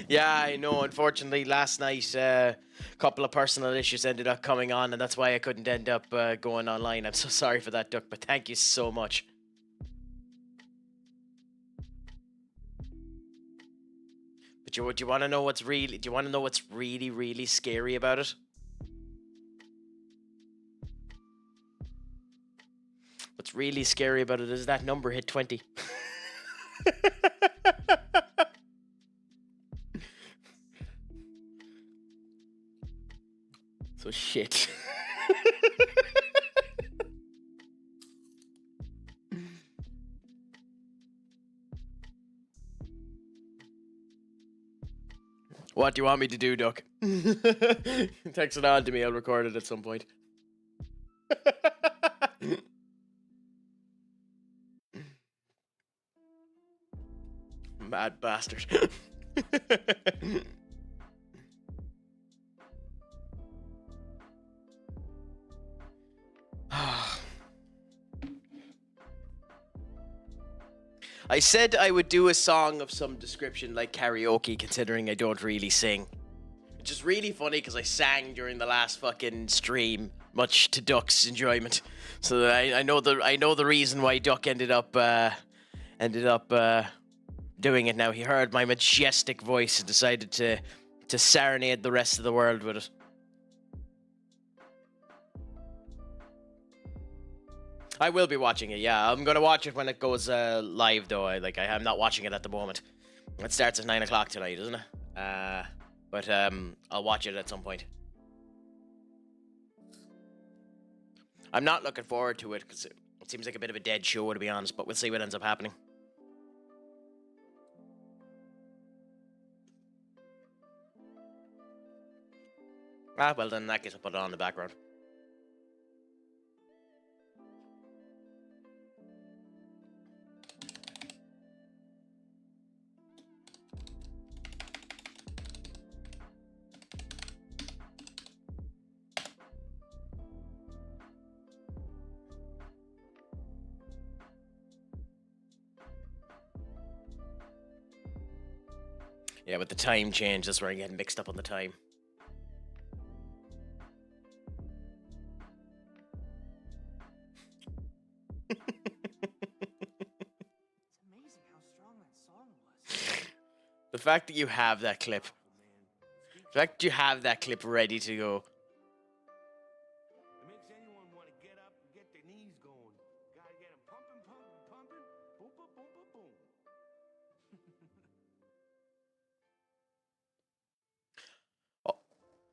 Yeah, I know. Unfortunately, last night, a couple of personal issues ended up coming on, and that's why I couldn't end up going online. I'm so sorry for that, Duck, but thank you so much. But do you want to know what's really? Do you want to know what's really, really scary about it? What's really scary about it is that number hit 20. So shit. What do you want me to do, Duck? Text it on to me. I'll record it at some point. Mad bastard. I said I would do a song of some description like karaoke, considering I don't really sing. Which is really funny because I sang during the last fucking stream, much to Duck's enjoyment. So I know the reason why Duck ended up doing it now. He heard my majestic voice and decided to serenade the rest of the world with it. I will be watching it, yeah. I'm gonna watch it when it goes live, though. I'm not watching it at the moment. It starts at 9 o'clock tonight, doesn't it? But I'll watch it at some point. I'm not looking forward to it because it seems like a bit of a dead show, to be honest. But we'll see what ends up happening. Well then in that case I'll put it on in the background. Yeah, with the time change, that's where I get mixed up on the time. The fact that you have that clip. The fact that you have that clip ready to go. It makes anyone want to get up and get their knees going. Gotta get them pumping, pumping, pumping. Boom, boom, boom, boom, boom.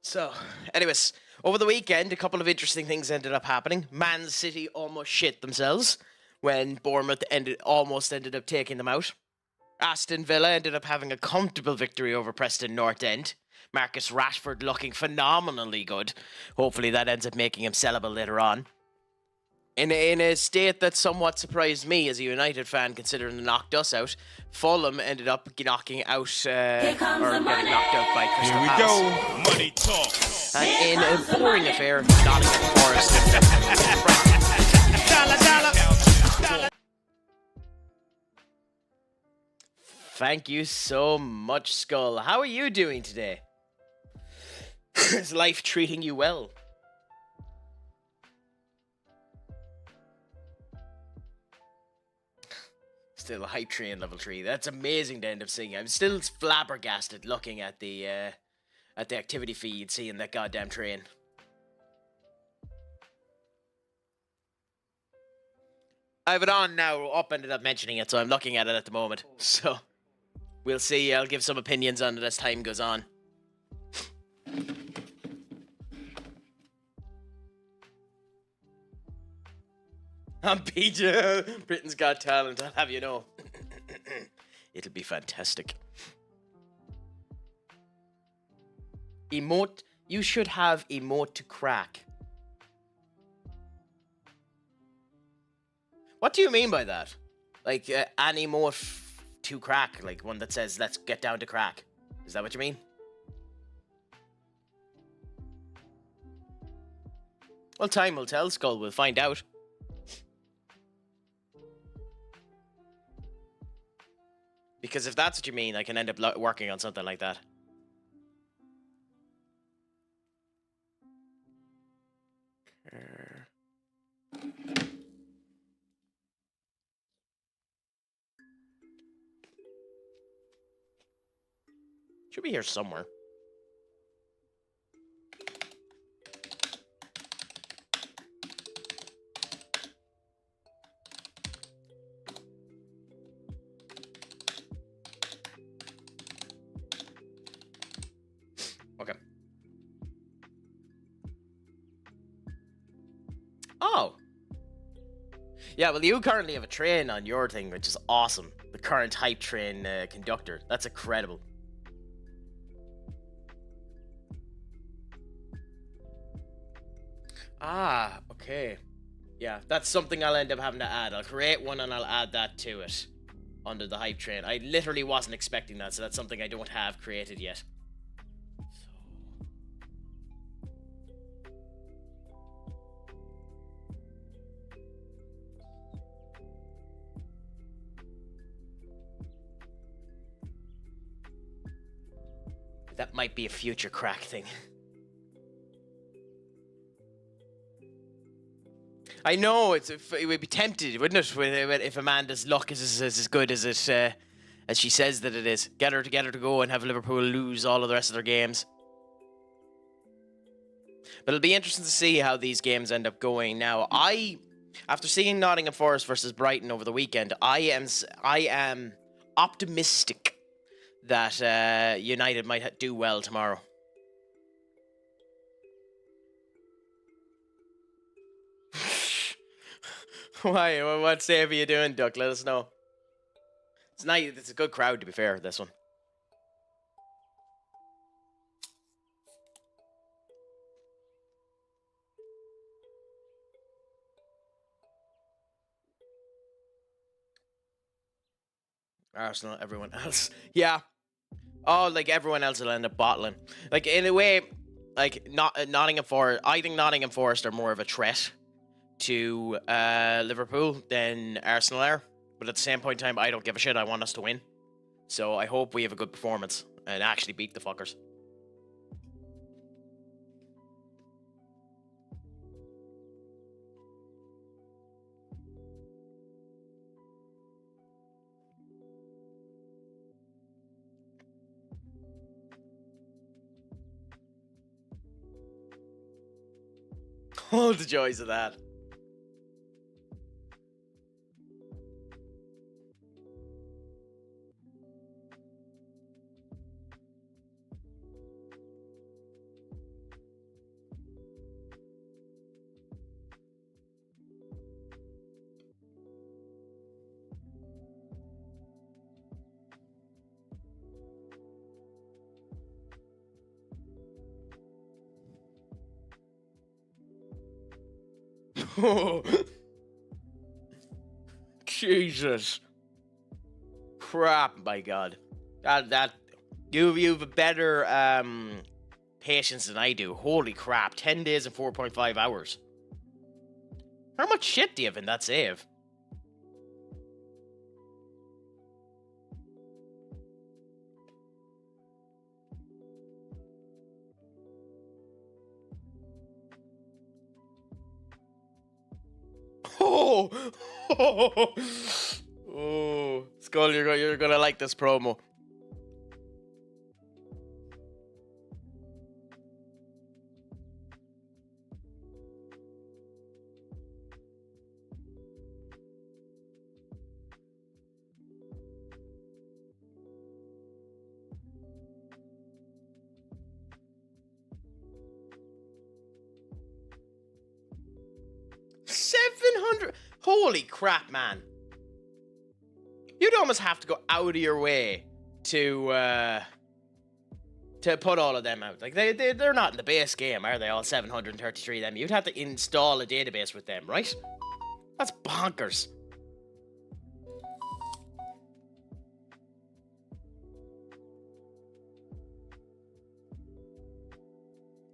So, anyways, over the weekend, a couple of interesting things ended up happening. Man City almost shit themselves when Bournemouth almost ended up taking them out. Aston Villa ended up having a comfortable victory over Preston North End. Marcus Rashford looking phenomenally good. Hopefully that ends up making him sellable later on. In a state that somewhat surprised me as a United fan, considering they knocked us out, Fulham ended up knocking out, getting knocked out by Crystal Palace. Here we go. Money talk. And in a boring affair, Nottingham Forest. Thank you so much, Skull. How are you doing today? Is life treating you well? Still a hype train level 3. That's amazing to end up seeing. I'm still flabbergasted looking at the activity feed, seeing that goddamn train. I have it on now. Up ended up mentioning it, so I'm looking at it at the moment. So we'll see. I'll give some opinions on it as time goes on. I'm Peter. Britain's Got Talent. I'll have you know. It'll be fantastic. Emote. You should have emote to crack. What do you mean by that? Like an emote to crack, like one that says "Let's get down to crack." Is that what you mean? Well, time will tell, Skull. We'll find out. Because if that's what you mean, I can end up working on something like that. Should be here somewhere. Okay. Oh. Yeah, well, you currently have a train on your thing, which is awesome. The current hype train conductor. That's incredible. Ah, okay. Yeah, that's something I'll end up having to add. I'll create one and I'll add that to it under the hype train. I literally wasn't expecting that, so that's something I don't have created yet. That might be a future crack thing. I know it would be tempted, wouldn't it, if Amanda's luck is as good as it as she says that it is. Get her to go and have Liverpool lose all of the rest of their games. But it'll be interesting to see how these games end up going. Now, after seeing Nottingham Forest versus Brighton over the weekend, I am optimistic that United might do well tomorrow. Why? What save are you doing, Duck? Let us know. It's nice. It's a good crowd, to be fair, this one. Arsenal, everyone else. Yeah. Oh, like everyone else will end up bottling. Like, in a way, like, Nottingham Forest. I think Nottingham Forest are more of a threat to Liverpool than Arsenal are. But at the same point in time, I don't give a shit. I want us to win. So I hope we have a good performance and actually beat the fuckers. Oh, the joys of that. Oh. Jesus. Crap, my God. That you've a better patience than I do. Holy crap. 10 days and 4.5 hours. How much shit do you have in that save? Oh, oh, Skull, you're gonna like this promo. Holy crap, man. You'd almost have to go out of your way to put all of them out. Like, they're not in the base game, are they? All 733 of them. You'd have to install a database with them, right? That's bonkers.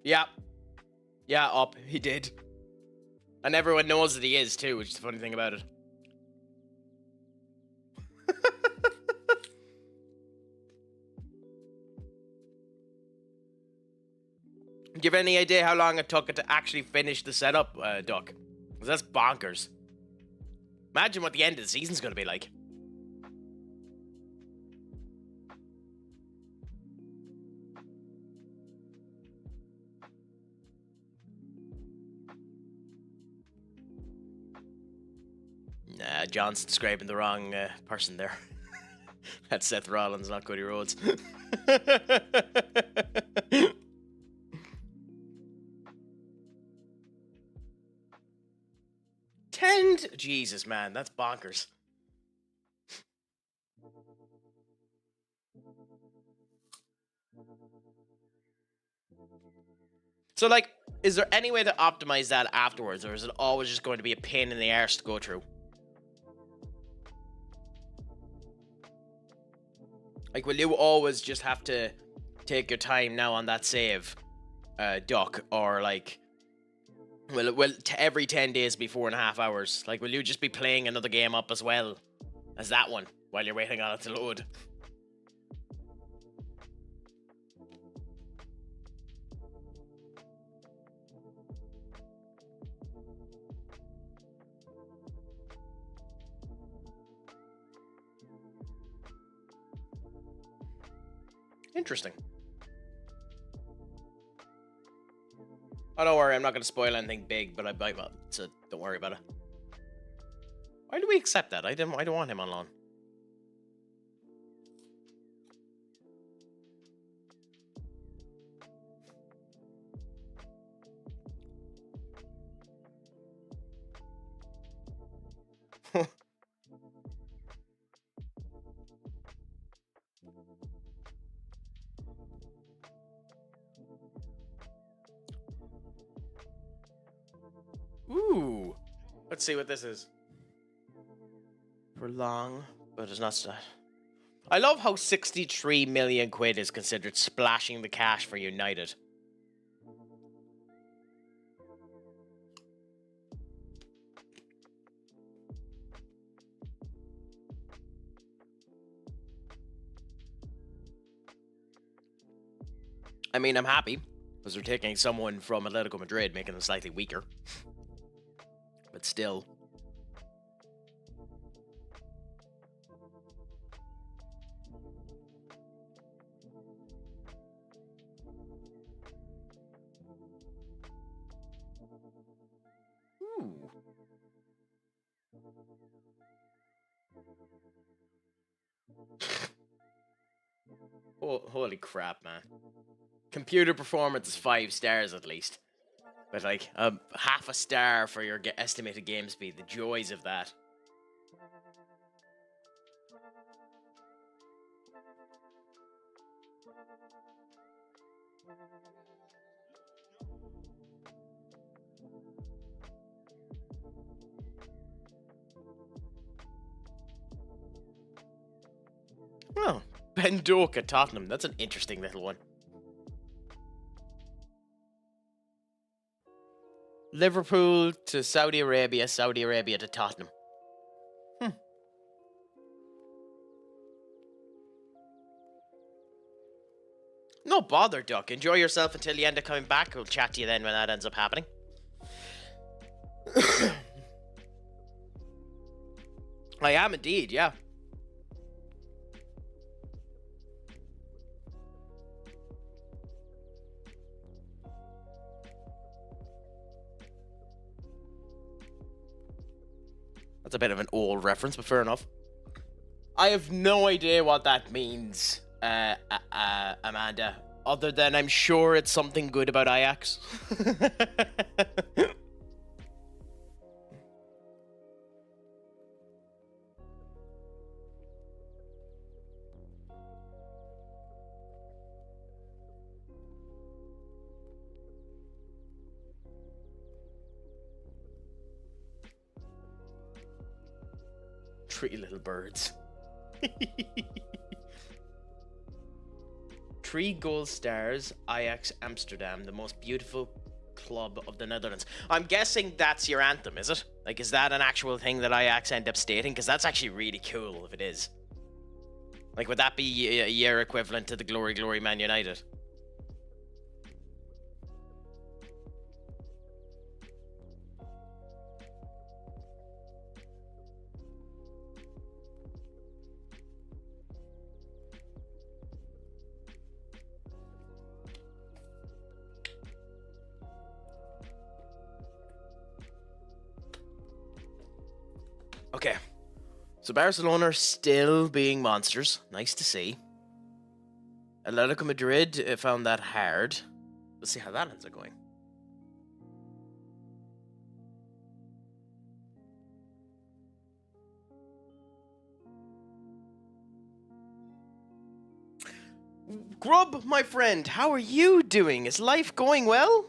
Yeah. Yeah, up. He did. And everyone knows that he is, too, which is the funny thing about it. Do you have any idea how long it took it to actually finish the setup, Duck? Because that's bonkers. Imagine what the end of the season's going to be like. Nah, Johnson's scraping the wrong person there. That's Seth Rollins, not Cody Rhodes. Jesus, man, that's bonkers. So, like, is there any way to optimize that afterwards, or is it always just going to be a pain in the arse to go through? Like, will you always just have to take your time now on that save, Duck, or like, will every 10 days be 4.5 hours? Like, will you just be playing another game up as well as that one while you're waiting on it to load? Interesting. Oh, don't worry, I'm not going to spoil anything big, but I might, so don't worry about it. Why do we accept that? I don't want him on loan. Ooh. Let's see what this is. For long, but it's not that. I love how 63 million quid is considered splashing the cash for United. I mean, I'm happy because they're taking someone from Atletico Madrid, making them slightly weaker. But still. Ooh. Oh, holy crap, man. Computer performance is 5 stars at least. But like, half a star for your estimated game speed. The joys of that. Oh, Ben Doak at Tottenham. That's an interesting little one. Liverpool to Saudi Arabia to Tottenham. No bother, Duck. Enjoy yourself until you end up coming back. We'll chat to you then when that ends up happening. I am indeed, yeah. That's a bit of an old reference, but fair enough. I have no idea what that means, Amanda, other than I'm sure it's something good about Ajax. 3 little birds. 3 gold stars, Ajax Amsterdam, the most beautiful club of the Netherlands. I'm guessing that's your anthem, is it? Like, is that an actual thing that Ajax end up stating? Because that's actually really cool if it is. Like, would that be a year equivalent to the Glory Glory Man United? Okay. So Barcelona are still being monsters. Nice to see. Atletico Madrid found that hard. Let's see how that ends up going. Grub, my friend, how are you doing? Is life going well?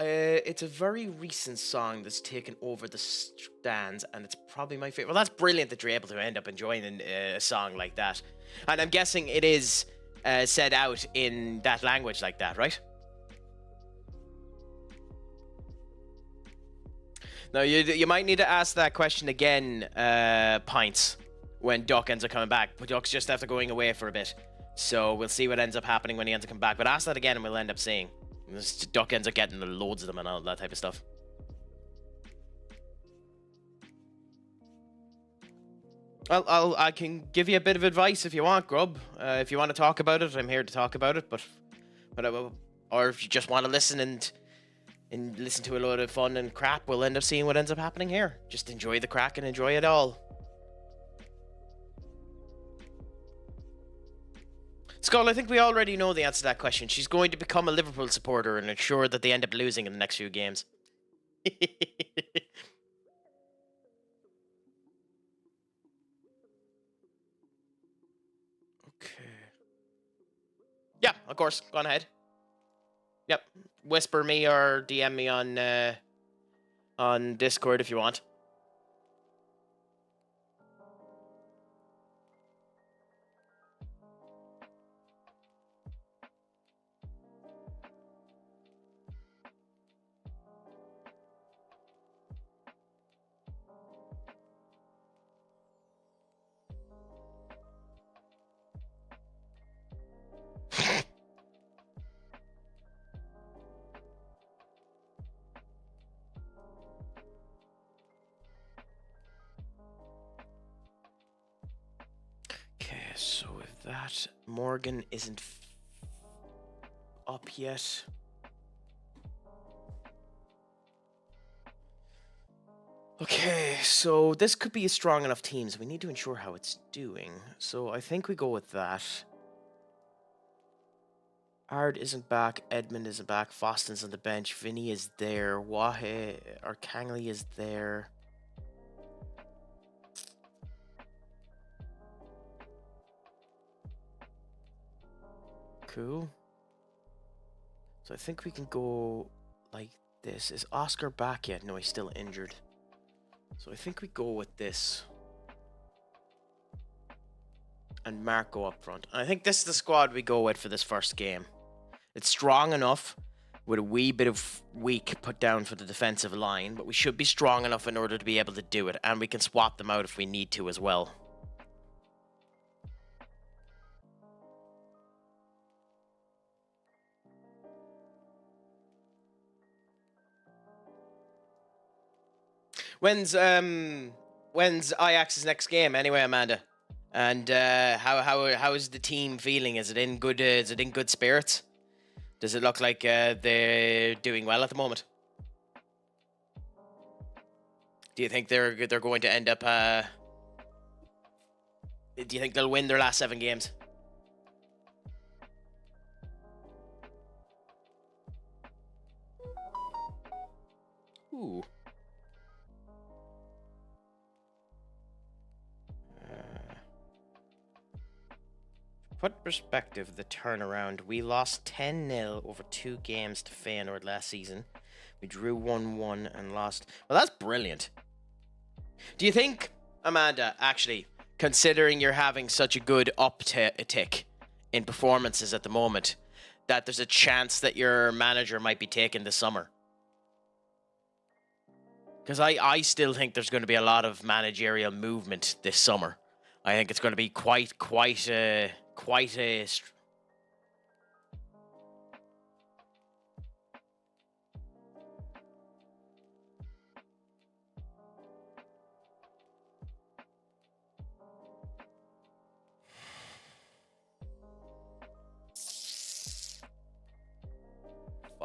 It's a very recent song that's taken over the stands, and it's probably my favorite. Well, that's brilliant that you're able to end up enjoying a song like that. And I'm guessing it is said out in that language like that, right? Now, you might need to ask that question again, Pints, when Duck ends up coming back. But Duck's just after going away for a bit. So we'll see what ends up happening when he ends up coming back. But ask that again and we'll end up seeing. Duck ends up getting loads of them and all that type of stuff. I can give you a bit of advice if you want, Grub. If you want to talk about it, I'm here to talk about it. But or if you just want to listen and listen to a load of fun and crap, we'll end up seeing what ends up happening here. Just enjoy the crack and enjoy it all. Skull, I think we already know the answer to that question. She's going to become a Liverpool supporter and ensure that they end up losing in the next few games. Okay. Yeah, of course. Go on ahead. Yep. Whisper me or DM me on Discord if you want. Okay, so if that Morgan isn't up yet. Okay, so this could be a strong enough team, so we need to ensure how it's doing. So I think we go with that. Ard isn't back, Edmund isn't back, Foston's on the bench, Vinny is there, Wahe or Kangley is there. Cool. So I think we can go like this. Is Oscar back yet? No, he's still injured. So I think we go with this. And Marco up front. And I think this is the squad we go with for this first game. It's strong enough with a wee bit of weak put down for the defensive line, but we should be strong enough in order to be able to do it. And we can swap them out if we need to as well. When's Ajax's next game anyway, Amanda? And how is the team feeling? Is it in good spirits? Does it look like they're doing well at the moment? Do you think they're going to end up? Do you think they'll win their last 7 games? Ooh. Put perspective, the turnaround. We lost 10-0 over 2 games to Feyenoord last season. We drew 1-1 and lost. Well, that's brilliant. Do you think, Amanda, actually, considering you're having such a good uptick in performances at the moment, that there's a chance that your manager might be taken this summer? Because I still think there's going to be a lot of managerial movement this summer. I think it's going to be quite a...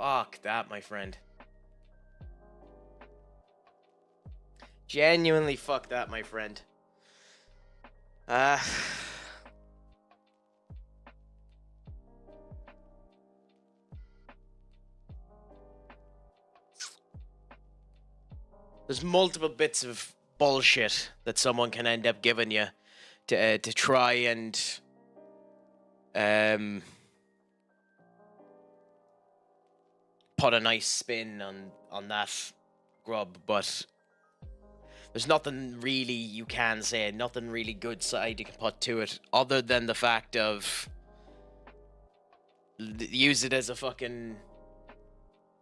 Fuck that, my friend. Genuinely fuck that, my friend. There's multiple bits of bullshit that someone can end up giving you to try and put a nice spin on that grub, but there's nothing really you can say, nothing really good side you can put to it, other than the fact of use it as a fucking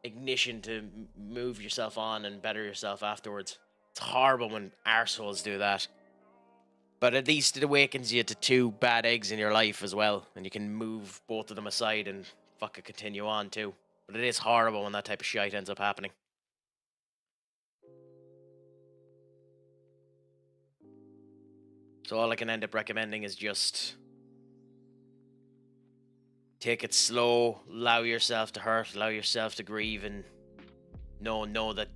ignition to move yourself on and better yourself afterwards. It's horrible when arseholes do that. But at least it awakens you to two bad eggs in your life as well, and you can move both of them aside and fucking continue on too. But it is horrible when that type of shit ends up happening. So all I can end up recommending is just take it slow, allow yourself to hurt, allow yourself to grieve, and know that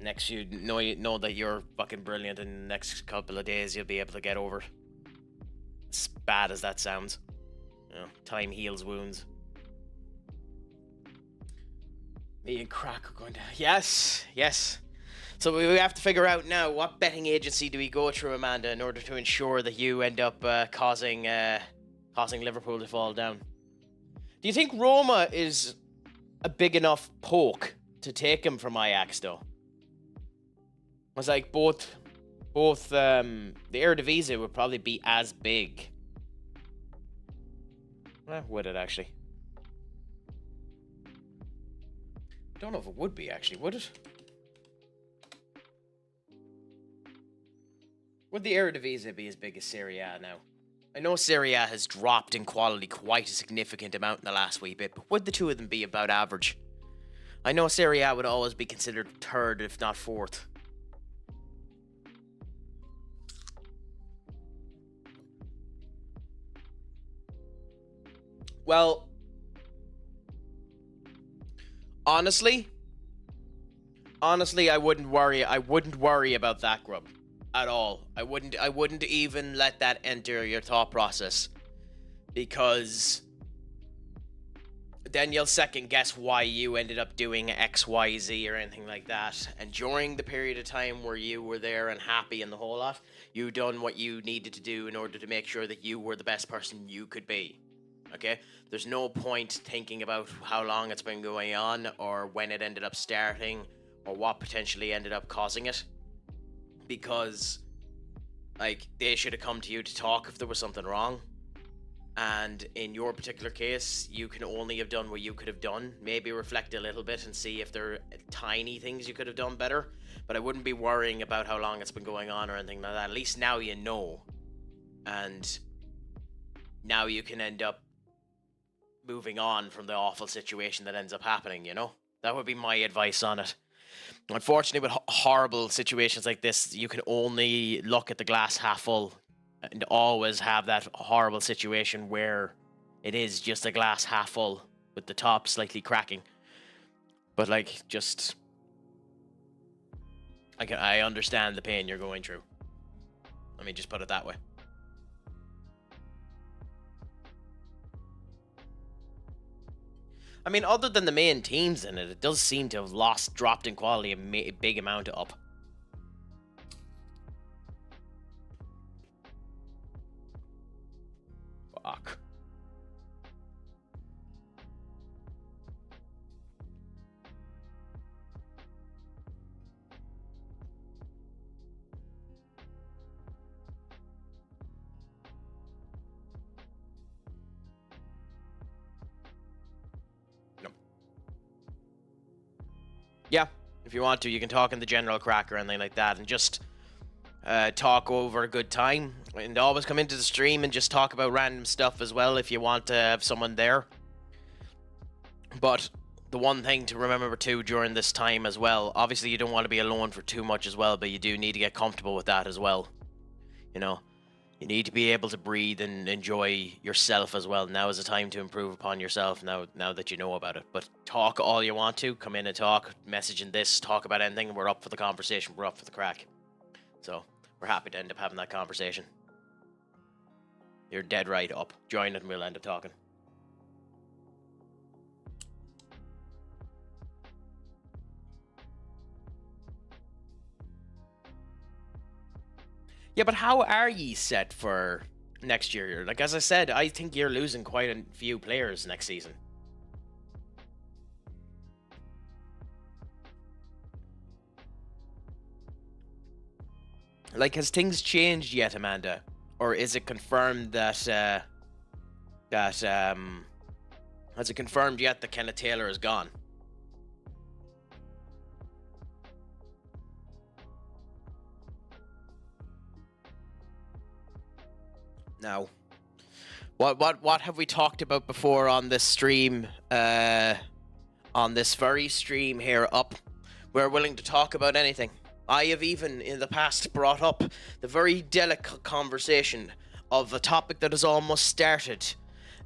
know that you're fucking brilliant, and in the next couple of days you'll be able to get over it. As bad as that sounds. You know, time heals wounds. Me and Crack are going to... Yes. So we have to figure out now, what betting agency do we go through, Amanda, in order to ensure that you end up causing Liverpool to fall down? Do you think Roma is a big enough poke to take him from Ajax, though? I was like, both the Eredivisie would probably be as big. Would it actually? I don't know if it would be, actually. Would it? Would the Eredivisie be as big as Serie A now? I know Serie A has dropped in quality quite a significant amount in the last wee bit, but would the two of them be about average? I know Serie A would always be considered third, if not fourth. Well, honestly, I wouldn't worry. I wouldn't worry about that grub at all. I wouldn't even let that enter your thought process, because then you'll second guess why you ended up doing X, Y, Z or anything like that. And during the period of time where you were there and happy and the whole lot, you done what you needed to do in order to make sure that you were the best person you could be. Okay? There's no point thinking about how long it's been going on, or when it ended up starting, or what potentially ended up causing it. Because, like, they should have come to you to talk if there was something wrong. And in your particular case, you can only have done what you could have done. Maybe reflect a little bit and see if there are tiny things you could have done better. But I wouldn't be worrying about how long it's been going on or anything like that. At least now you know. And now you can end up moving on from the awful situation that ends up happening, you know? That would be my advice on it. Unfortunately, with horrible situations like this, you can only look at the glass half full and always have that horrible situation where it is just a glass half full with the top slightly cracking. But, like, just... I understand the pain you're going through. Let me just put it that way. I mean, other than the main teams in it, it does seem to have dropped in quality a big amount up. Fuck. Yeah, if you want to, you can talk in the general crack or anything like that, and just talk over a good time. And always come into the stream and just talk about random stuff as well if you want to have someone there. But the one thing to remember too during this time as well, obviously you don't want to be alone for too much as well, but you do need to get comfortable with that as well. You know, You need to be able to breathe and enjoy yourself as well. Now is the time to improve upon yourself. Now that you know about it. But talk all you want to. Come in and talk. Message in this. Talk about anything. We're up for the conversation. We're up for the crack. So we're happy to end up having that conversation. You're dead right. Up. Join it and we'll end up talking. Yeah, but how are ye set for next year? Like, as I said, I think you're losing quite a few players next season. Like, has things changed yet, Amanda? Or is it confirmed that, has it confirmed yet that Kenneth Taylor is gone? Now, what have we talked about before on this stream? On this very stream here, Up, we're willing to talk about anything. I have even in the past brought up the very delicate conversation of a topic that has almost started,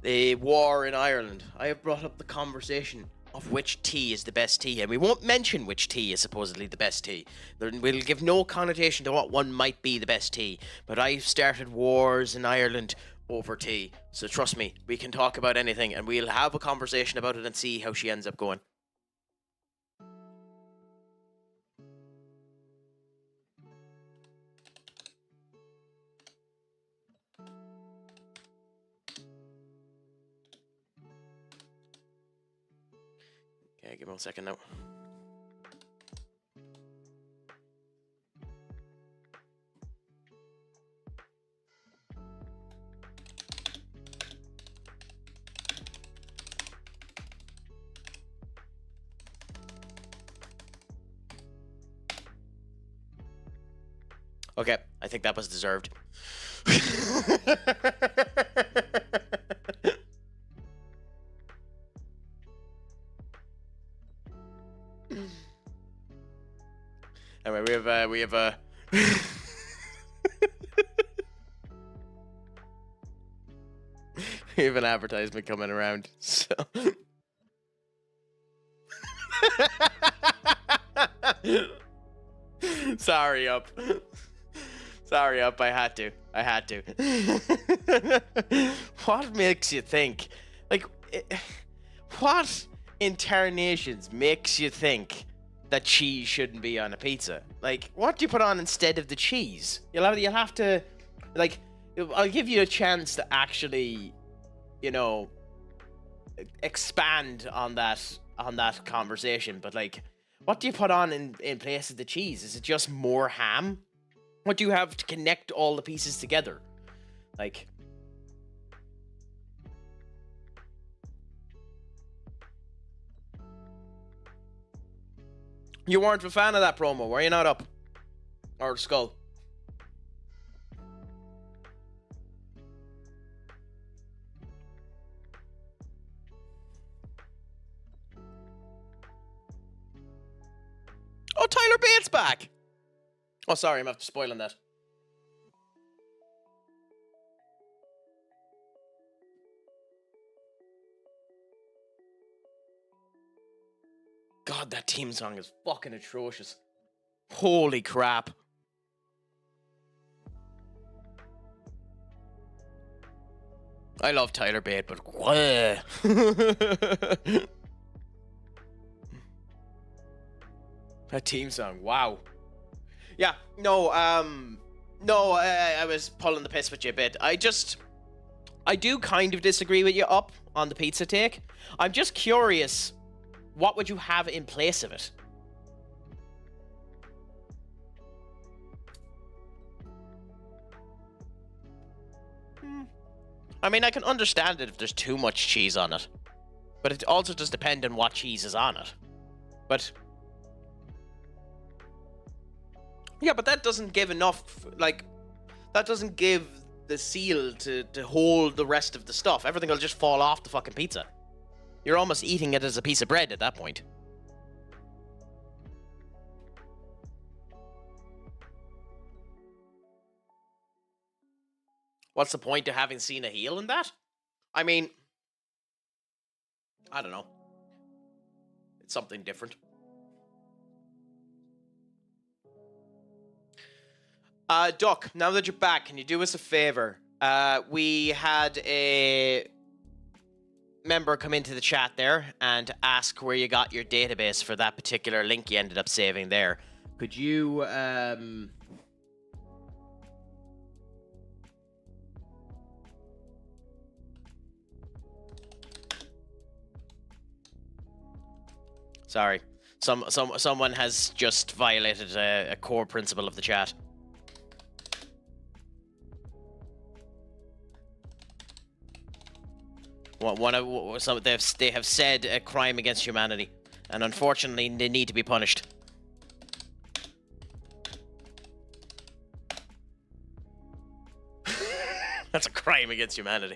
the war in Ireland. I have brought up the conversation of which tea is the best tea, and we won't mention which tea is supposedly the best tea. We'll give no connotation to what one might be the best tea, but I've started wars in Ireland over tea, so trust me, we can talk about anything, and we'll have a conversation about it and see how she ends up going. Okay, give me 1 second now. Okay, I think that was deserved. Anyway, we have a we have an advertisement coming around. So sorry, Up. Sorry, Up. I had to. What makes you think? Like, what in tarnations makes you think that cheese shouldn't be on a pizza? Like, what do you put on instead of the cheese? You'll have to, like, I'll give you a chance to actually, you know, expand on that conversation. But like, what do you put on in place of the cheese? Is it just more ham? What do you have to connect all the pieces together? Like, you weren't a fan of that promo, were you not, Up? Or Skull? Oh, Tyler Bates back! Oh, sorry, I'm after spoiling that. God, that team song is fucking atrocious. Holy crap. I love Tyler Bate, but that team song, wow. Yeah, no, I was pulling the piss with you a bit. I do kind of disagree with you, Up, on the pizza take. I'm just curious, what would you have in place of it? I mean, I can understand it if there's too much cheese on it. But it also does depend on what cheese is on it. But yeah, but that doesn't give enough, like, that doesn't give the seal to hold the rest of the stuff. Everything will just fall off the fucking pizza. You're almost eating it as a piece of bread at that point. What's the point of having Cena heel in that? I mean, I don't know. It's something different. Duck, now that you're back, can you do us a favor? We had a member come into the chat there and ask where you got your database for that particular link you ended up saving there. Could you, Sorry. Someone has just violated a core principle of the chat. They have said a crime against humanity, and unfortunately they need to be punished. That's a crime against humanity.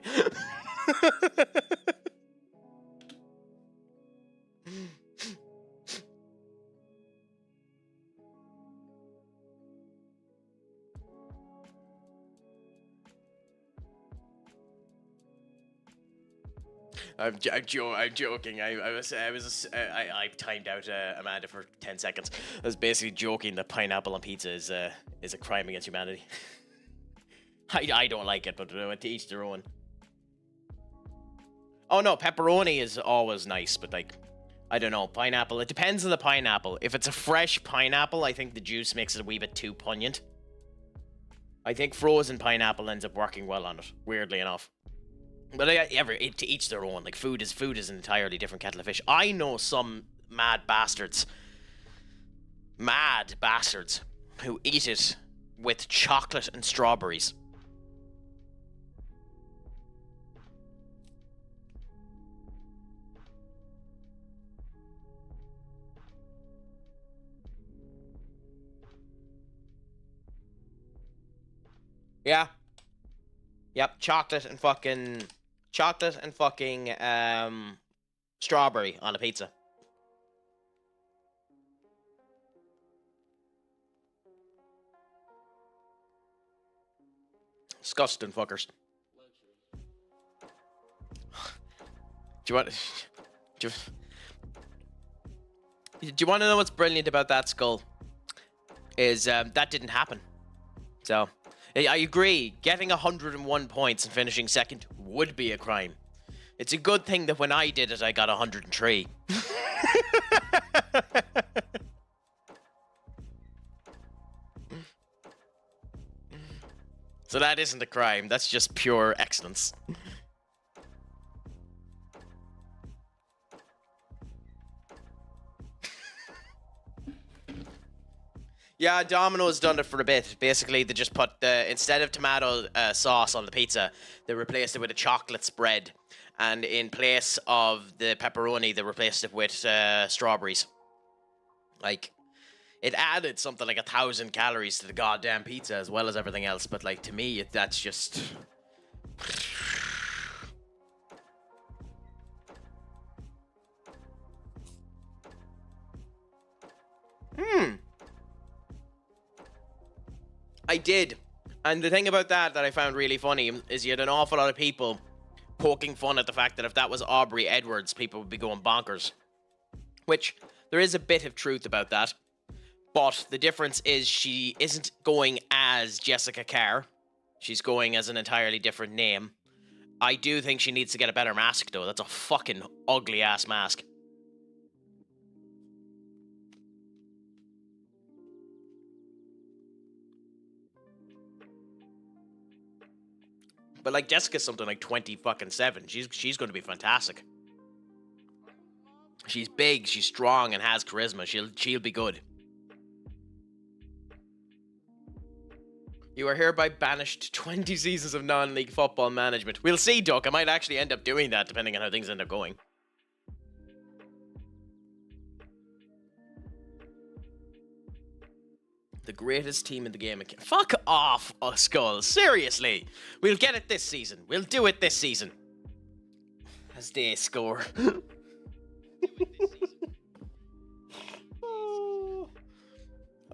I'm joking. I timed out Amanda for 10 seconds. I was basically joking that pineapple on pizza is a crime against humanity. I don't like it, but to each their own. Oh no, pepperoni is always nice, but like, I don't know, pineapple. It depends on the pineapple. If it's a fresh pineapple, I think the juice makes it a wee bit too pungent. I think frozen pineapple ends up working well on it, weirdly enough. But to each their own. Like, food is an entirely different kettle of fish. I know some mad bastards who eat it with chocolate and strawberries. Yeah. Yep, chocolate and fucking strawberry on a pizza. Disgusting fuckers. Do you want to know what's brilliant about that skull? Is that didn't happen. So I agree. Getting 101 points and finishing second would be a crime. It's a good thing that when I did it, I got 103. So that isn't a crime. That's just pure excellence. Yeah, Domino's done it for a bit. Basically, they just put instead of tomato sauce on the pizza, they replaced it with a chocolate spread, and in place of the pepperoni, they replaced it with strawberries. Like, it added something like 1,000 calories to the goddamn pizza as well as everything else. But like, to me, that's just. I did. And the thing about that I found really funny is you had an awful lot of people poking fun at the fact that if that was Aubrey Edwards, people would be going bonkers. Which, there is a bit of truth about that. But the difference is she isn't going as Jessica Carr. She's going as an entirely different name. I do think she needs to get a better mask, though. That's a fucking ugly-ass mask. But like, Jessica's something like 20-7. She's going to be fantastic. She's big, she's strong, and has charisma. She'll be good. You are hereby banished to 20 seasons of non-league football management. We'll see, Duck. I might actually end up doing that, depending on how things end up going. The greatest team in the game. Fuck off, Skull. Seriously. We'll get it this season. We'll do it this season. As they score.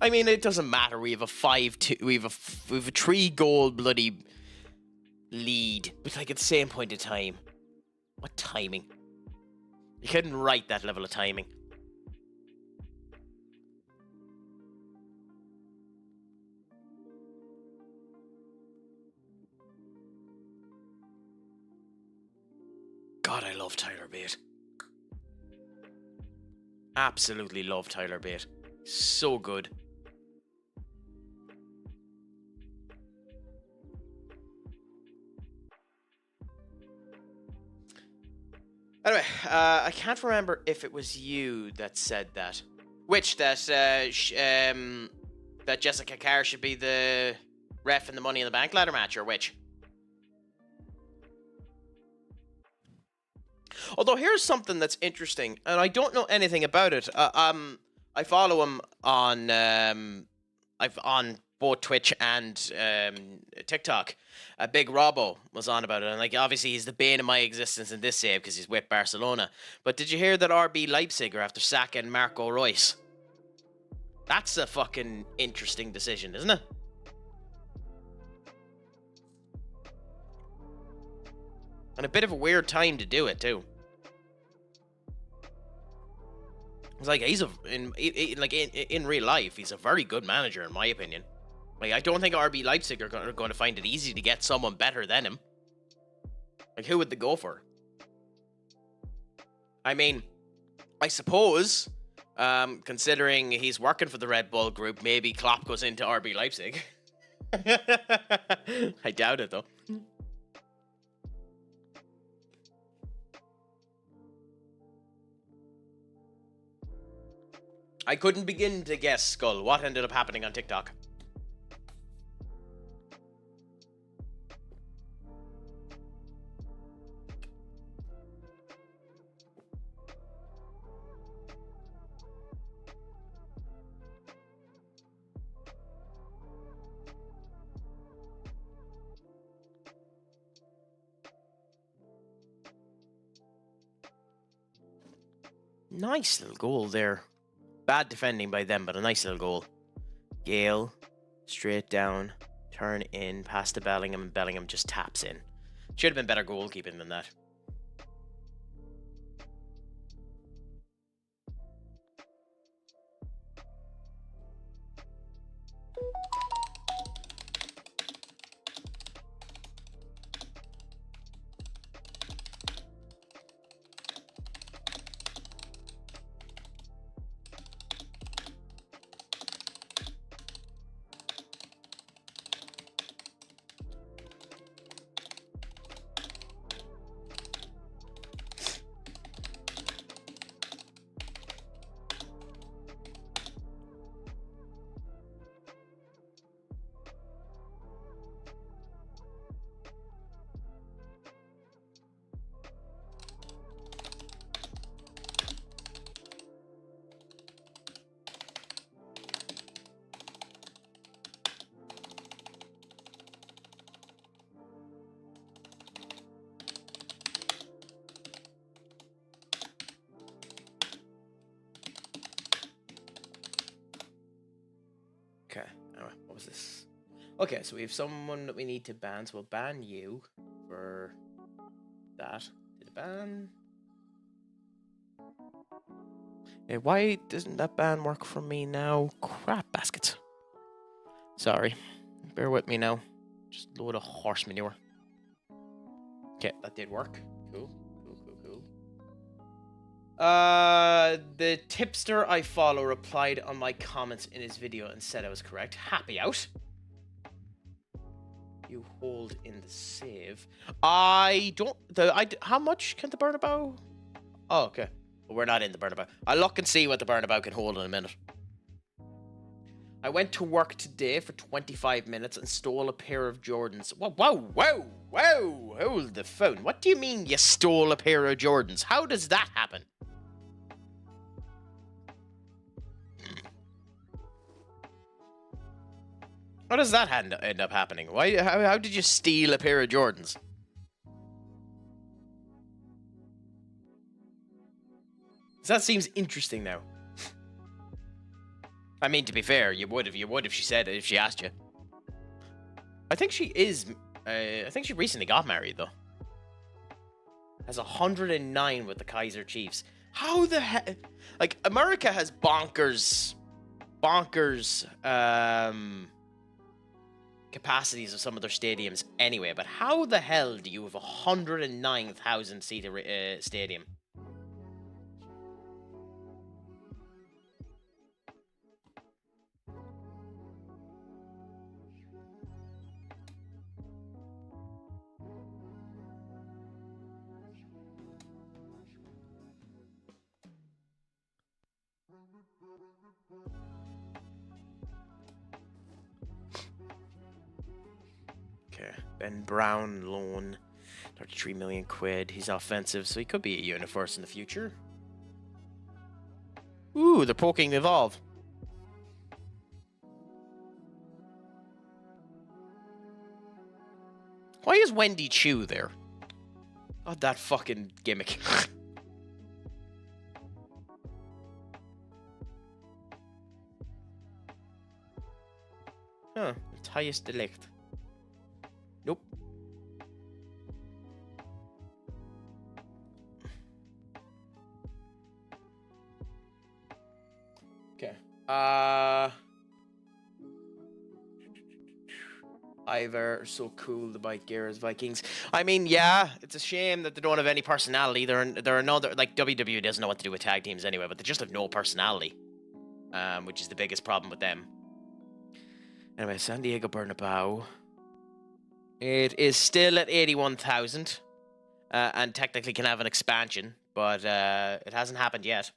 I mean, it doesn't matter. We have a 5-2. We have a 3-goal bloody lead, but like at the same point in time, what timing? You couldn't write that level of timing. God, I love Tyler Bate. Absolutely love Tyler Bate. So good. Anyway, I can't remember if it was you that said that. Which, that Jessica Carr should be the ref in the Money in the Bank ladder match, or which? Although here's something that's interesting, and I don't know anything about it. I follow him on on both Twitch and TikTok. Big Robbo was on about it, and like obviously he's the bane of my existence in this save because he's with Barcelona. But did you hear that RB Leipzig are after sacking Marco Reus? That's a fucking interesting decision, isn't it? And a bit of a weird time to do it too. It's like in real life, he's a very good manager in my opinion. Like I don't think RB Leipzig are going to find it easy to get someone better than him. Like who would they go for? I mean, I suppose, considering he's working for the Red Bull Group, maybe Klopp goes into RB Leipzig. I doubt it though. I couldn't begin to guess, Skull, what ended up happening on TikTok. Nice little goal there. Bad defending by them, but a nice little goal. Gale, straight down, turn in, pass to Bellingham, and Bellingham just taps in. Should have been better goalkeeping than that. Okay, anyway, what was this? Okay, so we have someone that we need to ban, so we'll ban you for that. Did it ban? Yeah, why doesn't that ban work for me now? Crap baskets. Sorry. Bear with me now. Just a load of horse manure. Okay, that did work. Cool. The tipster I follow replied on my comments in his video and said I was correct. Happy out. You hold in the save. I don't. How much can the Bernabeu? Oh, okay. Well, we're not in the Bernabeu. I'll look and see what the Bernabeu can hold in a minute. I went to work today for 25 minutes and stole a pair of Jordans. Whoa. Hold the phone. What do you mean you stole a pair of Jordans? How does that happen? How does that end up happening? Why? How did you steal a pair of Jordans? That seems interesting now. I mean, to be fair, you would if she said it, if she asked you. I think she is I think she recently got married, though. Has 109 with the Kaiser Chiefs. How the heck? Like, America has bonkers capacities of some of their stadiums anyway, but how the hell do you have a 109,000 seat stadium? Okay, Ben Brown loan, 33 million quid. He's offensive, so he could be a universe in the future. Ooh, they're poking the evolve. Why is Wendy Chu there? God, that fucking gimmick. Huh, Matthias de Ligt. Nope. Okay. Ivar, so cool, the bike gears, Vikings. I mean, yeah, it's a shame that they don't have any personality. They're another, like, WWE doesn't know what to do with tag teams anyway, but they just have no personality, which is the biggest problem with them. Anyway, San Diego Bernabeu. It is still at 81,000, and technically can have an expansion, but it hasn't happened yet.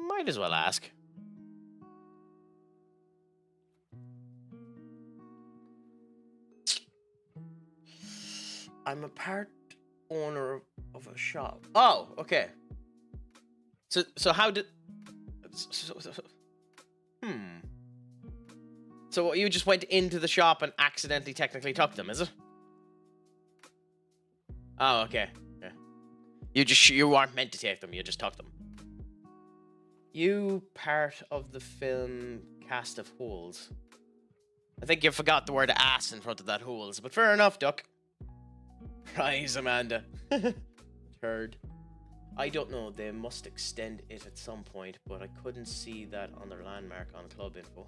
Might as well ask. I'm a part owner of a shop. Oh, okay. So how did... So you just went into the shop and accidentally technically took them, is it? Oh, okay. Yeah. You aren't meant to take them, you just took them. You part of the film cast of holes. I think you forgot the word ass in front of that holes, but fair enough, Duck. Rise, Amanda. Turd. I don't know, they must extend it at some point, but I couldn't see that on their landmark on club info.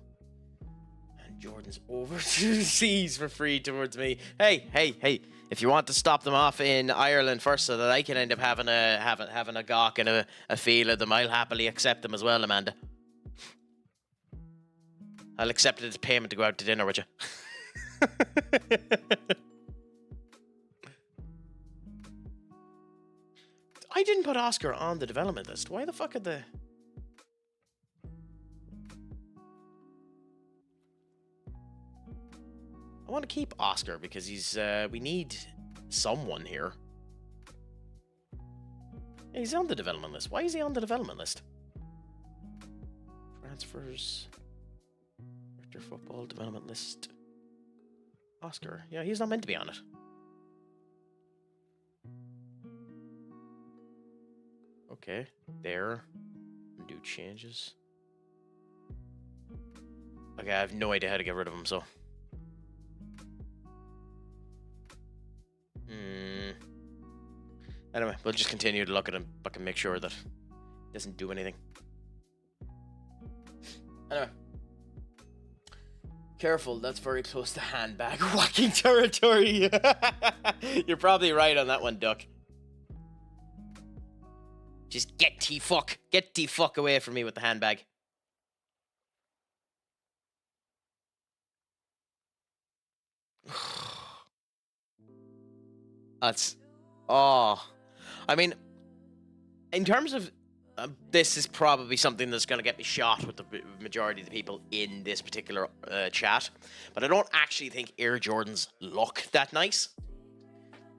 And Jordan's overseas for free towards me. Hey, if you want to stop them off in Ireland first so that I can end up having a gawk and a feel of them, I'll happily accept them as well, Amanda. I'll accept it as payment to go out to dinner with you. I didn't put Oscar on the development list. Why the fuck are the... I want to keep Oscar because he's... we need someone here. Yeah, he's on the development list. Why is he on the development list? Transfers... Director Football Development List. Oscar. Yeah, he's not meant to be on it. Okay, there. Do changes. Okay, I have no idea how to get rid of him, so. Anyway, we'll just continue to look at him, but can make sure that he doesn't do anything. Anyway. Careful, that's very close to handbag whacking territory. You're probably right on that one, Duck. Just get T-fuck away from me with the handbag. That's... Oh. I mean, in terms of... this is probably something that's going to get me shot with the majority of the people in this particular chat. But I don't actually think Air Jordans look that nice.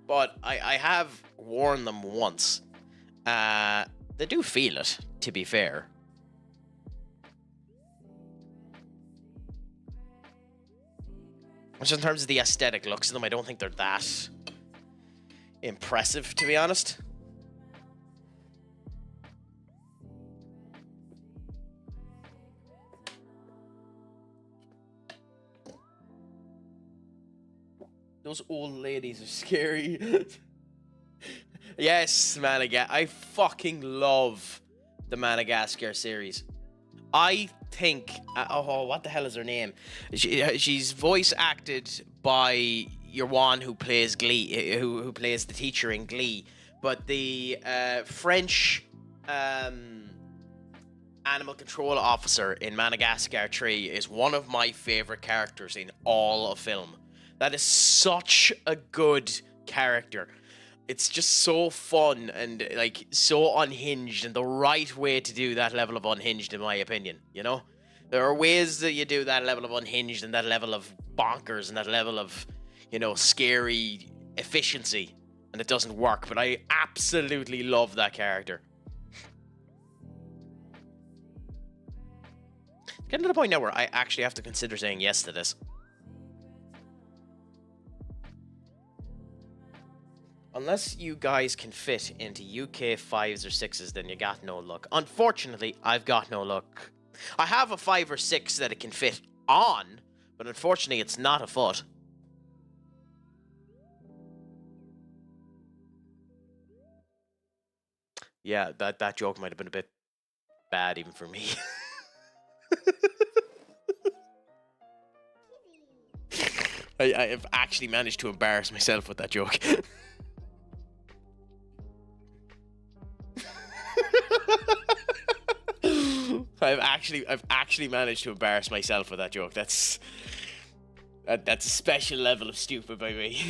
But I have worn them once. They do feel it, to be fair. Which in terms of the aesthetic looks of them, I don't think they're that impressive, to be honest. Those old ladies are scary. Yes, Madagascar. I fucking love the Madagascar series. I think. Oh, what the hell is her name? She's voice acted by your one who plays Glee, who plays the teacher in Glee. But the French animal control officer in Madagascar 3 is one of my favorite characters in all of film. That is such a good character. It's just so fun and like so unhinged, and the right way to do that level of unhinged, in my opinion. You know, there are ways that you do that level of unhinged and that level of bonkers and that level of, you know, scary efficiency, and it doesn't work. But I absolutely love that character. Getting to the point now where I actually have to consider saying yes to this. Unless you guys can fit into UK 5s or 6s, then you got no luck. Unfortunately, I've got no luck. I have a 5 or 6 that it can fit on, but unfortunately it's not a foot. Yeah, that joke might have been a bit bad even for me. I've actually managed to embarrass myself with that joke. I've actually managed to embarrass myself with that joke. That's a special level of stupid by me.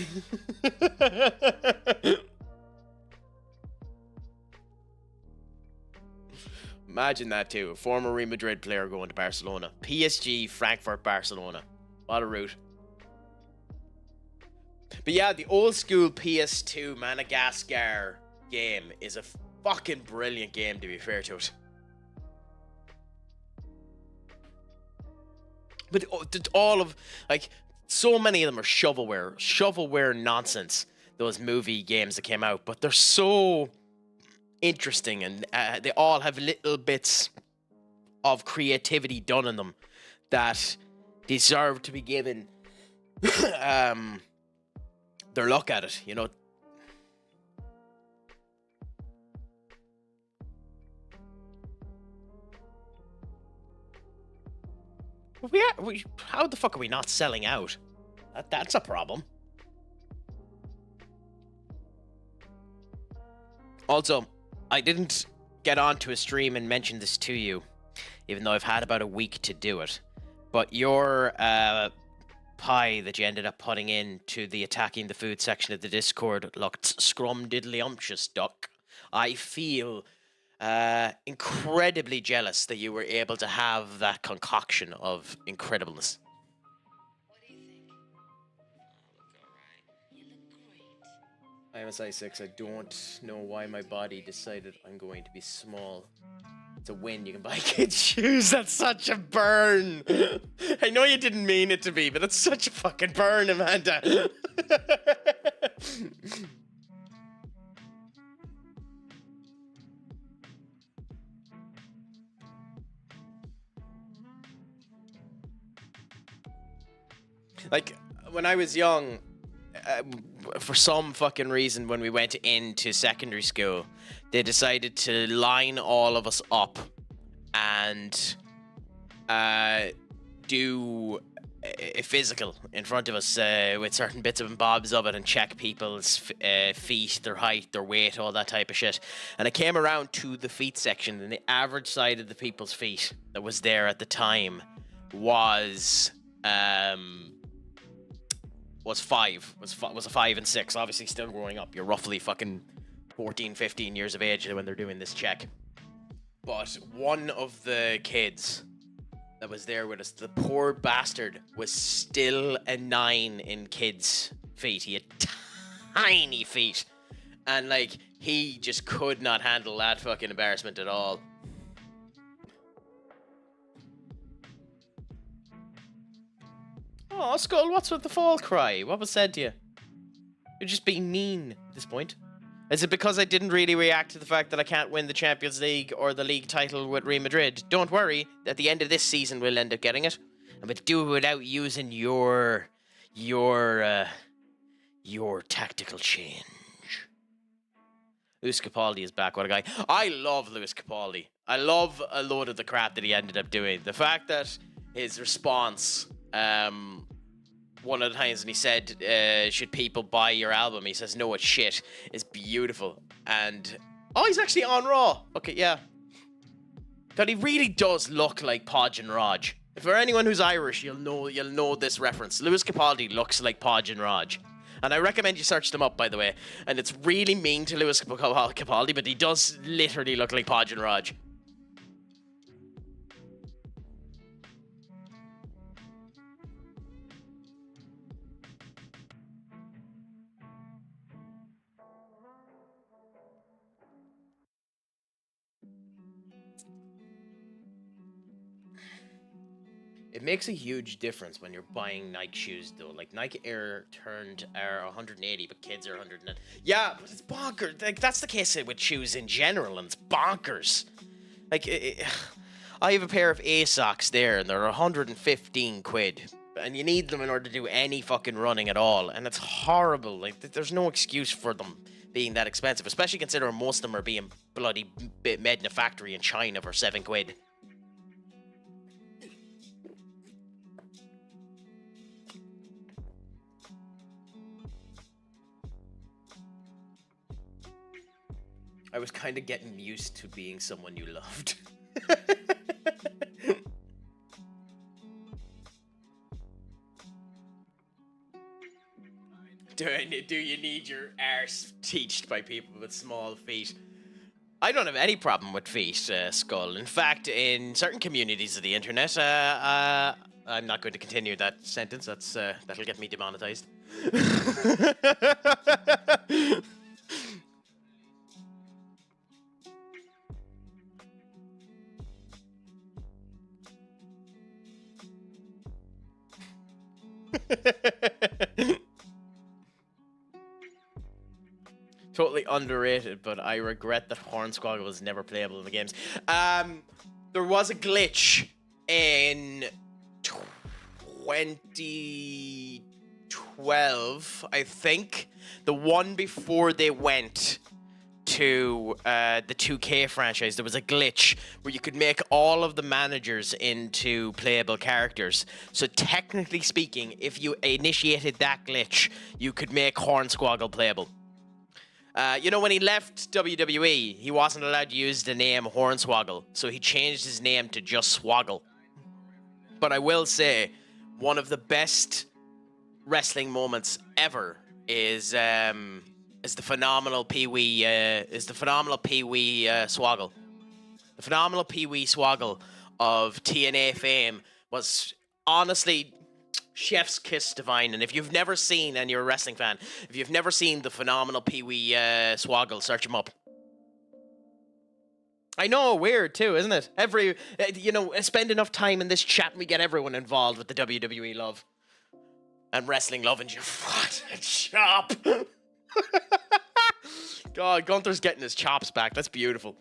Imagine that too. A former Real Madrid player going to Barcelona. PSG, Frankfurt, Barcelona. What a route. But yeah, the old school PS2 Madagascar game is a fucking brilliant game, to be fair to it. But all of, like, so many of them are shovelware nonsense, those movie games that came out, but they're so interesting, and they all have little bits of creativity done in them that deserve to be given their look at it, you know. How the fuck are we not selling out? That's a problem. Also, I didn't get onto a stream and mention this to you, even though I've had about a week to do it. But your pie that you ended up putting into the attacking the food section of the Discord looked scrumdiddlyumptious, duck. I feel incredibly jealous that you were able to have that concoction of incredibleness. What do you think? You look great. I am a size 6. I don't know why my body decided I'm going to be small. It's a win. You can buy kids' shoes. That's such a burn. I know you didn't mean it to be, but that's such a fucking burn, Amanda. Like, when I was young, for some fucking reason, when we went into secondary school, they decided to line all of us up and do a physical in front of us with certain bits and bobs of it, and check people's feet, their height, their weight, all that type of shit. And I came around to the feet section, and the average size of the people's feet that was there at the time was 5. Was a 5 and 6. Obviously still growing up. You're roughly fucking 14, 15 years of age when they're doing this check. But one of the kids that was there with us, the poor bastard, was still a 9 in kids' feet. He had tiny feet. And, like, he just could not handle that fucking embarrassment at all. Oh, Skull, what's with the fall cry? What was said to you? You're just being mean at this point. Is it because I didn't really react to the fact that I can't win the Champions League or the league title with Real Madrid? Don't worry, at the end of this season we'll end up getting it. And we'll do it without using your your tactical change. Lewis Capaldi is back. What a guy. I love Lewis Capaldi. I love a load of the crap that he ended up doing. The fact that his response, one of the times when he said, should people buy your album? He says, no, it's shit. Is beautiful. And, oh, he's actually on Raw. Okay, yeah. But he really does look like Podge and Raj. For anyone who's Irish, you'll know this reference. Lewis Capaldi looks like Podge and Raj. And I recommend you search them up, by the way. And it's really mean to Lewis Capaldi, but he does literally look like Podge and Raj. It makes a huge difference when you're buying Nike shoes, though. Like, Nike Air are 180, but kids are 109. Yeah, but it's bonkers. Like, that's the case with shoes in general, and it's bonkers. Like, I have a pair of A-socks there, and they're 115 quid. And you need them in order to do any fucking running at all. And it's horrible. Like, there's no excuse for them being that expensive, especially considering most of them are being bloody made in a factory in China for 7 quid. I was kind of getting used to being someone you loved. Do you need your arse teached by people with small feet? I don't have any problem with feet, Skull. In fact, in certain communities of the internet, I'm not going to continue that sentence. That'll get me demonetized. Totally underrated, but I regret that Hornswoggle was never playable in the games. There was a glitch in 2012, I think. The one before they went to the 2K franchise, there was a glitch where you could make all of the managers into playable characters. So technically speaking, if you initiated that glitch, you could make Hornswoggle playable. You know, when he left WWE, he wasn't allowed to use the name Hornswoggle, so he changed his name to just Swoggle. But I will say, one of the best wrestling moments ever is the phenomenal Pee Wee Swoggle. The phenomenal Pee Wee Swoggle of TNA fame was honestly chef's kiss divine. And if you've never seen, and you're a wrestling fan, if you've never seen the phenomenal Pee Wee Swoggle, search him up. I know, weird too, isn't it? Spend enough time in this chat and we get everyone involved with the WWE love. And wrestling love, and you what a chop! God, Gunther's getting his chops back. That's beautiful.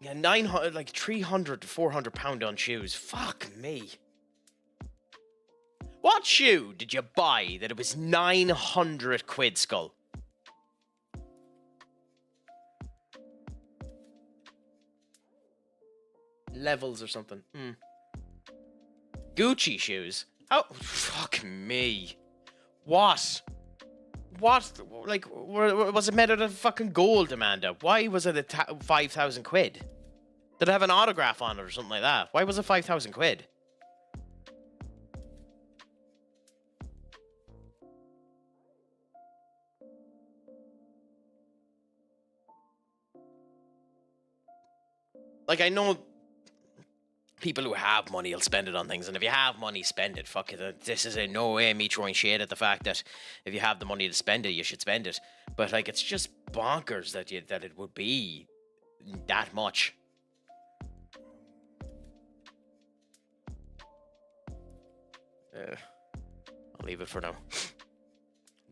Yeah, 900, like 300 to 400 pound on shoes. Fuck me. What shoe did you buy that it was 900 quid, Skull? Levels or something. Gucci shoes? Oh, fuck me. What? Like, was it made out of fucking gold, Amanda? Why was it 5,000 quid? Did it have an autograph on it or something like that? Why was it 5,000 quid? Like, I know people who have money will spend it on things, and if you have money, spend it. Fuck it. This is in no way me throwing shade at the fact that if you have the money to spend it, you should spend it. But like, it's just bonkers that it would be that much. I'll leave it for now.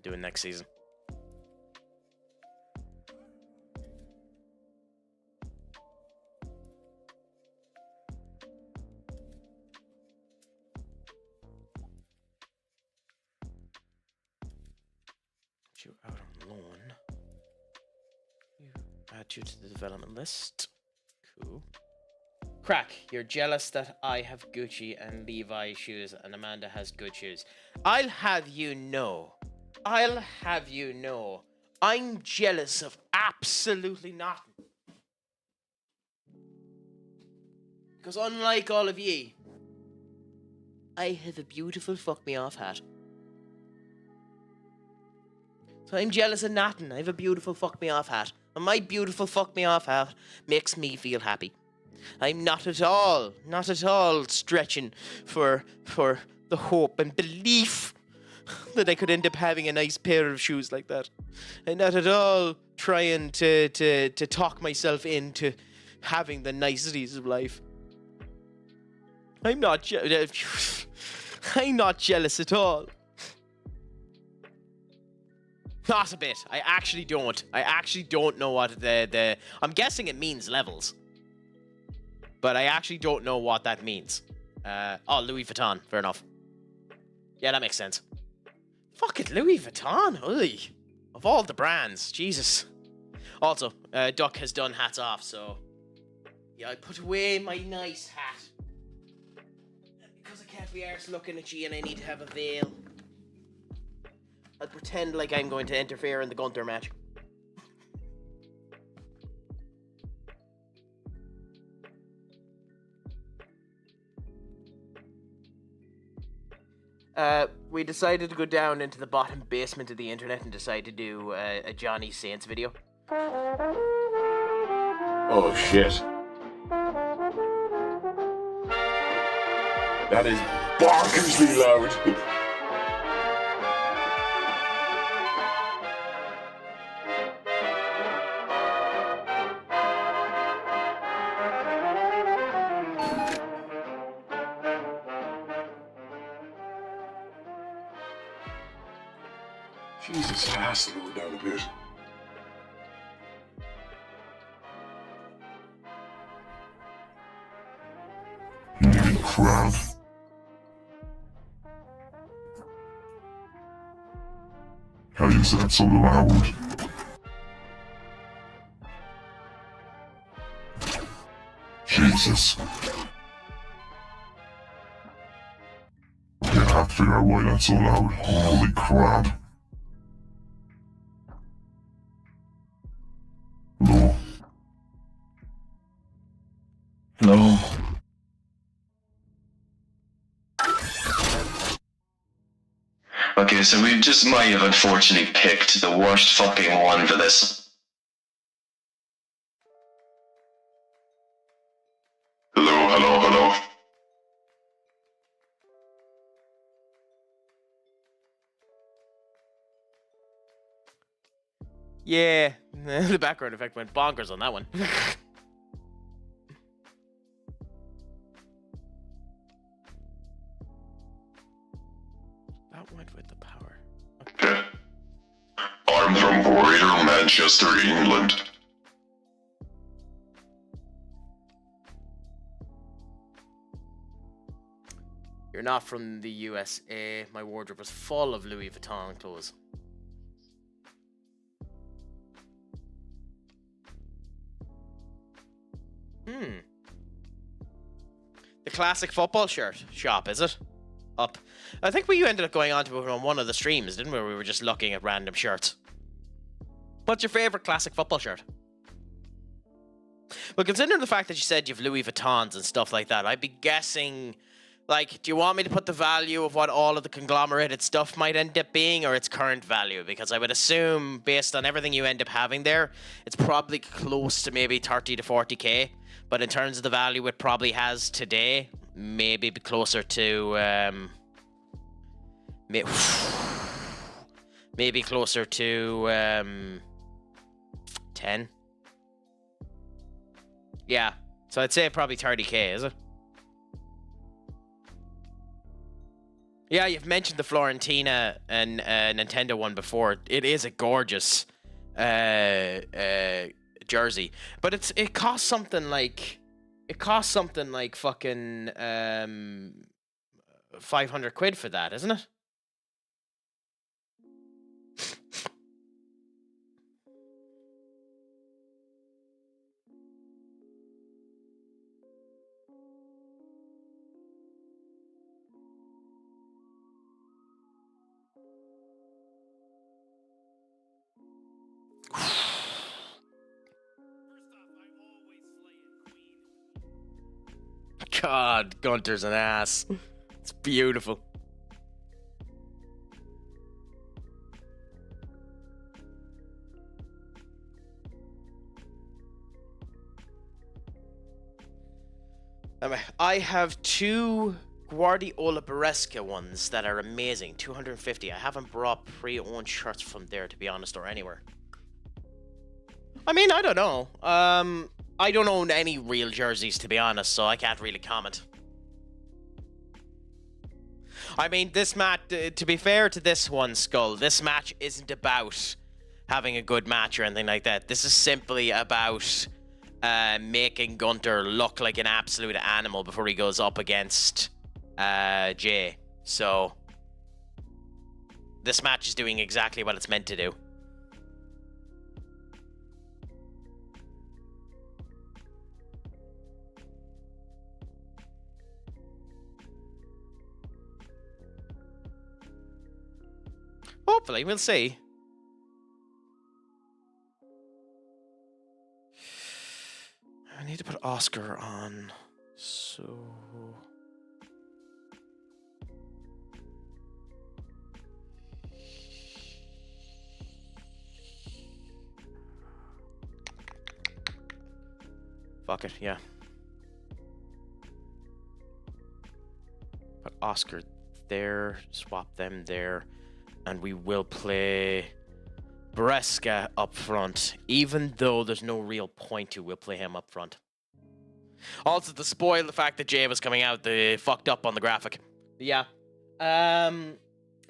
Do it next season. You out on loan. Add you to the development list. Cool. Crack, you're jealous that I have Gucci and Levi shoes and Amanda has good shoes. I'll have you know. I'm jealous of absolutely nothing. Because unlike all of ye, I have a beautiful fuck me off hat. So I'm jealous of nothing. I have a beautiful fuck me off hat. And my beautiful fuck me off hat makes me feel happy. I'm not at all stretching for the hope and belief that I could end up having a nice pair of shoes like that. I'm not at all trying to talk myself into having the niceties of life. I'm not jealous at all. Not a bit. I actually don't know what I'm guessing it means levels. But I actually don't know what that means. Louis Vuitton. Fair enough. Yeah, that makes sense. Fuck it, Louis Vuitton. Oy. Of all the brands. Jesus. Also, Duck has done hats off, so... Yeah, I put away my nice hat. Because I can't be arsed looking at you and I need to have a veil. I'll pretend like I'm going to interfere in the Gunther match. We decided to go down into the bottom basement of the internet and decide to do a Johnny Saints video. Oh shit. That is bonkersly loud. Jesus, I has to slow it down a bit. Holy crap. How is that so loud? Jesus. Can't have to figure out why that's so loud. Holy crap. Hello? Hello? Okay, so we just might have unfortunately picked the worst fucking one for this. Hello, hello, hello. Yeah, the background effect went bonkers on that one. That went with the power. Okay. I'm from Warrior, Manchester, England. You're not from the USA. My wardrobe was full of Louis Vuitton clothes. The classic football shirt shop, is it? Up. I think we ended up going on to it on one of the streams, didn't we? We were just looking at random shirts. What's your favourite classic football shirt? Well, considering the fact that you said you have Louis Vuittons and stuff like that, I'd be guessing... Like, do you want me to put the value of what all of the conglomerated stuff might end up being, or its current value? Because I would assume, based on everything you end up having there, it's probably close to maybe 30 to 40k. But in terms of the value it probably has today, maybe be closer to... maybe closer to... 10. Yeah. So I'd say probably 30k, is it? Yeah, you've mentioned the Florentina and Nintendo one before. It is a gorgeous jersey, but it costs something like fucking 500 quid for that, isn't it? God, Gunter's an ass. It's beautiful. Anyway, I have 2 Guardiola Beresca ones that are amazing. 250. I haven't brought pre-owned shirts from there, to be honest, or anywhere. I mean, I don't know. I don't own any real jerseys, to be honest, so I can't really comment. I mean, this match, to be fair to this one, Skull, this match isn't about having a good match or anything like that. This is simply about making Gunter look like an absolute animal before he goes up against Jay. So, this match is doing exactly what it's meant to do. Hopefully, we'll see. I need to put Oscar on. So... Fuck it, yeah. Put Oscar there, swap them there, and we will play Beresca up front. Even though there's no real point to, we'll play him up front. Also, to spoil the fact that Jay was coming out, they fucked up on the graphic. Yeah. I've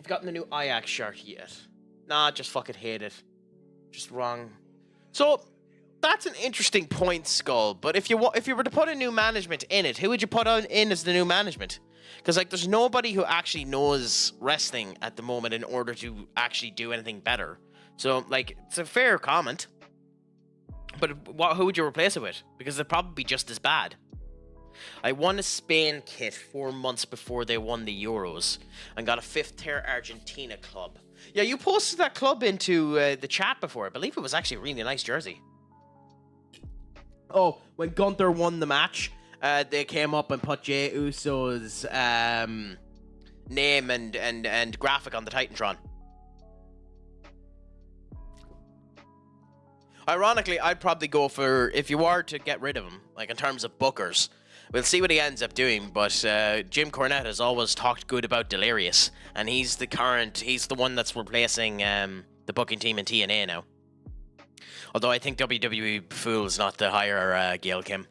gotten the new Ajax shirt yet. Nah, just fucking hate it. Just wrong. So, that's an interesting point, Skull. But if you were to put a new management in it, who would you put in as the new management? Because, like, there's nobody who actually knows wrestling at the moment in order to actually do anything better. So, like, it's a fair comment. But who would you replace it with? Because they'd probably be just as bad. I won a Spain kit 4 months before they won the Euros and got a 5th tier Argentina club. Yeah, you posted that club into the chat before. I believe it was actually a really nice jersey. Oh, when Gunther won the match, they came up and put Jey Uso's name and graphic on the Titantron. Ironically, I'd probably go for, if you are to get rid of him, like in terms of bookers, we'll see what he ends up doing, but Jim Cornette has always talked good about Delirious, and he's the one that's replacing the booking team in TNA now. Although I think WWE Fool's not to hire Gail Kim.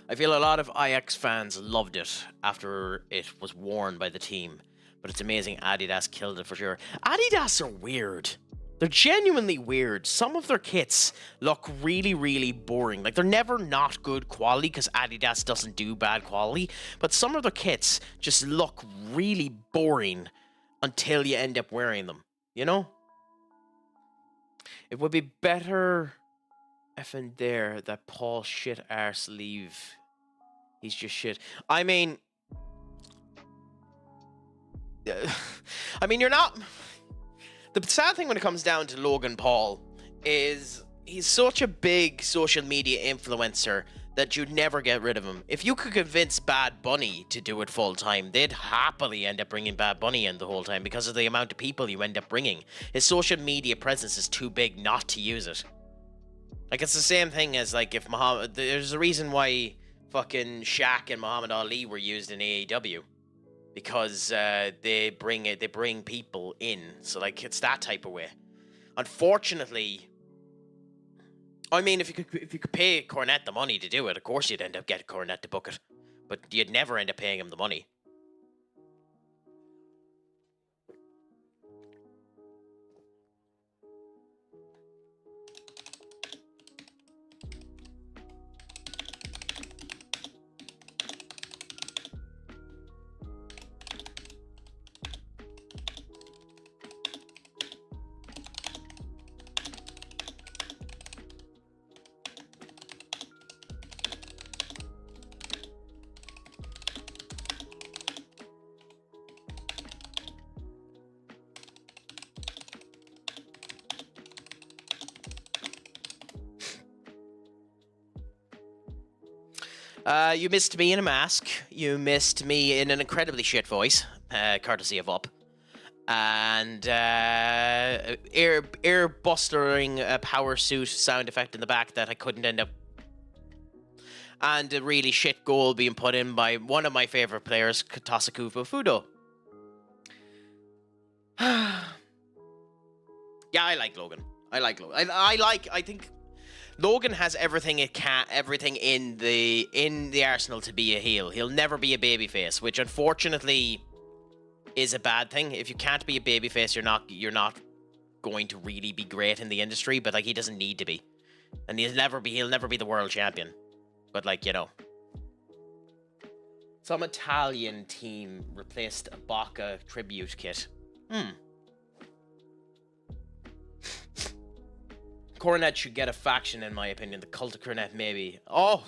I feel a lot of IX fans loved it after it was worn by the team, but it's amazing Adidas killed it for sure. Adidas are weird. They're genuinely weird. Some of their kits look really, really boring. Like, they're never not good quality because Adidas doesn't do bad quality, but some of their kits just look really boring until you end up wearing them, you know? It would be better if in there that Paul shit arse leave. He's just shit. I mean, you're not... The sad thing when it comes down to Logan Paul is he's such a big social media influencer that you'd never get rid of him. If you could convince Bad Bunny to do it full time, they'd happily end up bringing Bad Bunny in the whole time because of the amount of people you end up bringing. His social media presence is too big not to use it. Like, it's the same thing as, like, if Muhammad... There's a reason why fucking Shaq and Muhammad Ali were used in AEW. Because they bring people in. So, like, it's that type of way. Unfortunately... I mean, if you could pay Cornette the money to do it, of course you'd end up getting Cornette to book it. But you'd never end up paying him the money. You missed me in a mask. You missed me in an incredibly shit voice, courtesy of Up. And air bustering power suit sound effect in the back that I couldn't end up. And a really shit goal being put in by one of my favorite players, Tasakubo Fudo. Yeah, I like Logan. I think Logan has everything in the arsenal to be a heel. He'll never be a babyface, which unfortunately is a bad thing. If you can't be a babyface, you're not going to really be great in the industry. But like, he doesn't need to be, and he'll never be the world champion. But like, you know, some Italian team replaced a Bacca tribute kit. Cornet should get a faction, in my opinion. The Cult of Cornet, maybe. Oh,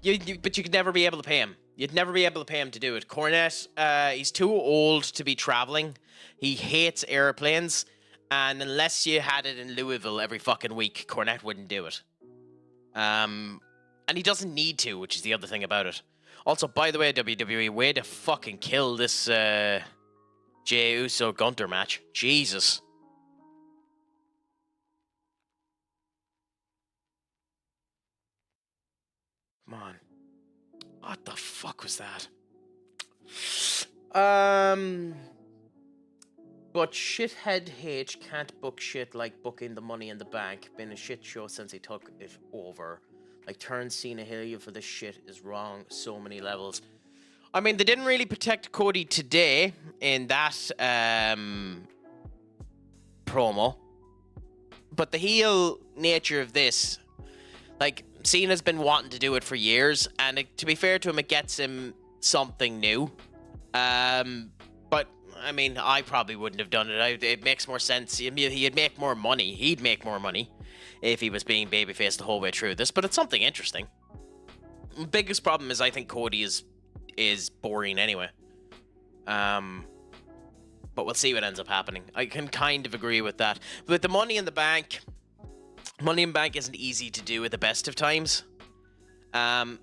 but you could never be able to pay him. You'd never be able to pay him to do it. Cornet, he's too old to be traveling. He hates airplanes. And unless you had it in Louisville every fucking week, Cornet wouldn't do it. And he doesn't need to, which is the other thing about it. Also, by the way, WWE, way to fucking kill this Jey Uso Gunter match. Jesus. Come on. What the fuck was that? But Shithead H can't book shit like booking the Money in the Bank. Been a shit show since he took it over. Like, turn Cena heel for this shit is wrong so many levels. I mean, they didn't really protect Cody today in that promo. But the heel nature of this, like, Cena's been wanting to do it for years, and to be fair to him, it gets him something new. But, I mean, I probably wouldn't have done it. It makes more sense. He'd make more money. He'd make more money if he was being babyface the whole way through this, but it's something interesting. Biggest problem is I think Cody is boring anyway. But we'll see what ends up happening. I can kind of agree with that. But with the Money in the Bank isn't easy to do at the best of times. And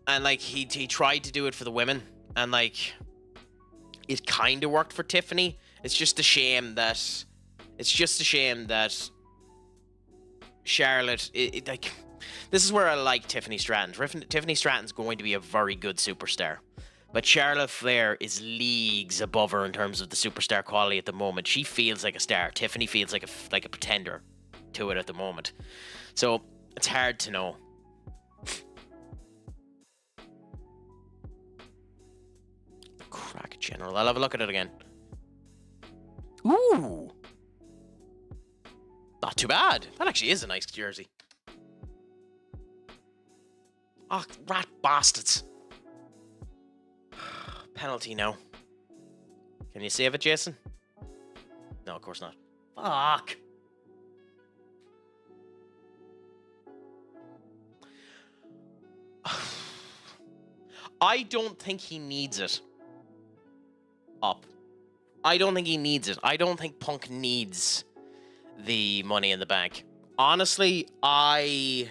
like he tried to do it for the women, and like it kind of worked for Tiffany. It's just a shame that Charlotte, like, this is where I like Tiffany Stratton. Tiffany Stratton's going to be a very good superstar. But Charlotte Flair is leagues above her in terms of the superstar quality at the moment. She feels like a star. Tiffany feels like a pretender to it at the moment. So, it's hard to know. Crack General. I'll have a look at it again. Ooh! Not too bad. That actually is a nice jersey. Oh, rat bastards. Penalty now. Can you save it, Jason? No, of course not. Fuck. I don't think he needs it. Up. I don't think he needs it. I don't think Punk needs the Money in the Bank. Honestly, I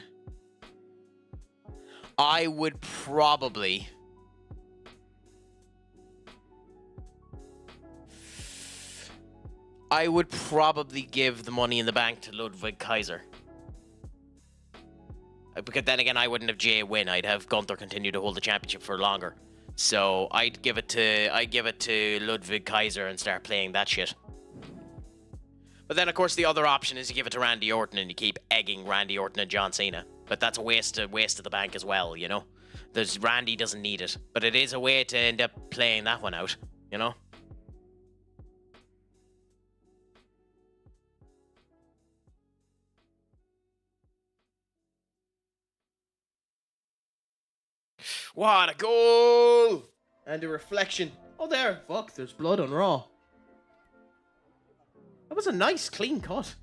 would probably give the Money in the Bank to Ludwig Kaiser. Because then again, I wouldn't have Jay win. I'd have Gunther continue to hold the championship for longer. So I'd give it to Ludwig Kaiser and start playing that shit. But then, of course, the other option is you give it to Randy Orton and you keep egging Randy Orton and John Cena. But that's a waste of the bank as well, you know? Randy doesn't need it. But it is a way to end up playing that one out, you know? What a goal! And a reflection. Oh, there. Fuck, there's blood on Raw. That was a nice, clean cut.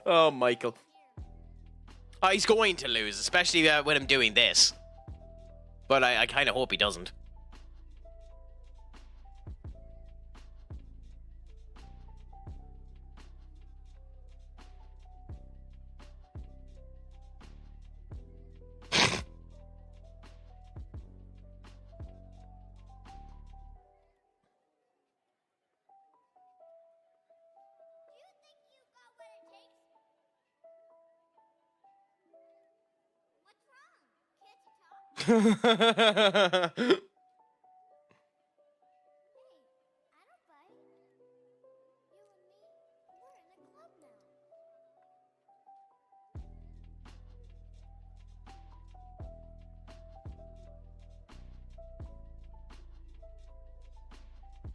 Oh, Michael. Oh, he's going to lose, especially with him doing this. But I kind of hope he doesn't.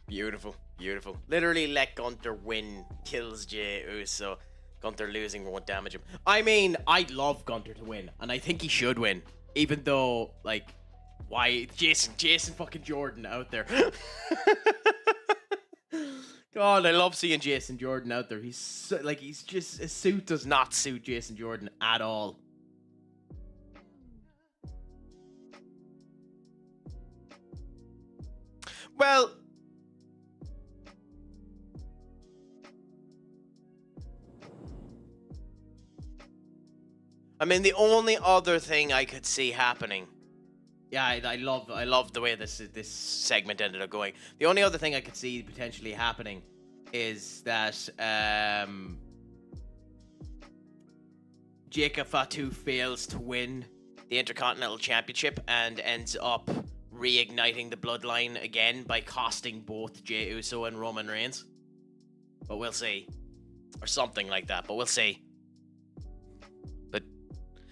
Beautiful, beautiful. Literally let Gunther win, kills Jey Uso. Gunther losing won't damage him. I mean, I'd love Gunther to win, and I think he should win. Even though, like, why Jason fucking Jordan out there. God, I love seeing Jason Jordan out there. He's so, like, he's just, his suit does not suit Jason Jordan at all. Well, I mean, the only other thing I could see happening, yeah, I love the way this segment ended up going. The only other thing I could see potentially happening is that Jacob Fatu fails to win the Intercontinental Championship and ends up reigniting the bloodline again by costing both Jey Uso and Roman Reigns. But we'll see, or something like that. But we'll see.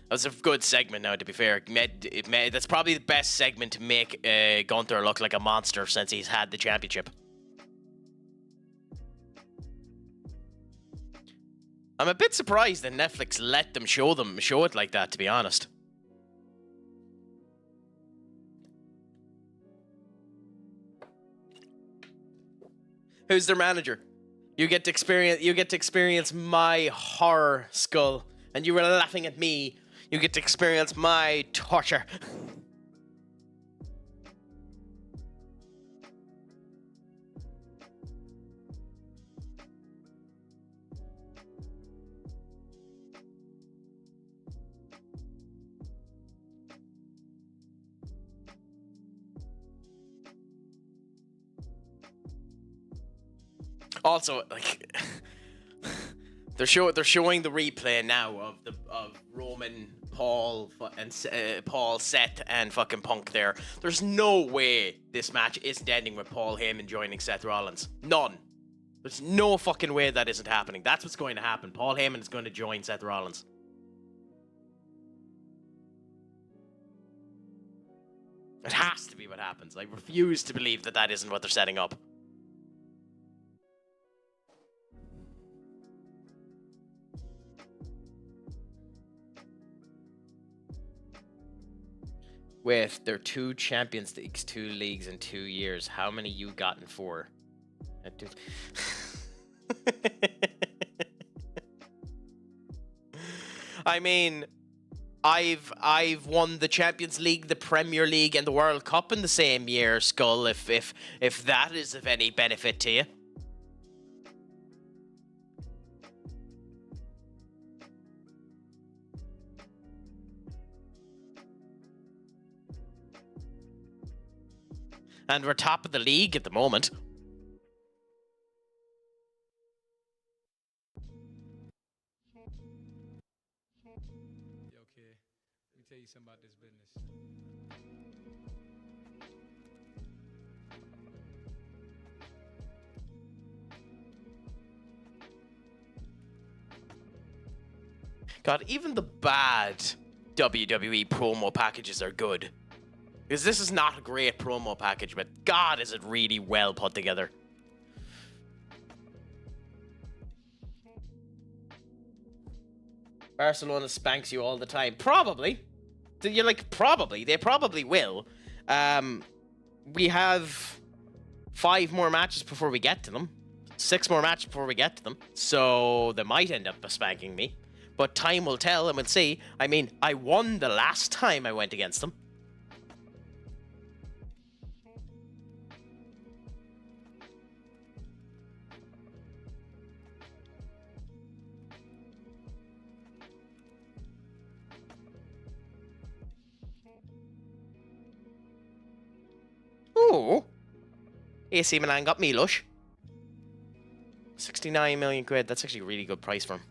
That's a good segment now, to be fair. That's probably the best segment to make Gunther look like a monster since he's had the championship. I'm a bit surprised that Netflix let them show it like that, to be honest. Who's their manager? You get to experience my horror skull, and you were laughing at me. You get to experience my torture. Also, like, they're showing the replay now of Roman, Paul, and Paul, Seth, and fucking Punk there. There's no way this match isn't ending with Paul Heyman joining Seth Rollins. None. There's no fucking way that isn't happening. That's what's going to happen. Paul Heyman is going to join Seth Rollins. It has to be what happens. I refuse to believe that isn't what they're setting up. With their 2 Champions Leagues, 2 leagues in 2 years, how many you gotten for? I mean, I've won the Champions League, the Premier League, and the World Cup in the same year, Skull. If that is of any benefit to you. And we're top of the league at the moment. Okay, let me tell you something about this business. God, even the bad WWE promo packages are good. Because this is not a great promo package, but God, is it really well put together. Barcelona spanks you all the time. Probably. You're like, probably. They probably will. We have 5 more matches before we get to them. 6 more matches before we get to them, so they might end up spanking me. But time will tell, and we'll see. I mean, I won the last time I went against them. Ooh. AC Milan got Milos. 69 million quid. That's actually a really good price for him.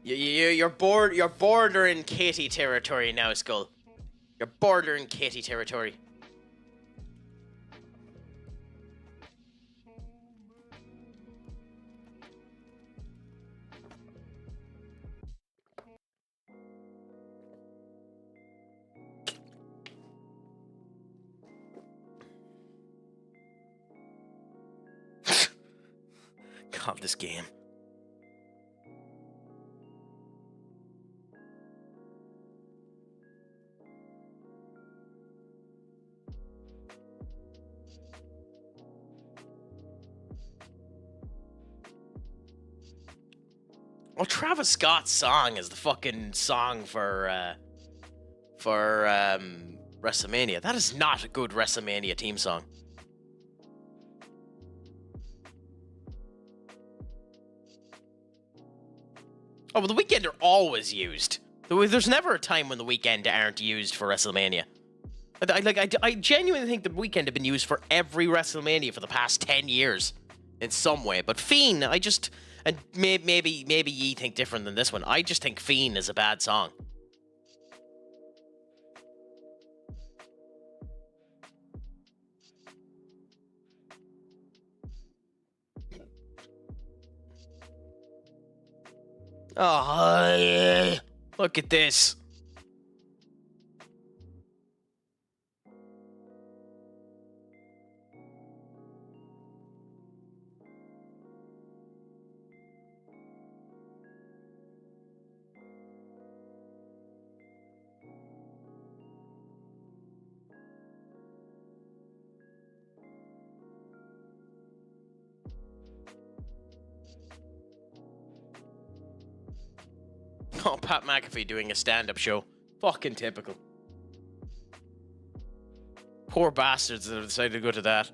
You're bordering Katie territory now, Skull. You're bordering Katie territory. God, this game. Well, Travis Scott's song is the fucking song for WrestleMania. That is not a good WrestleMania theme song. Oh, well, the Weeknd are always used. There's never a time when the Weeknd aren't used for WrestleMania. I genuinely think the Weeknd have been used for every WrestleMania for the past 10 years in some way. But Fiend, and maybe ye think different than this one. I just think Fiend is a bad song. Oh, yeah. Look at this. Oh, Pat McAfee doing a stand-up show. Fucking typical. Poor bastards that have decided to go to that.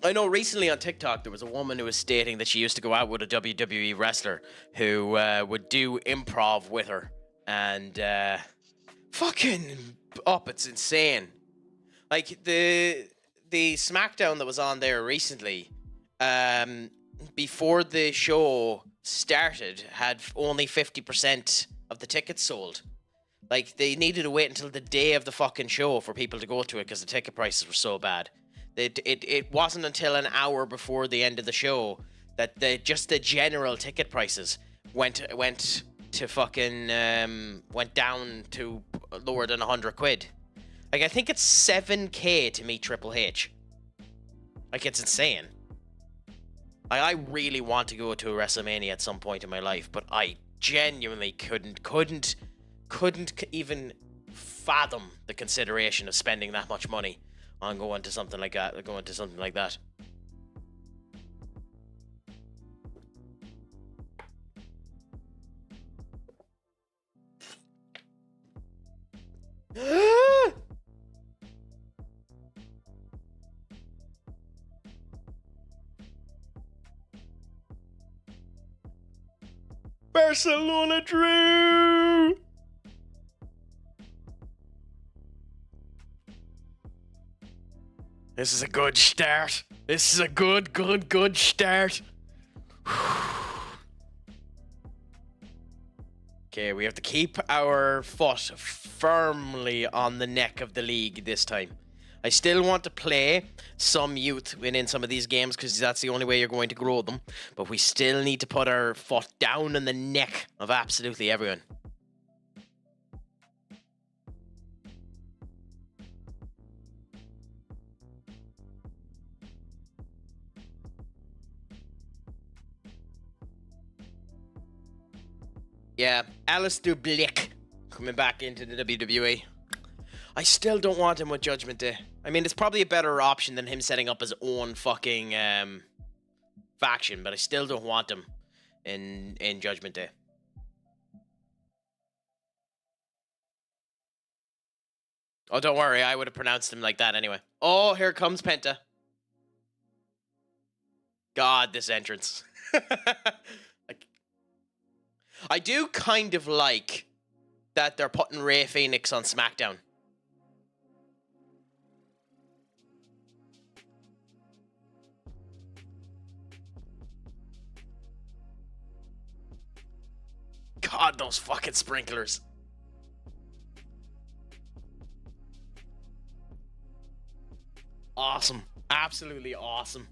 I know recently on TikTok there was a woman who was stating that she used to go out with a WWE wrestler who would do improv with her. And fucking up, it's insane. Like the SmackDown that was on there recently, before the show started, had only 50% of the tickets sold. Like, they needed to wait until the day of the fucking show for people to go to it because the ticket prices were so bad. It wasn't until an hour before the end of the show that just the general ticket prices went to fucking went down to lower than 100 quid. Like, I think it's 7k to meet Triple H. Like, it's insane. I really want to go to a WrestleMania at some point in my life, but I genuinely couldn't even fathom the consideration of spending that much money on going to something like that. Barcelona Drew! This is a good start. This is a good start. Okay, we have to keep our foot firmly on the neck of the league this time. I still want to play some youth within some of these games because that's the only way you're going to grow them. But we still need to put our foot down on the neck of absolutely everyone. Yeah, Alistair Blick coming back into the WWE. I still don't want him with Judgment Day. I mean, it's probably a better option than him setting up his own fucking faction, but I still don't want him in Judgment Day. Oh, don't worry, I would have pronounced him like that anyway. Oh, here comes Penta. God, this entrance. I do kind of like that they're putting Rey Fenix on SmackDown. God, those fucking sprinklers. Awesome. Absolutely awesome.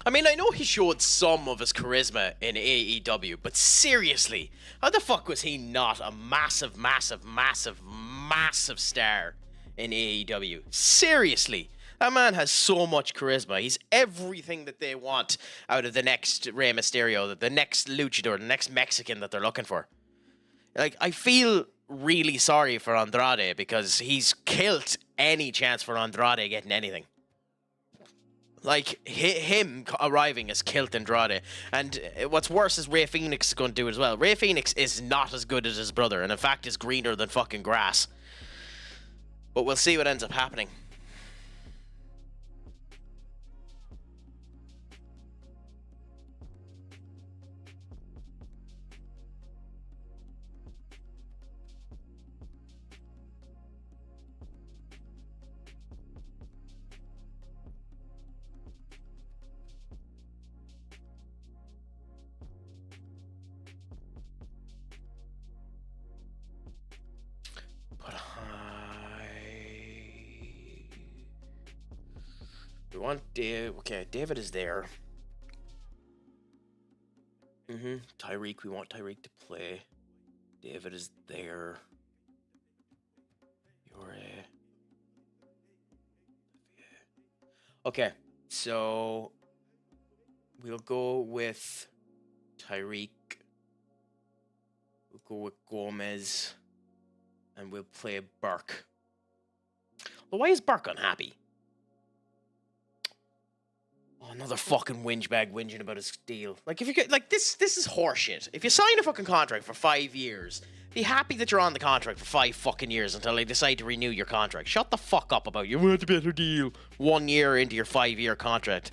I mean, I know he showed some of his charisma in AEW, but seriously, how the fuck was he not a massive, massive, massive, massive star in AEW? Seriously, that man has so much charisma. He's everything that they want out of the next Rey Mysterio, the next luchador, the next Mexican that they're looking for. Like, I feel really sorry for Andrade because he's killed any chance for Andrade getting anything. Like, him arriving has killed Andrade. And what's worse is Rey Fenix is going to do it as well. Rey Fenix is not as good as his brother, and in fact is greener than fucking grass. But we'll see what ends up happening. We want Dave. Okay, David is there. Tyreek, we want Tyreek to play. David is there. You're Okay, so we'll go with Tyreek. We'll go with Gomez. And we'll play Burke. Well, why is Burke unhappy? Oh, another fucking whinge bag whinging about his deal. Like, if you get, like, this is horseshit. If you sign a fucking contract for 5 years, be happy that you're on the contract for 5 fucking years until they decide to renew your contract. Shut the fuck up about you want a better deal 1 year into your 5-year contract.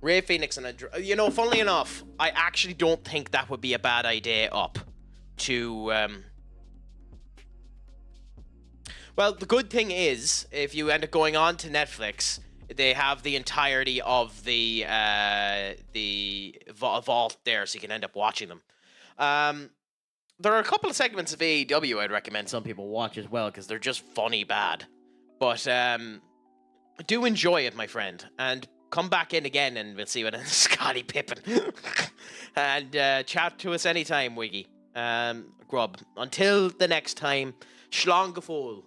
Rey Fenix and you know, funnily enough, I actually don't think that would be a bad idea up to well, the good thing is, if you end up going on to Netflix, they have the entirety of the vault there, so you can end up watching them. There are a couple of segments of AEW I'd recommend some people watch as well, because they're just funny bad. But do enjoy it, my friend, and come back in again, and we'll see what Scotty Pippen. And chat to us anytime, Wiggy. Grub. Until the next time, Schlongefol.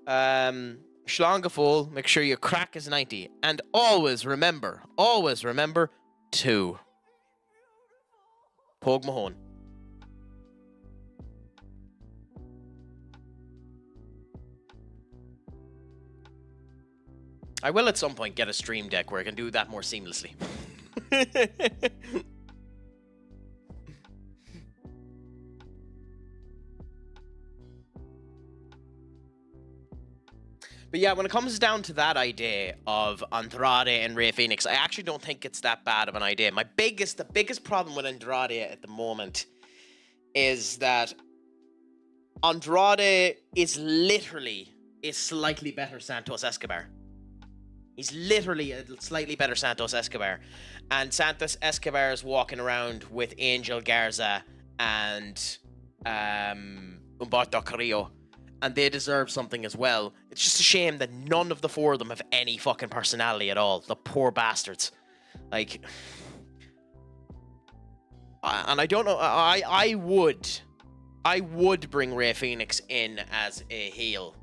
Schlongefol, make sure your crack is 90. And always remember to Pogue Mahone. I will at some point get a stream deck where I can do that more seamlessly. But yeah, when it comes down to that idea of Andrade and Rey Fenix, I actually don't think it's that bad of an idea. The biggest problem with Andrade at the moment is that Andrade is literally a slightly better Santos Escobar. He's literally a slightly better Santos Escobar. And Santos Escobar is walking around with Angel Garza and Humberto Carrillo. And they deserve something as well. It's just a shame that none of the 4 of them have any fucking personality at all. The poor bastards. Like... and I don't know... I would bring Rey Fenix in as a heel.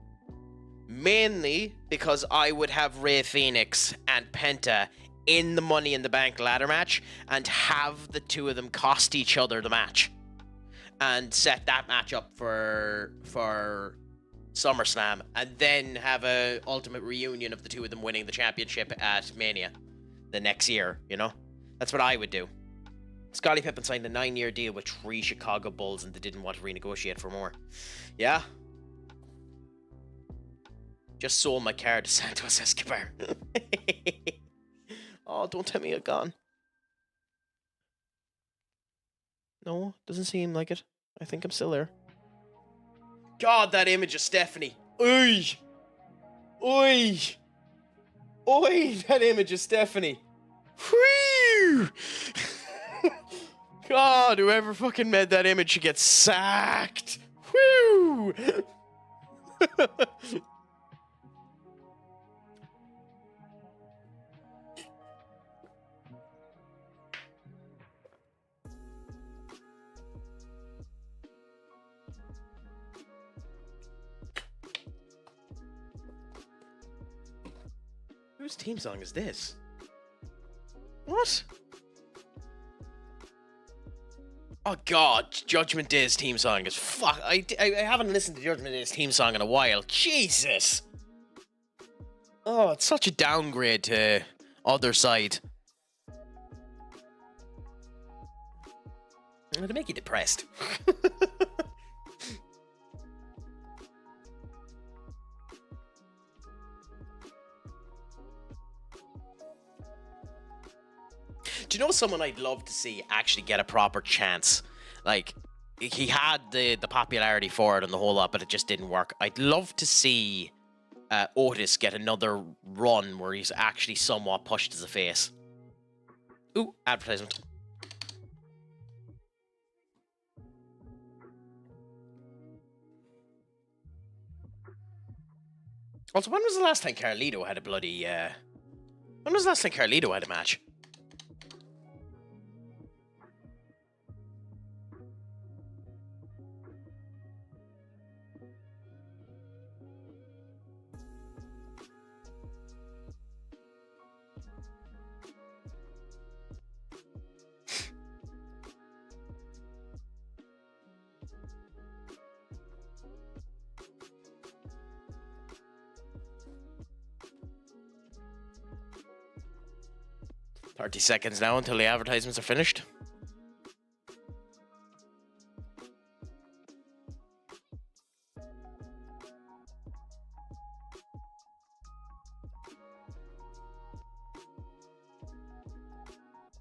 Mainly because I would have Rey Fenix and Penta in the Money in the Bank ladder match and have the two of them cost each other the match and set that match up for SummerSlam, and then have a ultimate reunion of the two of them winning the championship at Mania the next year, you know? That's what I would do. Scottie Pippen signed a 9-year deal with 3 Chicago Bulls and they didn't want to renegotiate for more. Yeah? Just sold my car to Santos Escobar. Oh, don't tell me you're gone. No, doesn't seem like it. I think I'm still there. God, that image of Stephanie. Oi! Oi! Oi! That image of Stephanie. Whew! God, whoever fucking made that image should get sacked. Whew! Whose team song is this? What? Oh God, Judgment Day's team song is fuck. I haven't listened to Judgment Day's team song in a while. Jesus. Oh, it's such a downgrade to Other Side. It'll make you depressed. Do you know someone I'd love to see actually get a proper chance? Like, he had the popularity for it and the whole lot, but it just didn't work. I'd love to see Otis get another run where he's actually somewhat pushed as a face. Ooh, advertisement. Also, when was the last time Carlito had a bloody... When was the last time Carlito had a match? $30 seconds now until the advertisements are finished.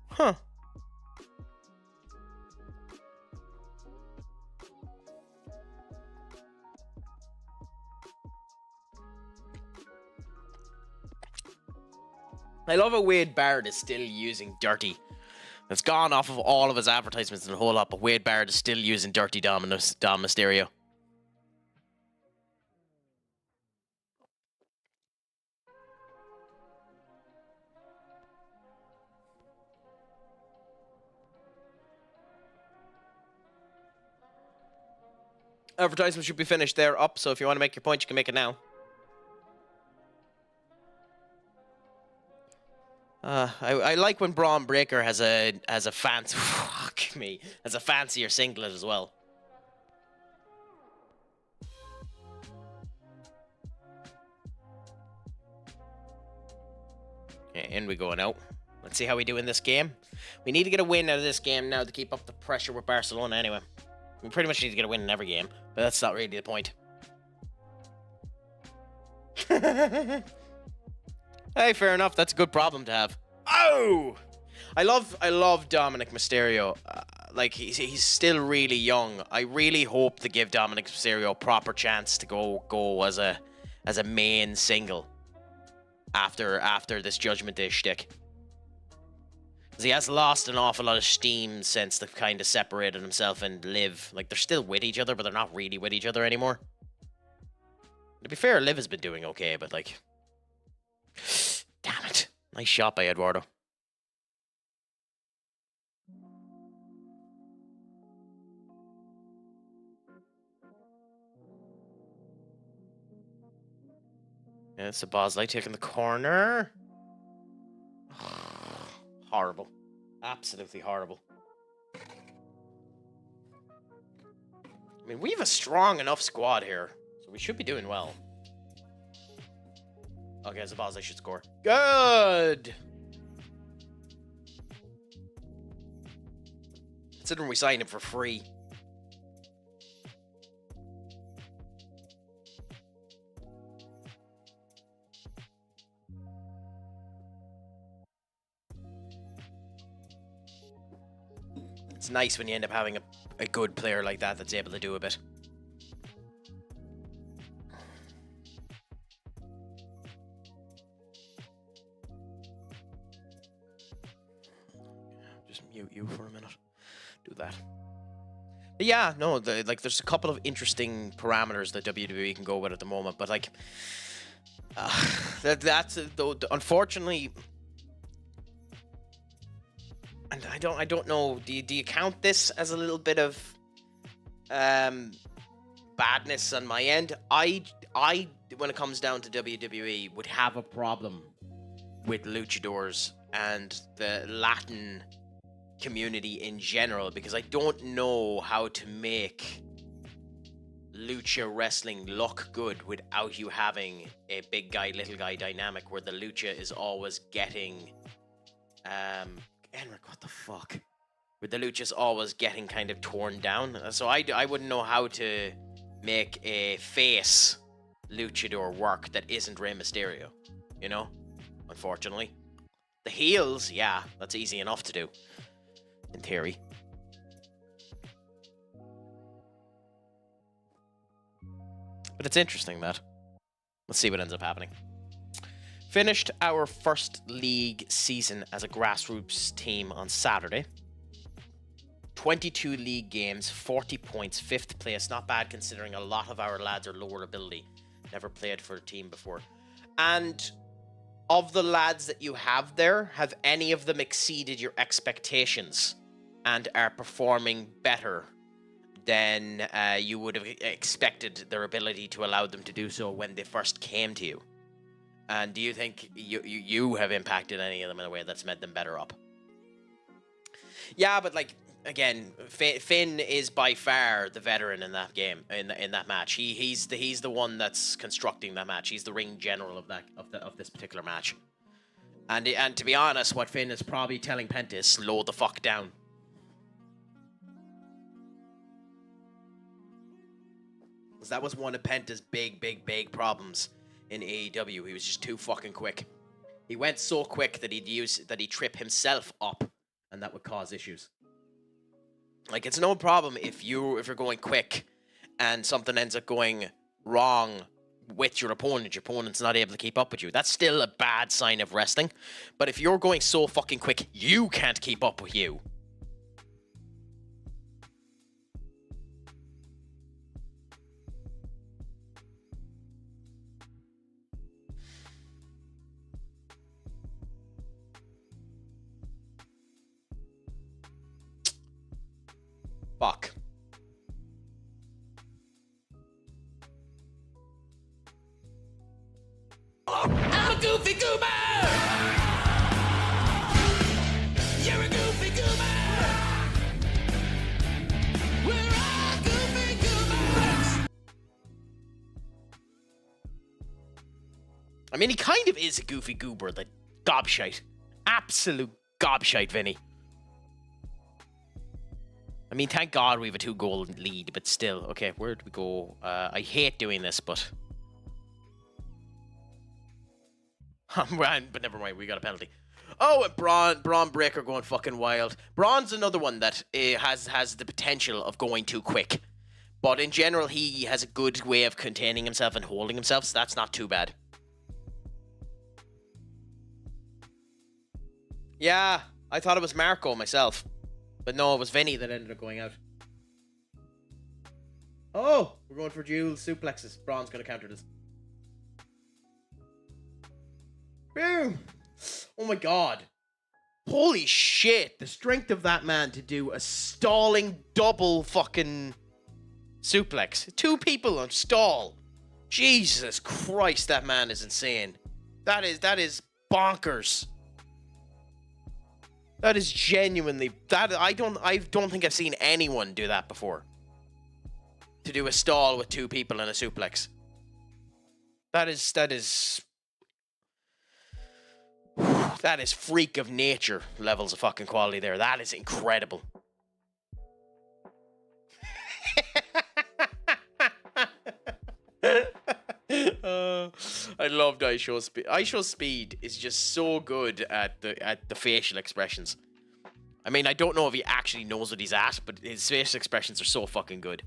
Huh. I love how Wade Barrett is still using Dirty. It's gone off of all of his advertisements and a whole lot, but Wade Barrett is still using Dirty Dom Mysterio. Advertisements should be finished. They're up, so if you want to make your point, you can make it now. I like when Braun Breaker has a fancy fuck me has a fancier singlet as well. Okay, in we go now. Let's see how we do in this game. We need to get a win out of this game now to keep up the pressure with Barcelona anyway. We pretty much need to get a win in every game, but that's not really the point. Hey, fair enough. That's a good problem to have. Oh! I love Dominic Mysterio. Like, he's still really young. I really hope to give Dominic Mysterio a proper chance to go as a main single after this Judgment Day shtick. Because he has lost an awful lot of steam since they've kind of separated himself and Liv. Like, they're still with each other, but they're not really with each other anymore. To be fair, Liv has been doing okay, but like... Damn it. Nice shot by Eduardo. Yeah, it's a Bosley taking the corner. Horrible. Absolutely horrible. I mean, we have a strong enough squad here, so we should be doing well. Okay, I suppose I should score. Good! Considering we signed him for free. It's nice when you end up having a good player like that that's able to do a bit. Just mute you for a minute. Do that. But yeah, no, there's a couple of interesting parameters that WWE can go with at the moment, but like, that's unfortunately. And I don't know. Do you count this as a little bit of badness on my end? I when it comes down to WWE would have a problem with luchadors and the Latin community in general, because I don't know how to make lucha wrestling look good without you having a big guy little guy dynamic where the lucha is always getting Enric, what the fuck? With the lucha's always getting kind of torn down. So I wouldn't know how to make a face luchador work that isn't Rey Mysterio. You know? Unfortunately. The heels, yeah, that's easy enough to do. In theory. But it's interesting, Matt. Let's see what ends up happening. Finished our first league season as a grassroots team on Saturday. 22 league games, 40 points, 5th place. Not bad considering a lot of our lads are lower ability. Never played for a team before. And of the lads that you have there, have any of them exceeded your expectations and are performing better than you would have expected their ability to allow them to do so when they first came to you? And do you think you have impacted any of them in a way that's made them better up? Yeah, but like, again, Finn is by far the veteran in that game, in that match. He's the one that's constructing that match. He's the ring general of this particular match. And to be honest, what Finn is probably telling Penta is slow the fuck down. Because that was one of Penta's big problems in AEW. He was just too fucking quick. He went so quick that he'd trip himself up, and that would cause issues. Like, it's no problem if you're going quick and something ends up going wrong with your opponent. Your opponent's not able to keep up with you. That's still a bad sign of wrestling. But if you're going so fucking quick, you can't keep up with you. Fuck. I'm a goofy goober! You're a goofy goober! We're all goofy goobers! I mean, he kind of is a goofy goober, the gobshite. Absolute gobshite, Vinny. I mean, thank God we have a 2-goal lead, but still. Okay, where do we go? I hate doing this, but... but never mind, we got a penalty. Oh, and Braun Breaker going fucking wild. Braun's another one that has the potential of going too quick. But in general, he has a good way of containing himself and holding himself, so that's not too bad. Yeah, I thought it was Marco myself. But no, it was Vinny that ended up going out. Oh, we're going for dual suplexes. Braun's going to counter this. Boom. Oh my god. Holy shit. The strength of that man to do a stalling double fucking suplex. 2 people on stall. Jesus Christ, that man is insane. That is bonkers. That is genuinely that I don't think I've seen anyone do that before. To do a stall with two people in a suplex. That is freak of nature levels of fucking quality there. That is incredible. I loved iShow Speed. iShow Speed is just so good at the facial expressions. I mean, I don't know if he actually knows what he's at, but his facial expressions are so fucking good.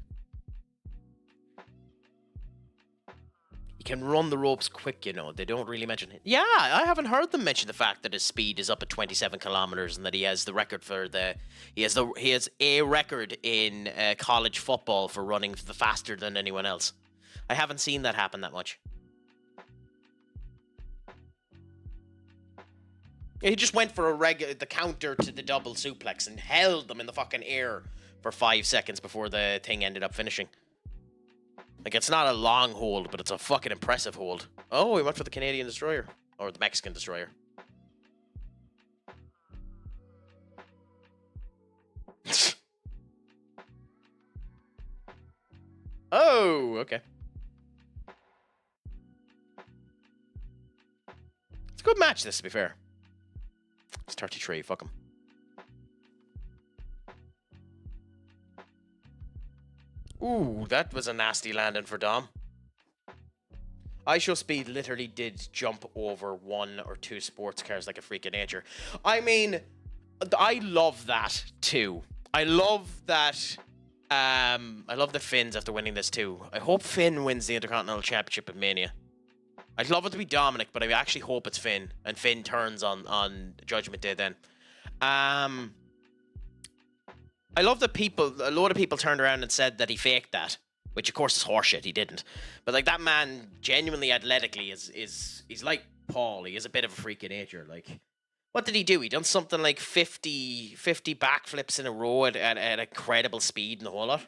He can run the ropes quick, you know. They don't really mention it. Yeah, I haven't heard them mention the fact that his speed is up at 27 kilometers and that he has the record for he has a record in college football for running faster than anyone else. I haven't seen that happen that much. He just went for the counter to the double suplex and held them in the fucking air for 5 seconds before the thing ended up finishing. Like, it's not a long hold, but it's a fucking impressive hold. Oh, he went for the Canadian Destroyer. Or the Mexican Destroyer. Oh, okay. It's a good match, this, to be fair. It's 33, fuck him. Ooh, that was a nasty landing for Dom. iShow Speed literally did jump over 1 or 2 sports cars like a freak of nature. I mean, I love that too. I love that. I love that Finn's after winning this too. I hope Finn wins the Intercontinental Championship at Mania. I'd love it to be Dominic, but I actually hope it's Finn, and Finn turns on Judgment Day then. I love that a lot of people turned around and said that he faked that, which of course is horseshit. He didn't, but like that man, genuinely athletically, he's like Paul. He is a bit of a freak of nature. Like, what did he do? He done something like 50 backflips in a row at incredible speed and the whole lot.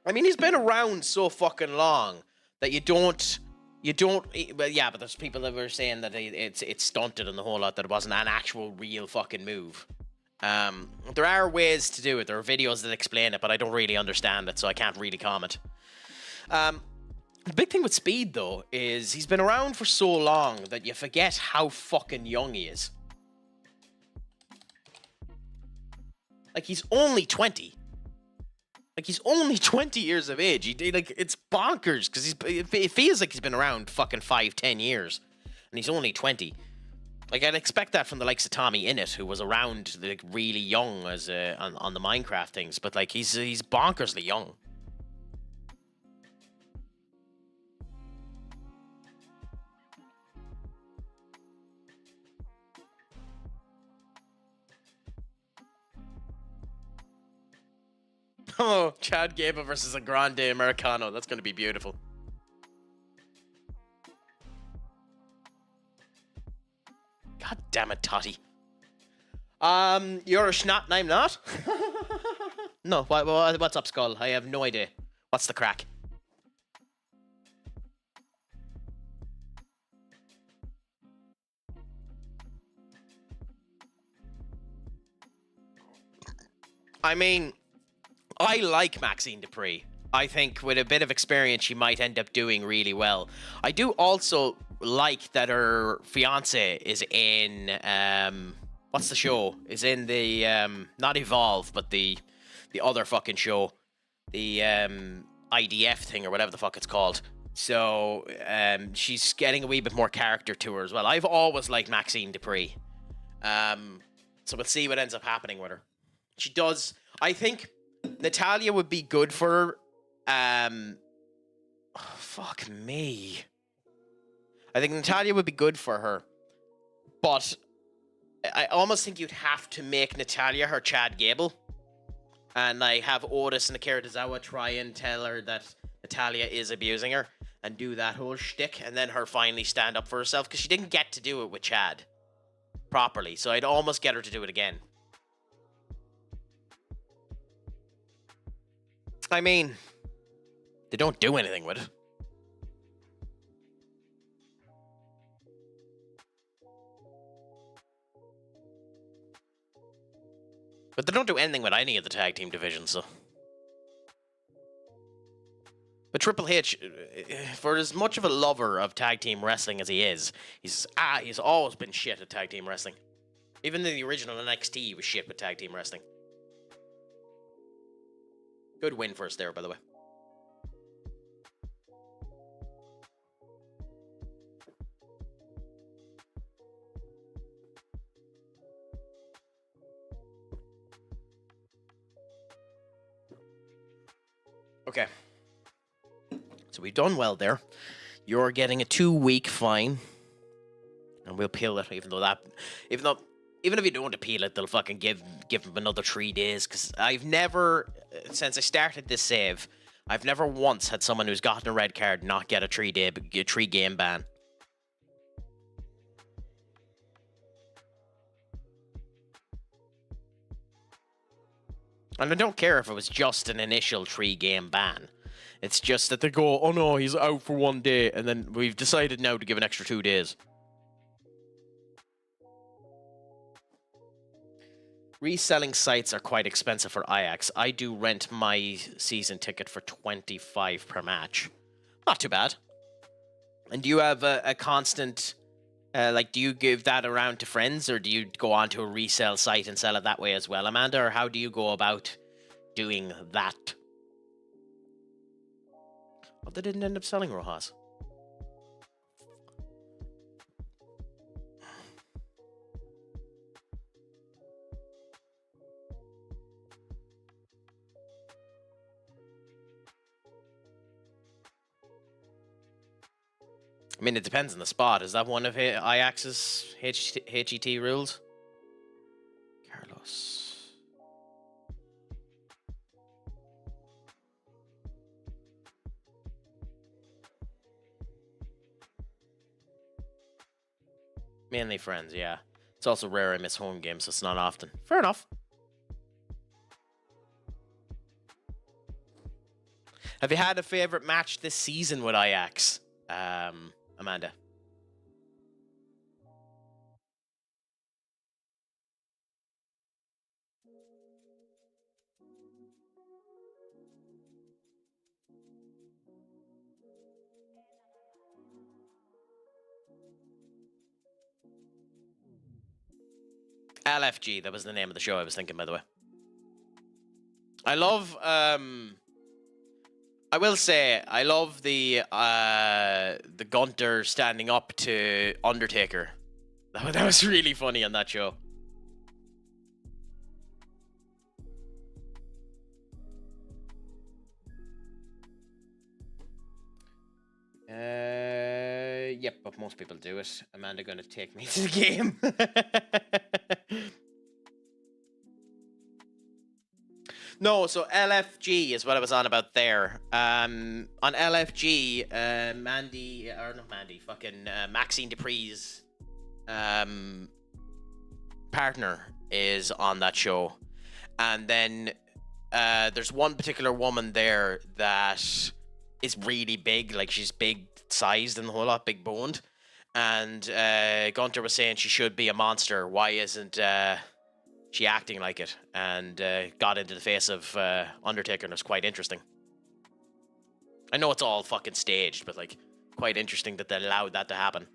I mean, he's been around so fucking long that you don't. Well, yeah, but there's people that were saying that it's stunted and the whole lot, that it wasn't an actual real fucking move. There are ways to do it. There are videos that explain it, but I don't really understand it, so I can't really comment. The big thing with Speed, though, is he's been around for so long that you forget how fucking young he is. Like, he's only 20. Like, he's only 20 years of age. It's bonkers, because it feels like he's been around fucking 5-10 years. And he's only 20. Like, I'd expect that from the likes of Tommy Innit, who was around, like, really young as on the Minecraft things. But, like, he's bonkersly young. Oh, Chad Gable versus a Grande Americano. That's going to be beautiful. God damn it, Totty. You're a schnot and I'm not? No, what's up, Skull? I have no idea. What's the crack? I mean, I like Maxine Dupree. I think with a bit of experience, she might end up doing really well. I do also like that her fiance is in, what's the show? Is in the, not Evolve, but the other fucking show. The, IDF thing or whatever the fuck it's called. So, she's getting a wee bit more character to her as well. I've always liked Maxine Dupree. So we'll see what ends up happening with her. She does, I think Natalia would be good for her. Oh, fuck me. I think Natalia would be good for her. But I almost think you'd have to make Natalia her Chad Gable. And like have Otis and Akira Tozawa try and tell her that Natalia is abusing her. And do that whole shtick. And then her finally stand up for herself. Because she didn't get to do it with Chad properly. So I'd almost get her to do it again. I mean, they don't do anything with it. But they don't do anything with any of the tag team divisions, so. But Triple H, for as much of a lover of tag team wrestling as he is, he's always been shit at tag team wrestling. Even in the original NXT, he was shit with tag team wrestling. Good win for us there, by the way. Okay. So we've done well there. You're getting a 2-week fine. And we'll appeal it, even if you don't appeal it, they'll fucking give him another 3 days. Because I've never, since I started this save, I've never once had someone who's gotten a red card not get a 3-game ban. And I don't care if it was just an initial 3-game ban. It's just that they go, oh no, he's out for 1 day, and then we've decided now to give an extra 2 days. Reselling sites are quite expensive for Ajax. I do rent my season ticket for 25 per match. Not too bad. And do you have a constant, do you give that around to friends, or do you go onto a resale site and sell it that way as well, Amanda? Or how do you go about doing that? Well, they didn't end up selling Rojas. I mean, it depends on the spot. Is that one of Ajax's HET rules? Carlos. Mainly friends, yeah. It's also rare I miss home games, so it's not often. Fair enough. Have you had a favorite match this season with Ajax? Amanda. LFG, that was the name of the show I was thinking, by the way. I love, I will say, I love the Gunter standing up to Undertaker. That was really funny on that show. Yep, but most people do it. Amanda gonna take me to the game. No, so LFG is what I was on about there. On LFG, Maxine Dupree's partner is on that show. And then there's one particular woman there that is really big, like she's big sized and the whole lot, big boned. And Gunter was saying she should be a monster. Why isn't she acting like it? And got into the face of Undertaker, and it was quite interesting. I know it's all fucking staged, but like quite interesting that they allowed that to happen.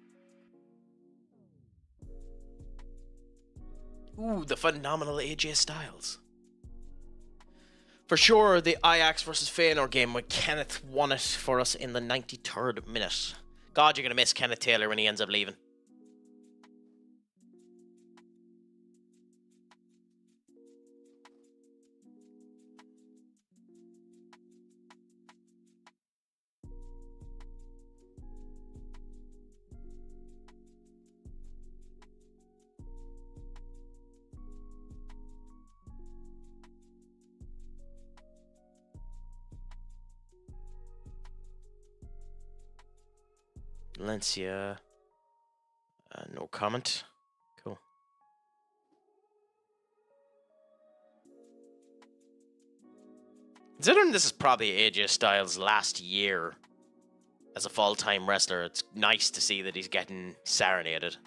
Ooh, the phenomenal AJ Styles. For sure, the Ajax versus Feyenoord game when Kenneth won it for us in the 93rd minute. God, you're going to miss Kenneth Taylor when he ends up leaving. Valencia, no comment. Cool. Considering this is probably AJ Styles' last year as a full-time wrestler, it's nice to see that he's getting serenaded.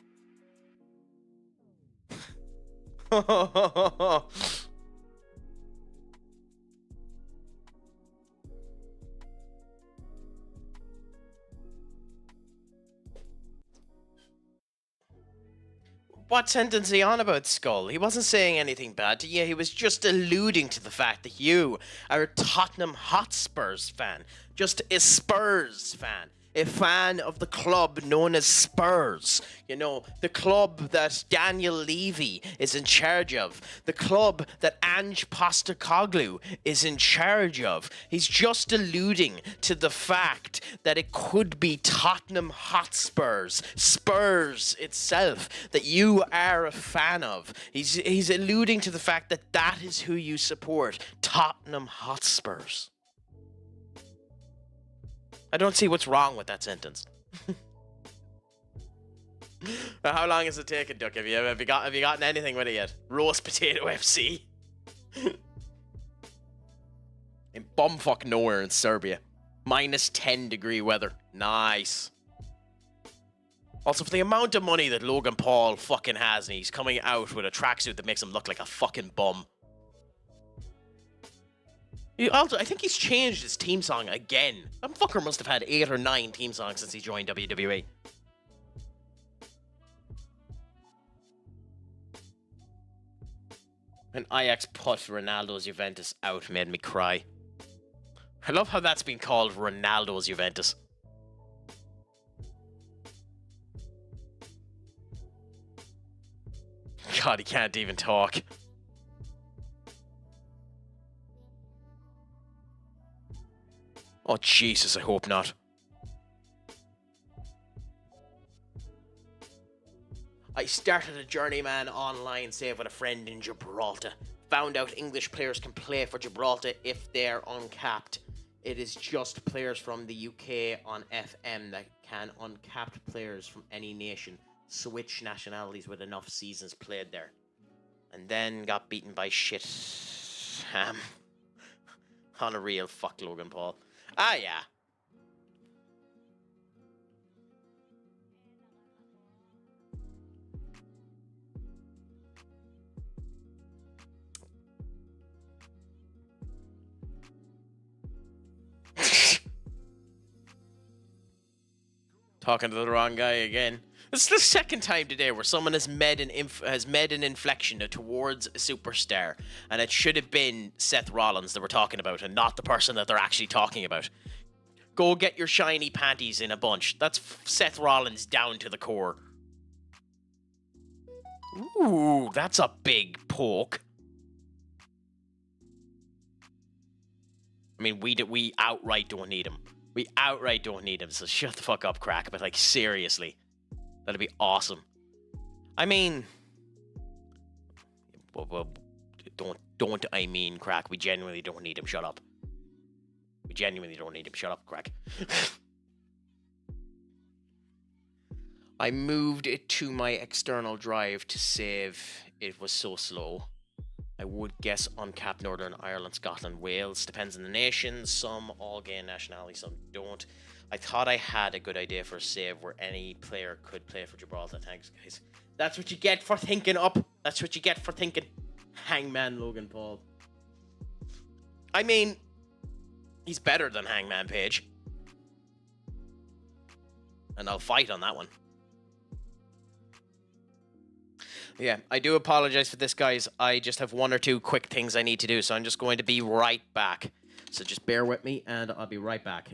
What sentence he on about, Skull? He wasn't saying anything bad to you. He was just alluding to the fact that you are a Tottenham Hotspurs fan. Just a Spurs fan. A fan of the club known as Spurs. You know, the club that Daniel Levy is in charge of. The club that Ange Postecoglou is in charge of. He's just alluding to the fact that it could be Tottenham Hotspurs, Spurs itself, that you are a fan of. He's alluding to the fact that that is who you support, Tottenham Hotspurs. I don't see what's wrong with that sentence. How long has it taken, Duck? Have you gotten anything with it yet? Roast Potato FC. In bumfuck nowhere in Serbia. Minus 10-degree weather. Nice. Also, for the amount of money that Logan Paul fucking has, and he's coming out with a tracksuit that makes him look like a fucking bum. I think he's changed his theme song again. That fucker must have had 8 or 9 theme songs since he joined WWE. When Ajax put Ronaldo's Juventus out made me cry. I love how that's been called Ronaldo's Juventus. God, he can't even talk. Oh, Jesus, I hope not. I started a journeyman online save with a friend in Gibraltar. Found out English players can play for Gibraltar if they're uncapped. It is just players from the UK on FM that can uncapped players from any nation switch nationalities with enough seasons played there. And then got beaten by shit. On a real fuck Logan Paul. Ah, yeah. Talking to the wrong guy again. This is the second time today where someone has made an inflection towards a superstar, and it should have been Seth Rollins that we're talking about, and not the person that they're actually talking about. Go get your shiny panties in a bunch. That's Seth Rollins down to the core. Ooh, that's a big poke. I mean, we outright don't need him. We outright don't need him, so shut the fuck up, Crack. But, like, seriously. That'd be awesome. I mean... Well, don't I mean, Crack. We genuinely don't need him. Shut up. We genuinely don't need him. Shut up, Crack. I moved it to my external drive to save. It was so slow. I would guess uncapped Northern Ireland, Scotland, Wales. Depends on the nation. Some all gain nationality, some don't. I thought I had a good idea for a save where any player could play for Gibraltar. Thanks, guys. That's what you get for thinking up. That's what you get for thinking. Hangman Logan Paul. I mean, he's better than Hangman Page. And I'll fight on that one. Yeah, I do apologize for this, guys. I just have 1 or 2 quick things I need to do, so I'm just going to be right back. So just bear with me, and I'll be right back.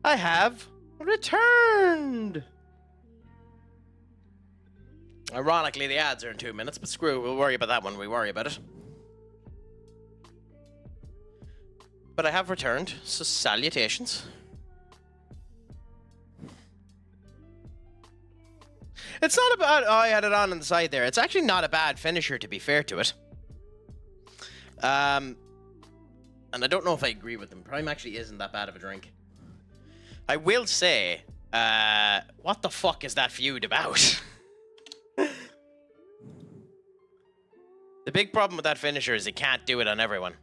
I have returned. Ironically, the ads are in 2 minutes, but screw it, we'll worry about that when we worry about it. But I have returned, so salutations. It's not a bad... Oh, I had it on the side there. It's actually not a bad finisher, to be fair to it. And I don't know if I agree with them. Prime actually isn't that bad of a drink. I will say, what the fuck is that feud about? The big problem with that finisher is it can't do it on everyone.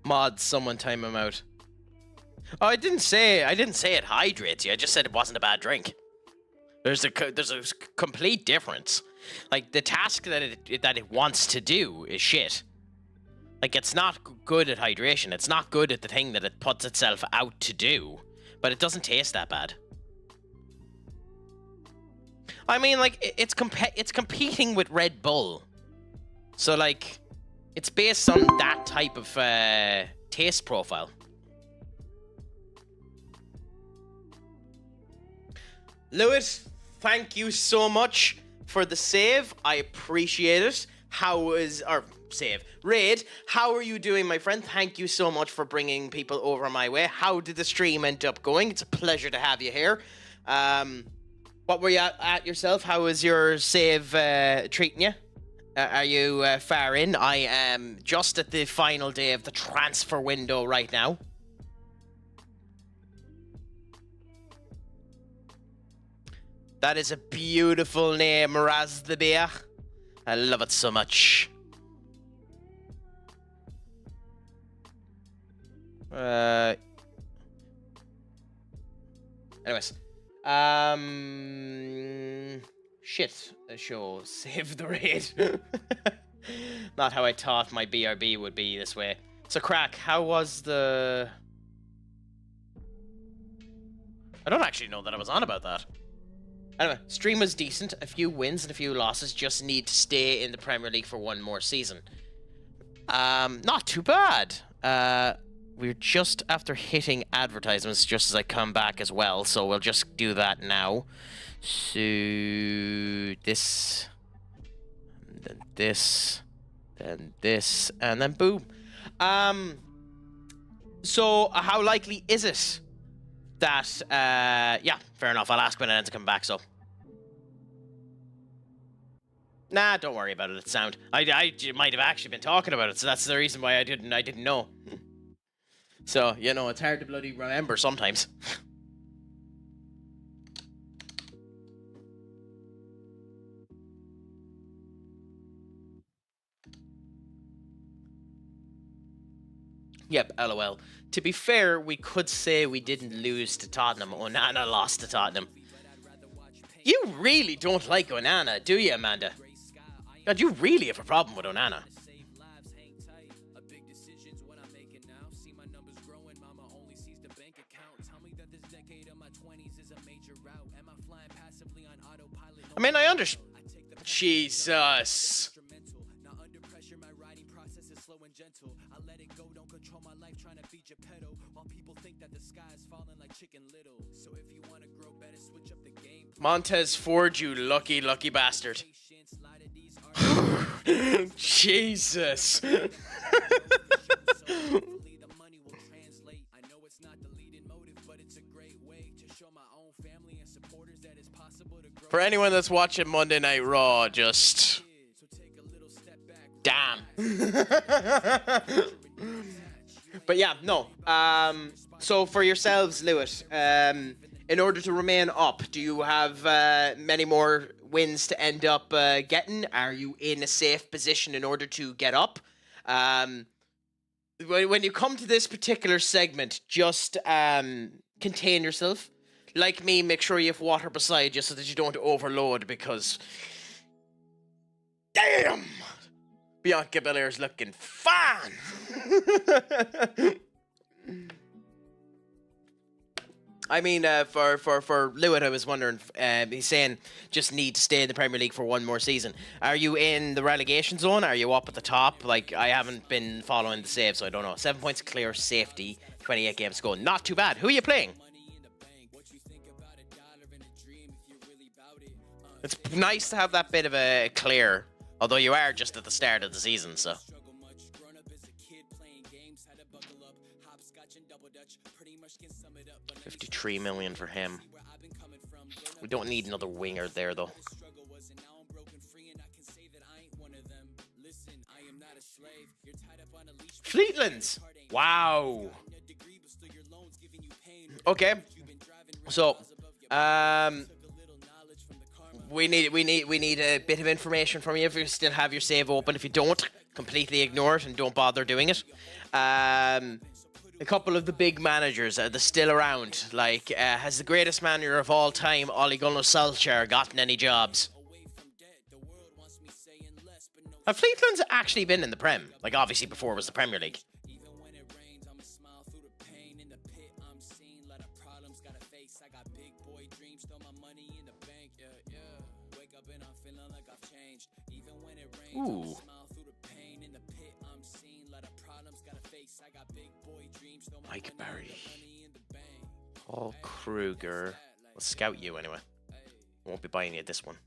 Mods, someone time him out. Oh, I didn't say it hydrates you. I just said it wasn't a bad drink. There's a complete difference. Like the task that it wants to do is shit. Like it's not good at hydration. It's not good at the thing that it puts itself out to do. But it doesn't taste that bad. I mean, like it's competing with Red Bull. So like, it's based on that type of taste profile. Lewis, thank you so much for the save. I appreciate it. Raid, how are you doing, my friend? Thank you so much for bringing people over my way. How did the stream end up going? It's a pleasure to have you here. What were you at yourself? How was your save treating you? Are you far in? I am just at the final day of the transfer window right now. That is a beautiful name, Raz the Beer. I love it so much. Anyways. Shit. The show. Save the raid. Not how I thought my BRB would be this way. So, Crack, how was the... I don't actually know that I was on about that. Anyway, stream was decent. A few wins and a few losses. Just need to stay in the Premier League for one more season. Not too bad. We're just after hitting advertisements just as I come back as well. So we'll just do that now. So this, and then this, then this, and then boom. So how likely is it that, yeah, fair enough. I'll ask when it ends to come back, so. Nah, don't worry about it. It's sound. I might have actually been talking about it, so that's the reason why I didn't know. So, you know, it's hard to bloody remember sometimes. Yep, LOL. To be fair, we could say we didn't lose to Tottenham. Onana lost to Tottenham. You really don't like Onana, do you, Amanda? God, you really have a problem with Onana. I mean, I understand. Jesus. Montez Ford, you lucky bastard. Jesus. For anyone that's watching Monday Night Raw, just... Damn. But yeah, no. So for yourselves, Lewis, in order to remain up, do you have many more wins to end up getting? Are you in a safe position in order to get up? When you come to this particular segment, just contain yourself. Like me, make sure you have water beside you so that you don't overload, because Damn! Bianca Belair's looking fine! I mean, for Lewitt, I was wondering, he's saying just need to stay in the Premier League for one more season. Are you in the relegation zone? Are you up at the top? Like, I haven't been following the save, so I don't know. 7 points clear, safety, 28 games to go. Not too bad. Who are you playing? It's nice to have that bit of a clear, although you are just at the start of the season, so. 53 million for him. We don't need another winger there, though. Fleetlands! Wow! Okay. So, we need a bit of information from you if you still have your save open. If you don't, completely ignore it and don't bother doing it. A couple of the big managers are still around. Like, has the greatest manager of all time, Ole Gunnar Solskjaer, gotten any jobs? Have Fleetlands actually been in the Prem? Like, obviously before it was the Premier League. Ooh. Mike Barry. Paul Kruger. We'll scout you anyway. Won't be buying you this one.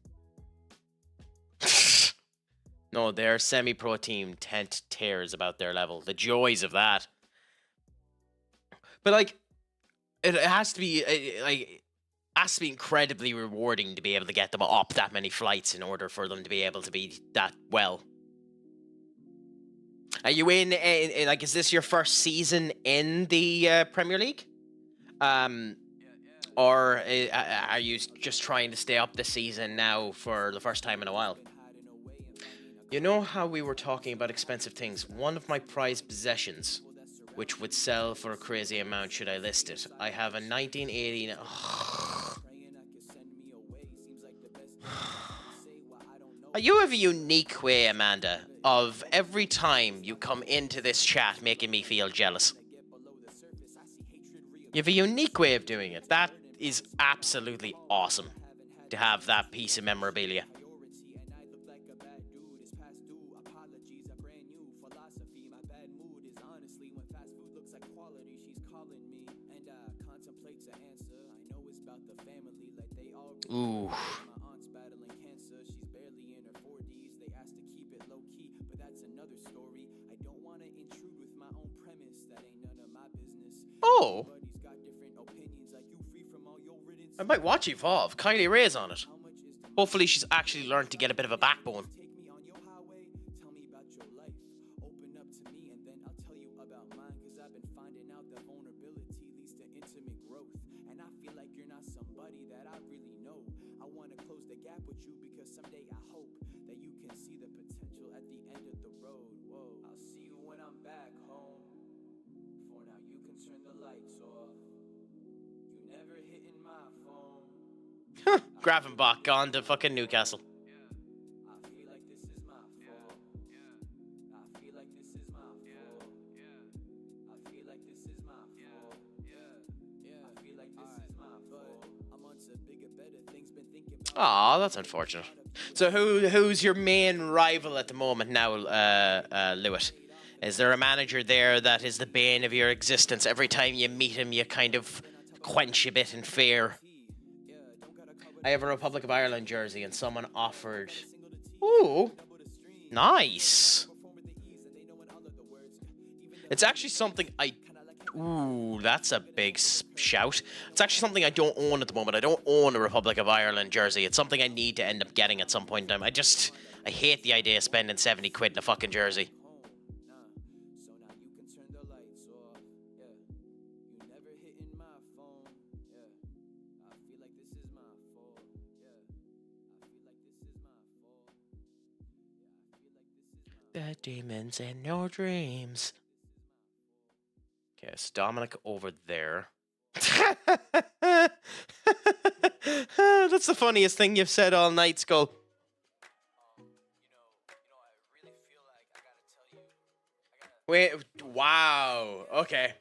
No, their semi-pro team tent tears about their level. The joys of that. But like, it has to be has to be incredibly rewarding to be able to get them up that many flights in order for them to be able to be that well. Are you in like, is this your first season in the Premier League? Or are you just trying to stay up this season now for the first time in a while? You know how we were talking about expensive things? One of my prized possessions, which would sell for a crazy amount, should I list it? I have a 1980... You have a unique way, Amanda, of every time you come into this chat making me feel jealous. You have a unique way of doing it. That is absolutely awesome to have that piece of memorabilia. Ooh. Oh! I might watch Evolve. Kylie Ray's on it. Hopefully she's actually learned to get a bit of a backbone. Gravenbach gone to fucking Newcastle. Aw, that's unfortunate. So who's your main rival at the moment now, Lewitt? Is there a manager there that is the bane of your existence? Every time you meet him, you kind of quench a bit in fear. I have a Republic of Ireland jersey and someone offered... Ooh, nice. It's actually something I... Ooh, that's a big shout. It's actually something I don't own at the moment. I don't own a Republic of Ireland jersey. It's something I need to end up getting at some point in time. I hate the idea of spending 70 quid in a fucking jersey. The demons in your dreams. Okay, it's Dominic over there. That's the funniest thing you've said all night, Skull. Wait, wow. Okay.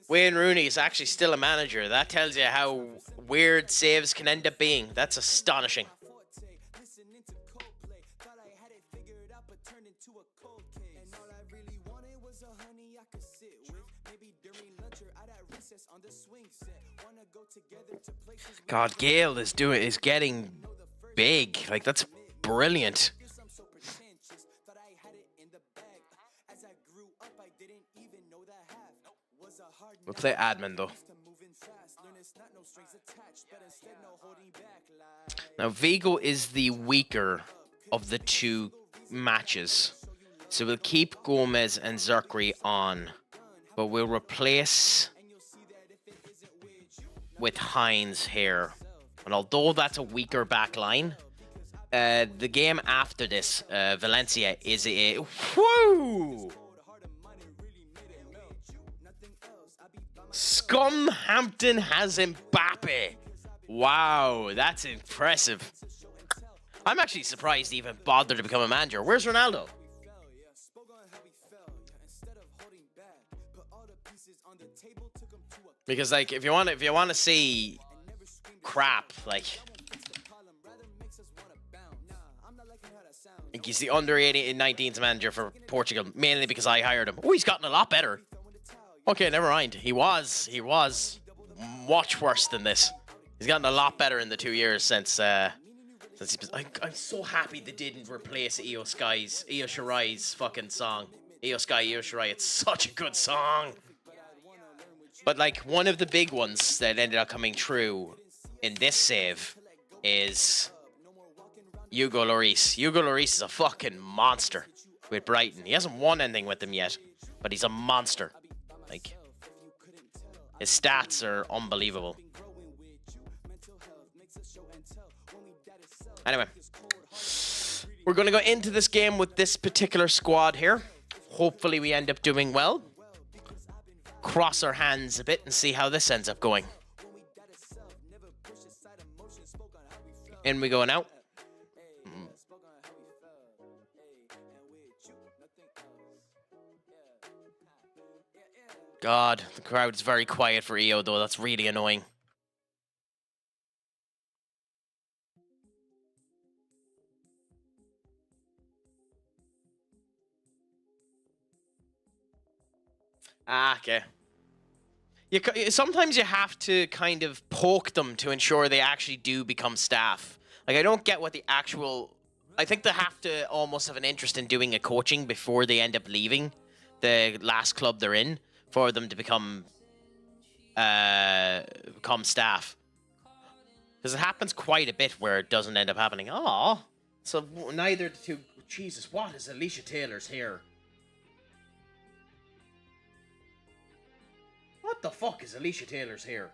Wayne Rooney is actually still a manager. That tells you how weird saves can end up being. That's astonishing. God, Gale is getting big. Like, that's brilliant. We'll play admin though. Now Vigo is the weaker of the two matches, so we'll keep Gomez and Zerkri on, but we'll replace with Hines here. And although that's a weaker back line, the game after this, Valencia, is a whoo. Scumhampton has Mbappe. Wow, that's impressive. I'm actually surprised he even bothered to become a manager. Where's Ronaldo? Because like, if you want to see crap, like, I think he's the under 18 and 19s manager for Portugal, mainly because I hired him. Oh, he's gotten a lot better. Okay, never mind. He was much worse than this. He's gotten a lot better in the 2 years since he's been. I'm so happy they didn't replace Io Shirai's fucking song. Io Sky, Io Shirai. It's such a good song. But like, one of the big ones that ended up coming true in this save is Hugo Lloris. Hugo Lloris is a fucking monster with Brighton. He hasn't won anything with them yet, but he's a monster. Like, his stats are unbelievable. Anyway, we're going to go into this game with this particular squad here. Hopefully we end up doing well. Cross our hands a bit and see how this ends up going. In we go now. God, the crowd's very quiet for EO though. That's really annoying. Ah, okay. Sometimes you have to kind of poke them to ensure they actually do become staff. Like, I don't get what the actual... I think they have to almost have an interest in doing a coaching before they end up leaving the last club they're in for them to become staff. Because it happens quite a bit where it doesn't end up happening. Oh, so neither the two... Jesus, what is Alicia Taylor's hair? What the fuck is Alicia Taylor's hair?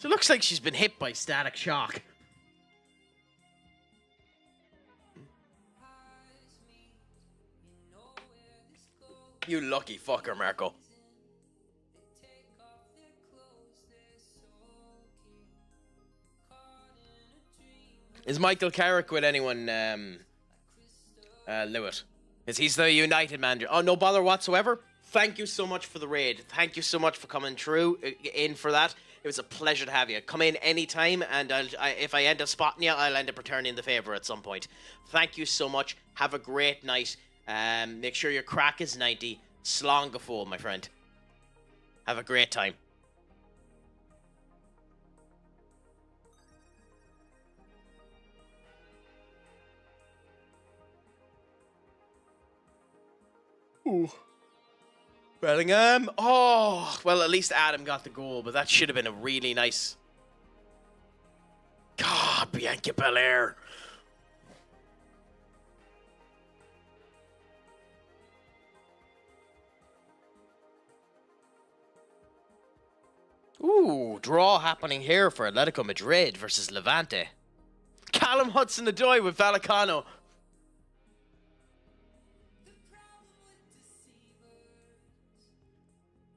She looks like she's been hit by static shock. You lucky fucker, Marco. Is Michael Carrick with anyone, Lewitt? Because he's the United manager. Oh, no bother whatsoever. Thank you so much for the raid. Thank you so much for coming in for that. It was a pleasure to have you. Come in anytime, and if I end up spotting you, I'll end up returning the favour at some point. Thank you so much. Have a great night. Make sure your crack is 90. Slán go fóill, my friend. Have a great time. Ooh. Bellingham. Oh, well, at least Adam got the goal, but that should have been a really nice... God, Bianca Belair. Ooh, draw happening here for Atletico Madrid versus Levante. Callum Hudson-Odoi with Vallecano.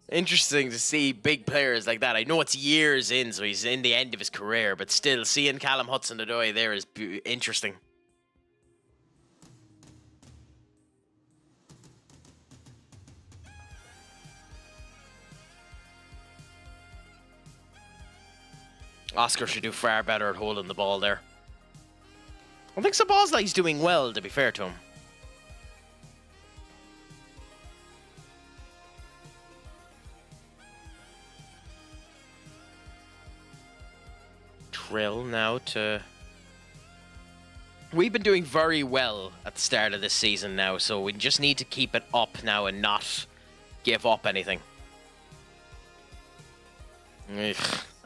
Interesting to see big players like that. I know it's years in, so he's in the end of his career, but still, seeing Callum Hudson-Odoi there is interesting. Oscar should do far better at holding the ball there. I think Szoboszlai's doing well, to be fair to him. Trill now to... We've been doing very well at the start of this season now, so we just need to keep it up now and not give up anything. Ugh,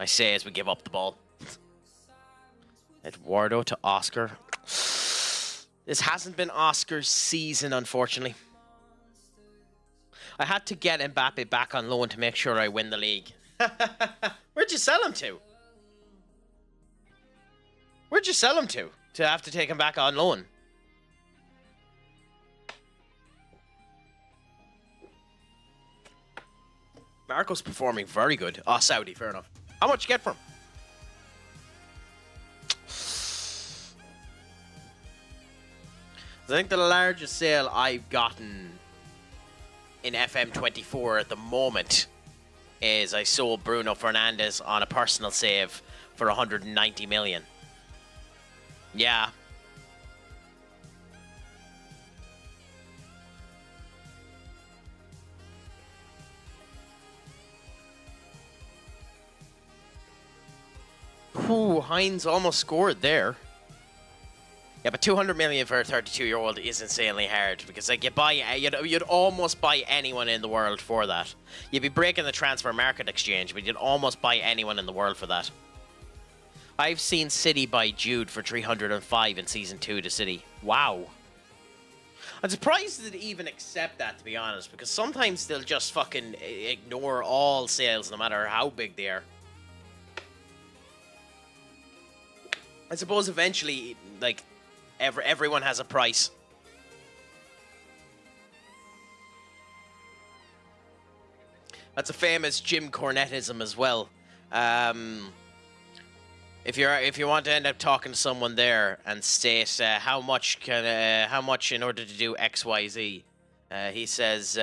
I say as we give up the ball. Eduardo to Oscar. This hasn't been Oscar's season, unfortunately. I had to get Mbappe back on loan to make sure I win the league. Where'd you sell him to? Where'd you sell him to have to take him back on loan? Marco's performing very good. Oh, Saudi, fair enough. How much you get for him? I think the largest sale I've gotten in FM24 at the moment is I sold Bruno Fernandes on a personal save for 190 million. Yeah. Ooh, Hines almost scored there. Yeah, but 200 million for a 32-year-old is insanely hard because, like, you'd almost buy anyone in the world for that. You'd be breaking the transfer market exchange, but you'd almost buy anyone in the world for that. I've seen City buy Jude for 305 in Season 2 to City. Wow. I'm surprised they'd even accept that, to be honest, because sometimes they'll just fucking ignore all sales, no matter how big they are. I suppose eventually, like, everyone has a price. That's a famous Jim Cornettism as well. If you want to end up talking to someone there and state how much in order to do X, Y, Z, he says,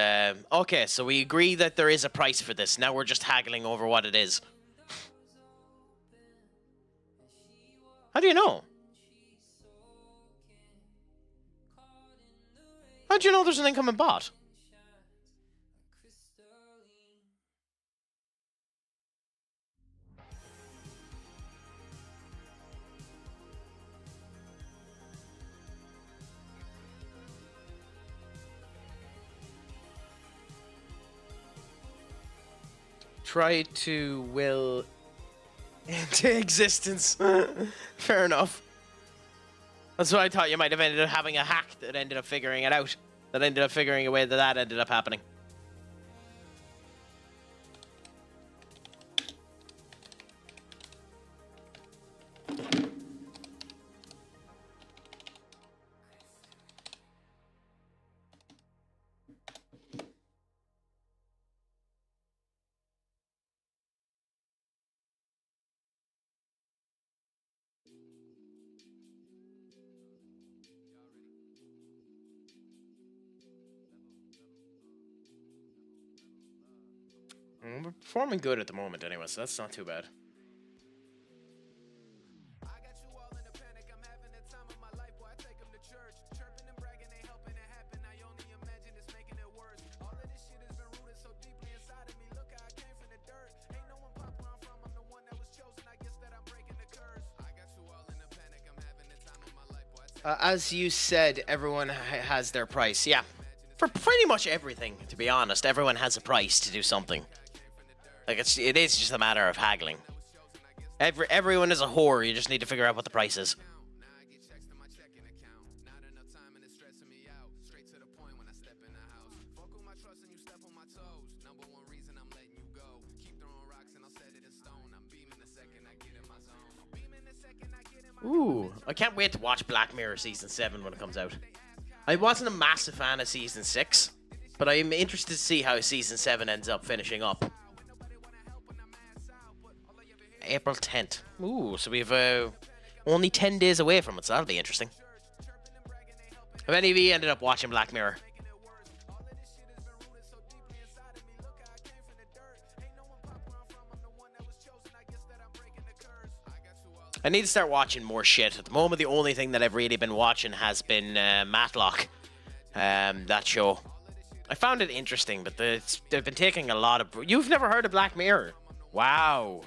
okay, so we agree that there is a price for this. Now we're just haggling over what it is. How do you know? How do you know there's an incoming bot? Try to will into existence. Fair enough. That's what I thought. You might have ended up having a hack that ended up figuring it out. That ended up figuring a way that ended up happening. We're performing good at the moment anyway, so that's not too bad. As you said, everyone has their price. Yeah, for pretty much everything, to be honest, everyone has a price to do something. Like, it is just a matter of haggling. Everyone is a whore. You just need to figure out what the price is. Ooh, I can't wait to watch Black Mirror Season 7 when it comes out. I wasn't a massive fan of Season 6, but I'm interested to see how Season 7 ends up finishing up. April 10th. Ooh, so we've only 10 days away from it, so that'll be interesting. Have any of you ended up watching Black Mirror? I need to start watching more shit. At the moment, the only thing that I've really been watching has been Matlock. That show. I found it interesting, but they've been taking a lot of... You've never heard of Black Mirror? Wow.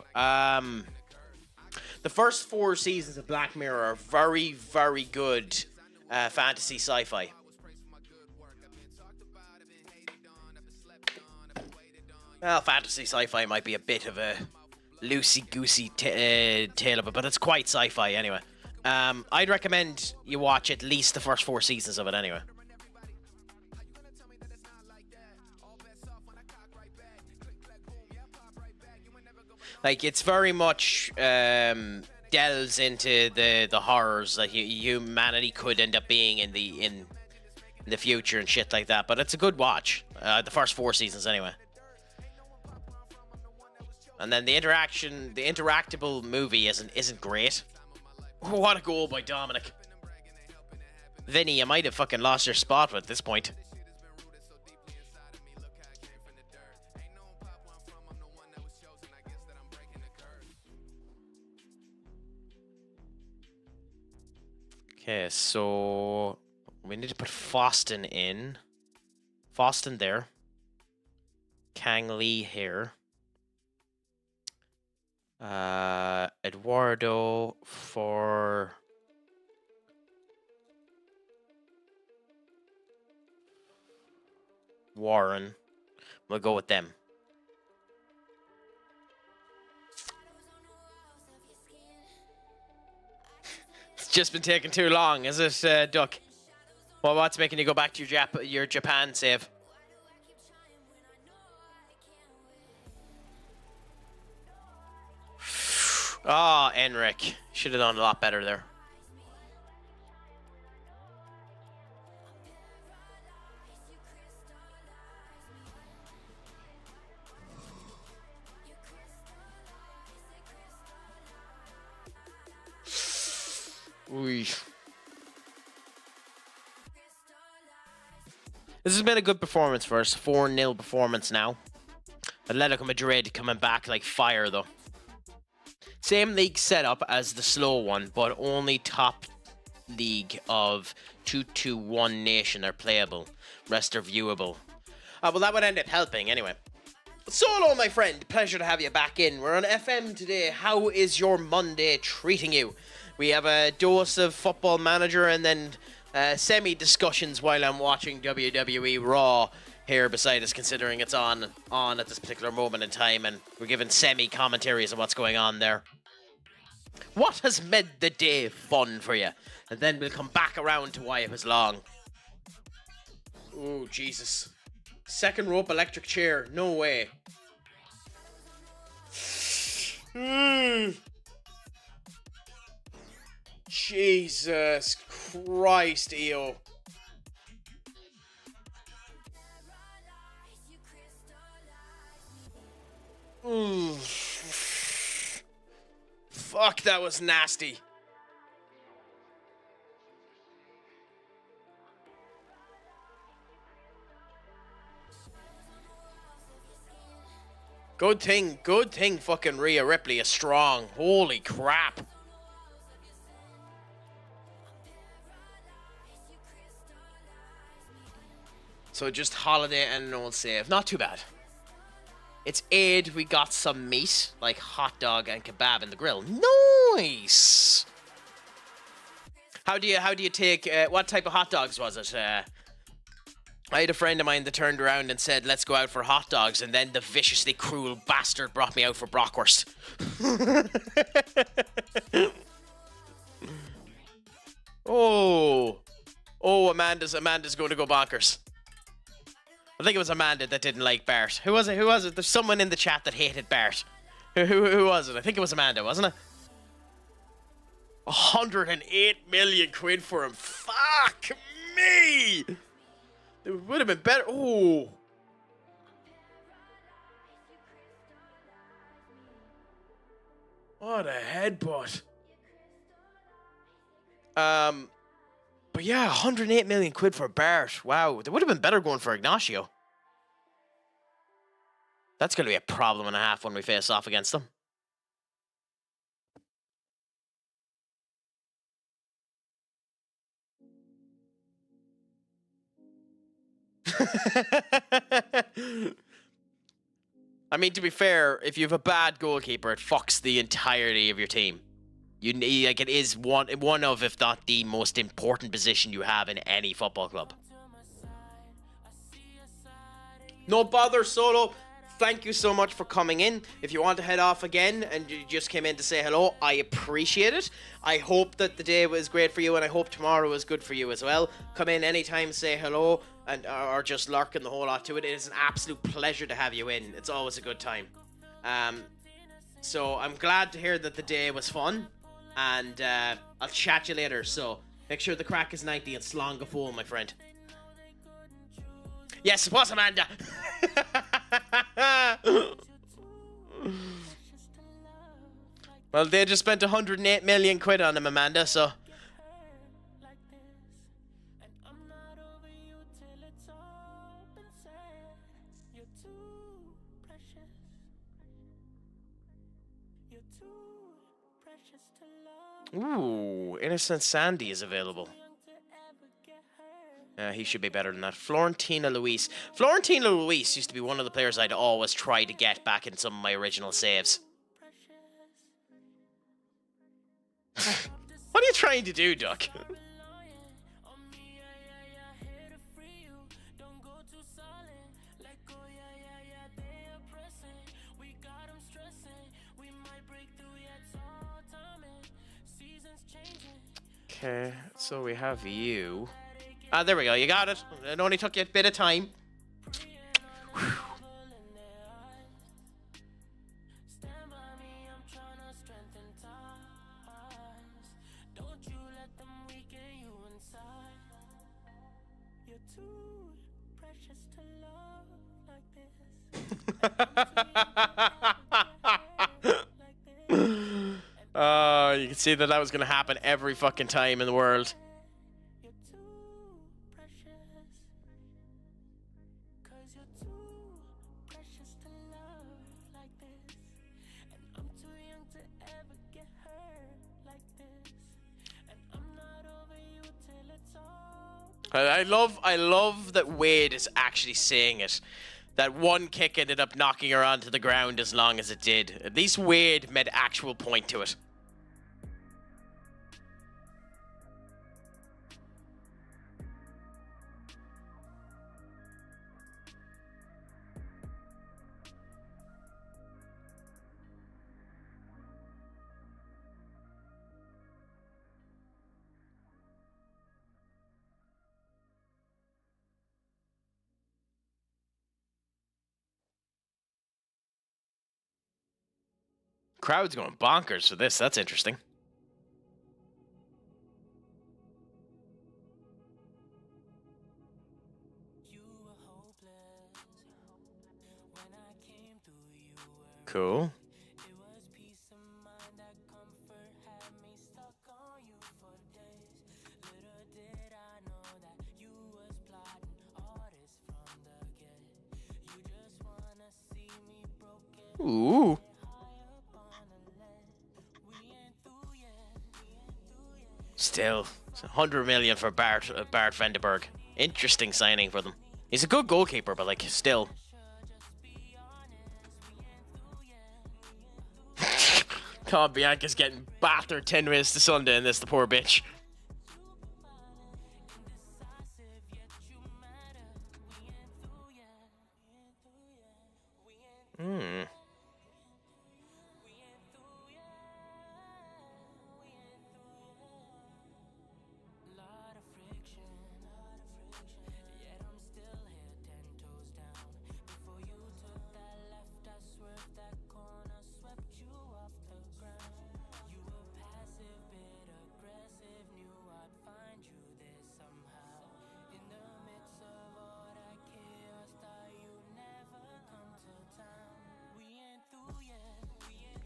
The first 4 seasons of Black Mirror are very, very good fantasy sci-fi. Well, fantasy sci-fi might be a bit of a loosey-goosey tale of it, but it's quite sci-fi anyway. I'd recommend you watch at least the first 4 seasons of it anyway. Like, it's very much delves into the horrors that humanity could end up being in the future and shit like that. But it's a good watch. The first 4 seasons anyway. And then the interactable movie isn't great. What a goal by Dominic. Vinny, you might have fucking lost your spot at this point. Okay, so we need to put Foston in. Foston there. Kang Lee here. Eduardo for Warren. We'll go with them. It's just been taking too long, is it, Duck? Well, what's making you go back to your Japan save? Oh, Enric. Should have done a lot better there. Ooh. This has been a good performance for us. 4-0 performance now. Atletico Madrid coming back like fire, though. Same league setup as the slow one, but only top league of 2-1 nation are playable. Rest are viewable. Well, that would end up helping anyway. Solo, my friend. Pleasure to have you back in. We're on FM today. How is your Monday treating you? We have a dose of Football Manager and then semi-discussions while I'm watching WWE Raw here beside us, considering it's on at this particular moment in time, and we're giving semi-commentaries on what's going on there. What has made the day fun for you? And then we'll come back around to why it was long. Oh, Jesus. Second rope electric chair. No way. Jesus Christ, EO. Fuck, that was nasty. Good thing fucking Rhea Ripley is strong. Holy crap. So just Holiday and an old save. Not too bad. It's Aid. We got some meat, like hot dog and kebab in the grill. Nice. How do you take? What type of hot dogs was it? I had a friend of mine that turned around and said, "Let's go out for hot dogs," and then the viciously cruel bastard brought me out for bratwurst. Oh, Amanda's going to go bonkers. I think it was Amanda that didn't like Bart. Who was it? There's someone in the chat that hated Bart. Who was it? I think it was Amanda, wasn't it? 108 million quid for him. Fuck me! It would have been better. Oh. What a headbutt. But yeah, 108 million quid for Bart. Wow, they would have been better going for Ignacio. That's going to be a problem and a half when we face off against them. I mean, to be fair, if you have a bad goalkeeper, it fucks the entirety of your team. You need, like, it is one of, if not the most important position you have in any football club. No bother, Solo. Thank you so much for coming in. If you want to head off again and you just came in to say hello, I appreciate it. I hope that the day was great for you, and I hope tomorrow was good for you as well. Come in anytime, say hello, and or just lurk and the whole lot to it. It is an absolute pleasure to have you in. It's always a good time. So I'm glad to hear that the day was fun, and I'll chat you later. So make sure the crack is 90 and slán go fóill, my friend. Yes, it was Amanda. Well, they just spent 108 million quid on him, Amanda, so. Ooh, Innocent Sandy is available. He should be better than that. Florentina Luis. Florentina Luis used to be one of the players I'd always try to get back in some of my original saves. What are you trying to do, Duck? Okay, so we have you. Ah, there we go. You got it. It only took you a bit of time. You can see that was going to happen every fucking time in the world. I love that Wade is actually saying it. That one kick ended up knocking her onto the ground as long as it did. At least Wade made actual point to it. Crowd's going bonkers for this. That's interesting. Cool. Ooh. Still, 100 million for Bart Vandenberg. Interesting signing for them. He's a good goalkeeper, but like, still. God, Bianca's getting battered 10 minutes to Sunday in this, the poor bitch.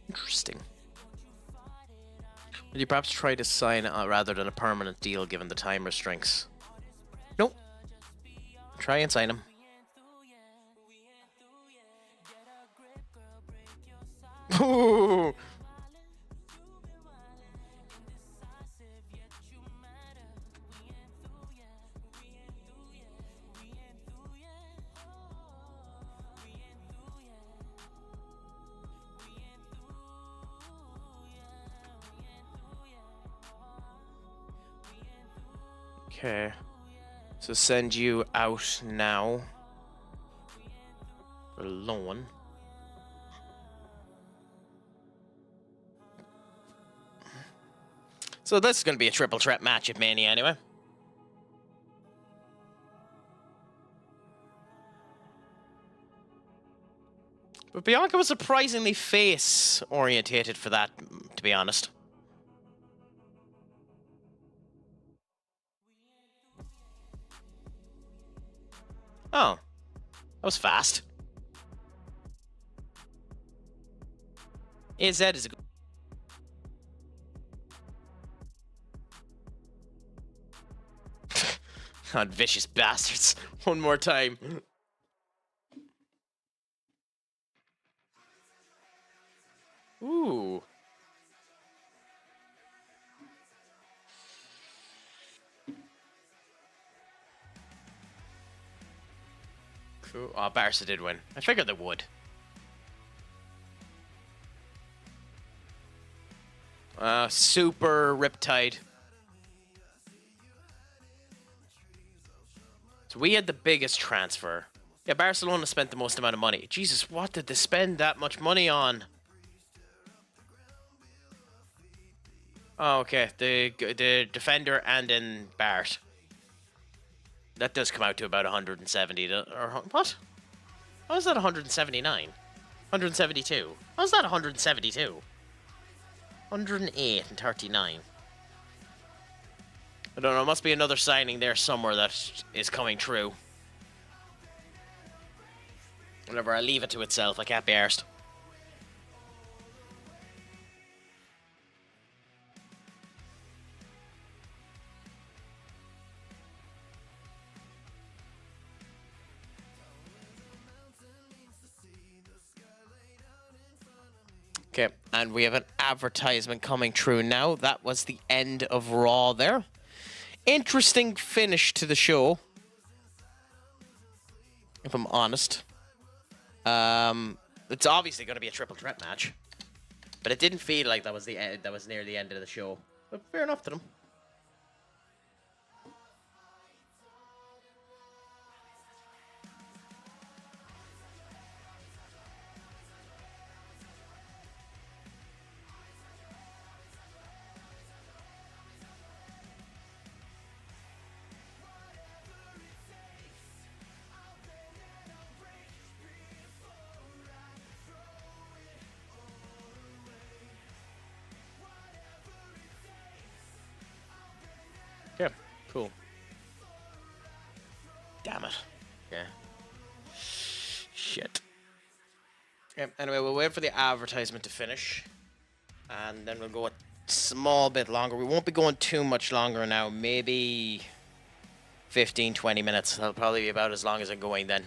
Interesting. Would you perhaps try to sign rather than a permanent deal given the time restraints? Nope. Try and sign him. Ooh. Okay. So send you out now. For loan. So this is going to be a triple threat match at Mania anyway. But Bianca was surprisingly face-orientated for that, to be honest. Oh. That was fast. AZ is a good... God, vicious bastards. One more time. Ooh. Cool. Oh, Barca did win. I figured they would. Super Riptide. So we had the biggest transfer. Yeah, Barcelona spent the most amount of money. Jesus, what did they spend that much money on? Oh, okay. The defender and then Bart. That does come out to about 170. Or what? How is that 179? 172. How is that 172? 108 and 39. I don't know. Must be another signing there somewhere that is coming true. Whatever, I'll leave it to itself. I can't be arsed. Okay, and we have an advertisement coming through now. That was the end of Raw there. Interesting finish to the show, if I'm honest. It's obviously going to be a triple threat match, but it didn't feel like that was the end, that was near the end of the show. But fair enough to them. Yeah, cool. Damn it. Yeah. Shit. Yeah, anyway, we'll wait for the advertisement to finish. And then we'll go a small bit longer. We won't be going too much longer now. Maybe 15, 20 minutes. That'll probably be about as long as I'm going then.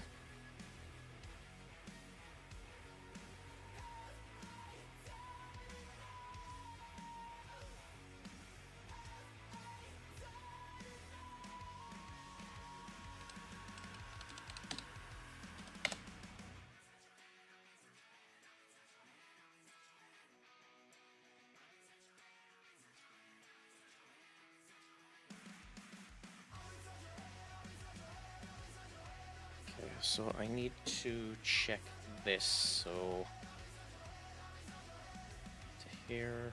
So I need to check this. So to here.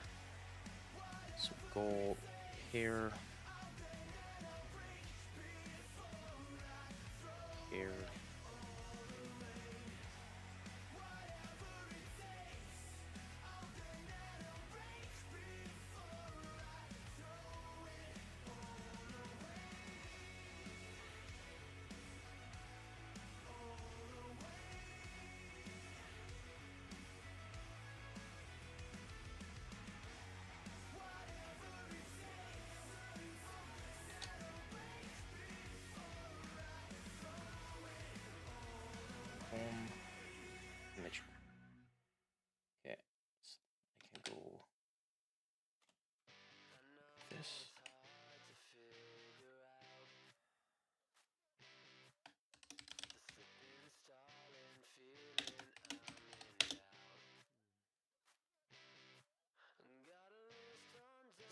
So go here. Here. Image. Okay, so I can go this.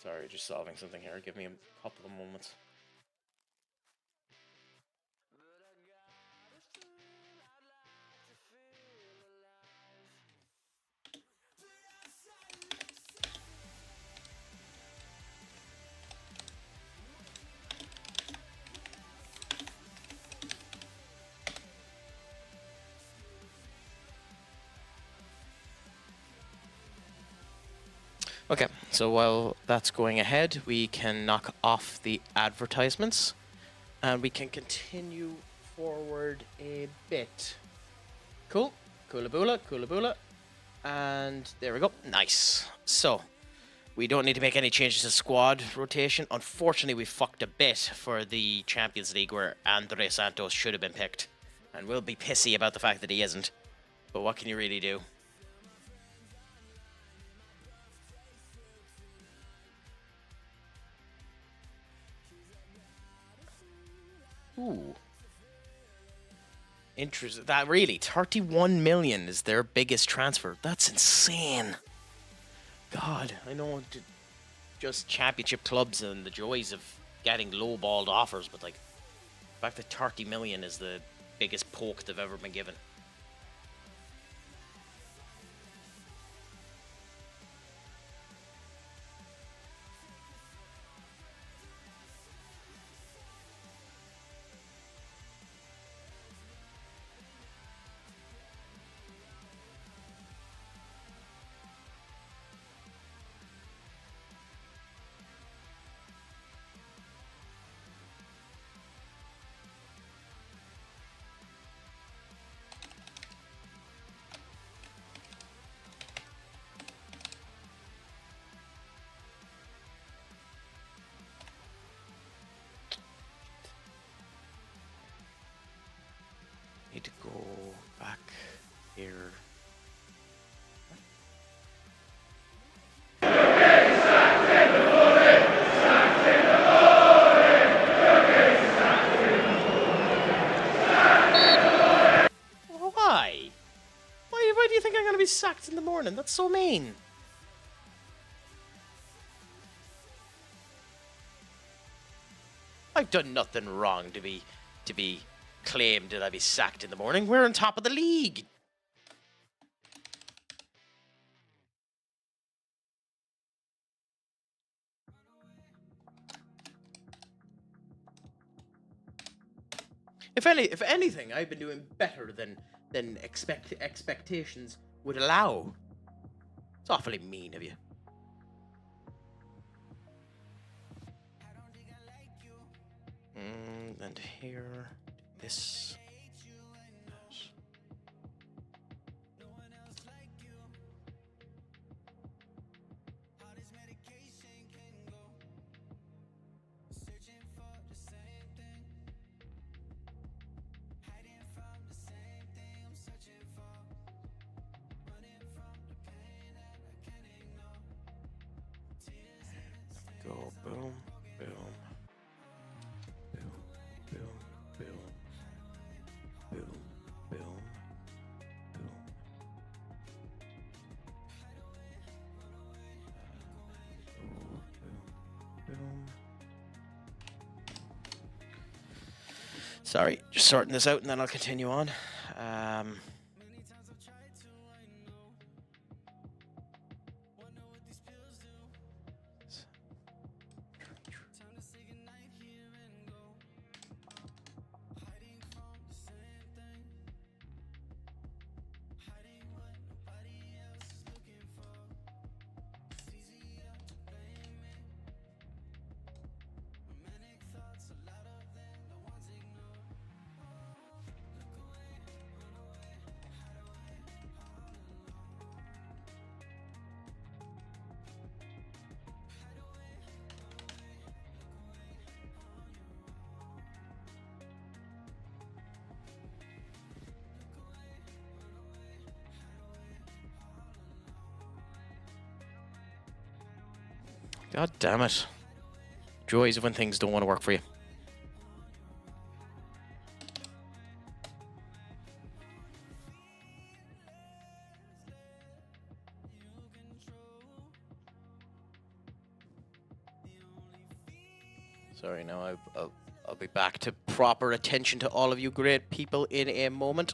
Sorry, just solving something here. Give me a couple of moments. Okay, so while that's going ahead, we can knock off the advertisements and we can continue forward a bit. Cool. Coolaboola, coolaboola. And there we go. Nice. So, we don't need to make any changes to squad rotation. Unfortunately, we fucked a bit for the Champions League where Andre Santos should have been picked. And we'll be pissy about the fact that he isn't. But what can you really do? Ooh. Interesting. That really, 31 million is their biggest transfer. That's insane. God, I know just championship clubs and the joys of getting low-balled offers, but like, the fact that 30 million is the biggest poke they've ever been given. Need to go back here. Why? Why do you think I'm gonna be sacked in the morning? That's so mean. I've done nothing wrong to be claimed that I'd be sacked in the morning. We're on top of the league. If anything, I've been doing better than expectations would allow. It's awfully mean of you. And here, this. Go boom, boom, boom, boom, boom, boom, boom, boom. Boom. Sorry, just sorting this out and then I'll continue on. God damn it. Joys of when things don't want to work for you. Sorry, now I'll be back to proper attention to all of you great people in a moment.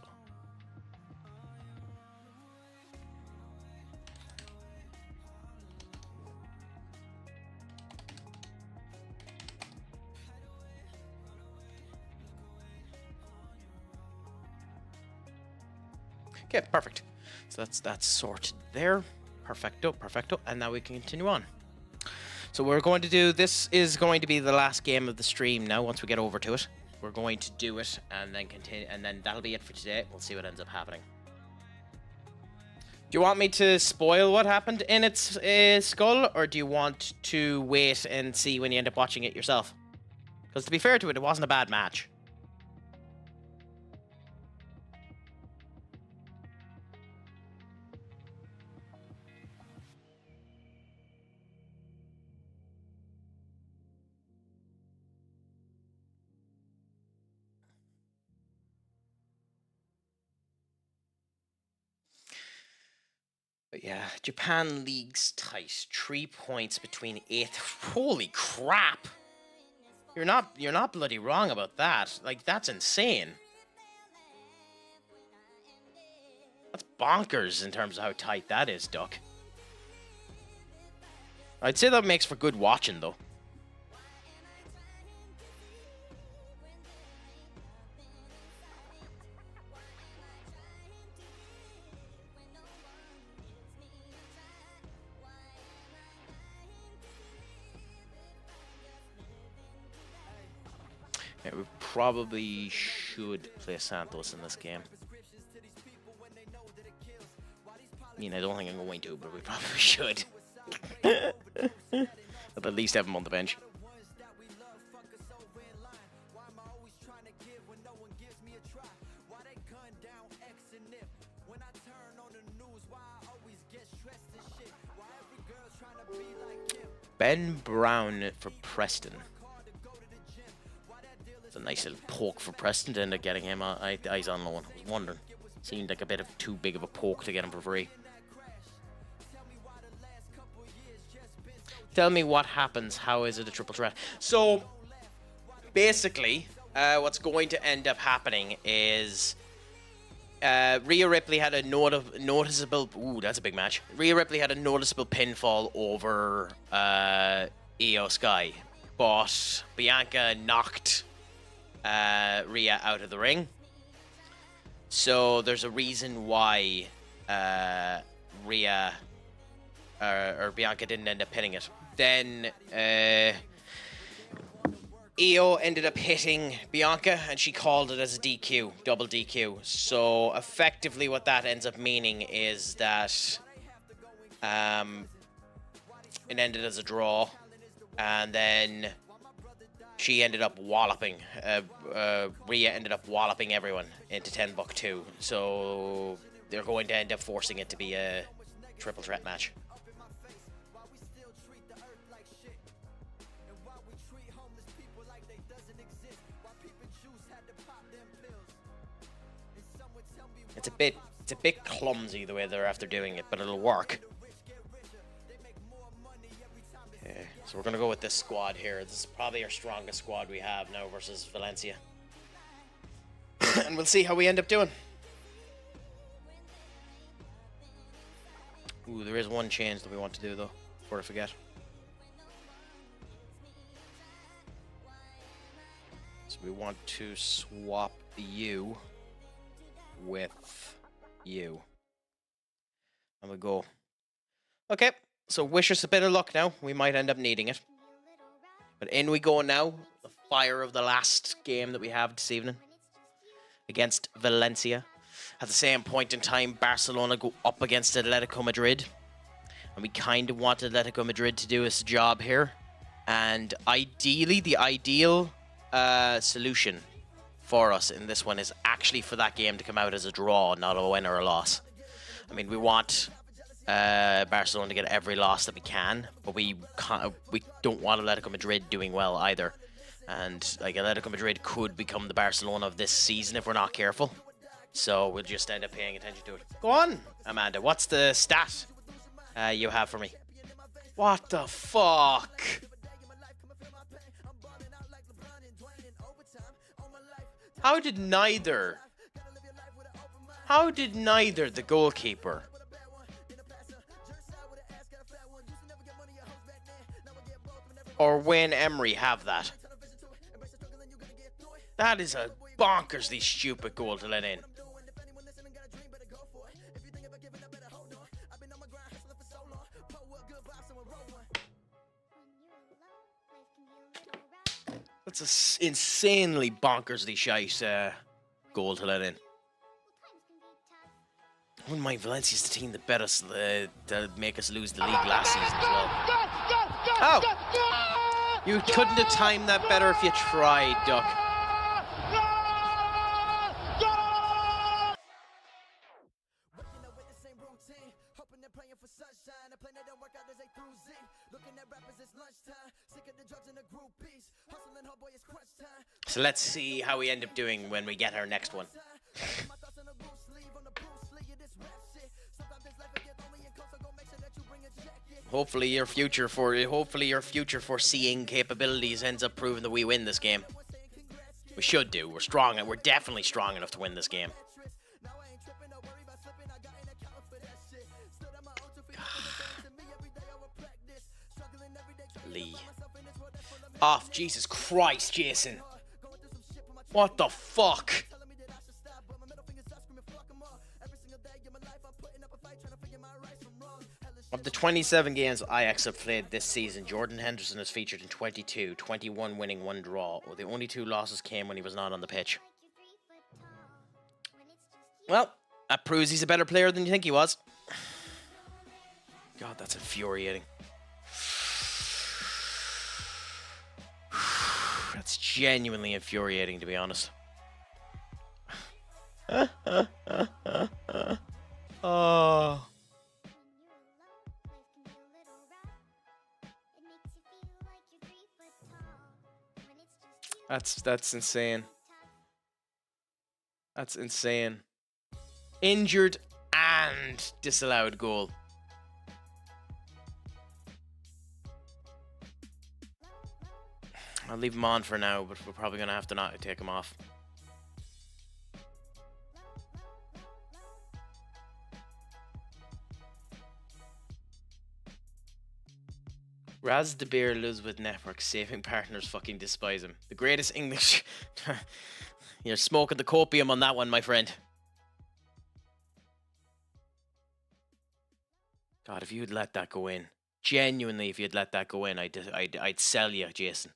Okay, perfect. So that's sorted there. Perfecto, perfecto. And now we can continue on. So we're going to do, this is going to be the last game of the stream now, once we get over to it. We're going to do it and then continue, and then that'll be it for today. We'll see what ends up happening. Do you want me to spoil what happened in its skull, or do you want to wait and see when you end up watching it yourself? Because to be fair to it, it wasn't a bad match. But yeah, Japan league's tight. 3 points between 8th. Holy crap! You're not bloody wrong about that. Like, that's insane. That's bonkers in terms of how tight that is, Duck. I'd say that makes for good watching, though. Yeah, we probably should play Santos in this game. I mean, I don't think I'm going to, but we probably should. At least have him on the bench. Ben Brown for Preston. It's a nice little poke for Preston to end up getting him eyes on loan. I was wondering. Seemed like a bit of too big of a poke to get him for free. Tell me what happens. How is it a triple threat? So, basically, what's going to end up happening is Rhea Ripley had a noticeable... Ooh, that's a big match. Rhea Ripley had a noticeable pinfall over Io Sky. But Bianca knocked Rhea out of the ring. So there's a reason why Rhea or Bianca didn't end up pinning it. Then Io ended up hitting Bianca and she called it as a DQ, double DQ. So effectively what that ends up meaning is that it ended as a draw, and then she ended up walloping, Rhea ended up walloping everyone into 10-2. So they're going to end up forcing it to be a triple threat match. It's a bit clumsy the way they're after doing it, but it'll work. Okay, so we're gonna go with this squad here. This is probably our strongest squad we have now versus Valencia. And we'll see how we end up doing. Ooh, there is one change that we want to do though, before I forget. So we want to swap you with you. And we'll go. Okay, so wish us a bit of luck now. We might end up needing it. But in we go now. The fire of the last game that we have this evening against Valencia. At the same point in time, Barcelona go up against Atletico Madrid. And we kind of want Atletico Madrid to do us a job here. And ideally, the ideal solution for us in this one is actually for that game to come out as a draw, not a win or a loss. I mean, we want Barcelona to get every loss that we can, but we don't want Atletico Madrid doing well either. And like, Atletico Madrid could become the Barcelona of this season if we're not careful. So we'll just end up paying attention to it. Go on, Amanda. What's the stat you have for me? What the fuck? How did neither the goalkeeper or Wayne Emery have that? That is a bonkersly stupid goal to let in. insanely bonkersly shite goal to let in. I wouldn't mind Valencia's the team that bet us to make us lose the league last season as well. Oh! You couldn't have timed that better if you tried, Duck. So let's see how we end up doing when we get our next one. Hopefully your future foreseeing capabilities ends up proving that we win this game. We should do. We're strong, and we're definitely strong enough to win this game. Lee. Off, Jesus Christ, Jason. What the fuck? Of the 27 games Ajax have played this season, Jordan Henderson has featured in 22, 21 winning, 1 draw. The only 2 losses came when he was not on the pitch. Well, that proves he's a better player than you think he was. God, that's infuriating. That's genuinely infuriating, to be honest. Oh. That's insane. That's insane. Injured and disallowed goal. I'll leave him on for now, but we're probably gonna have to not take him off. Raz De Beer lives with network, saving partners fucking despise him. The greatest English... You're smoking the copium on that one, my friend. God, if you'd let that go in. Genuinely, if you'd let that go in, I'd sell you, Jason.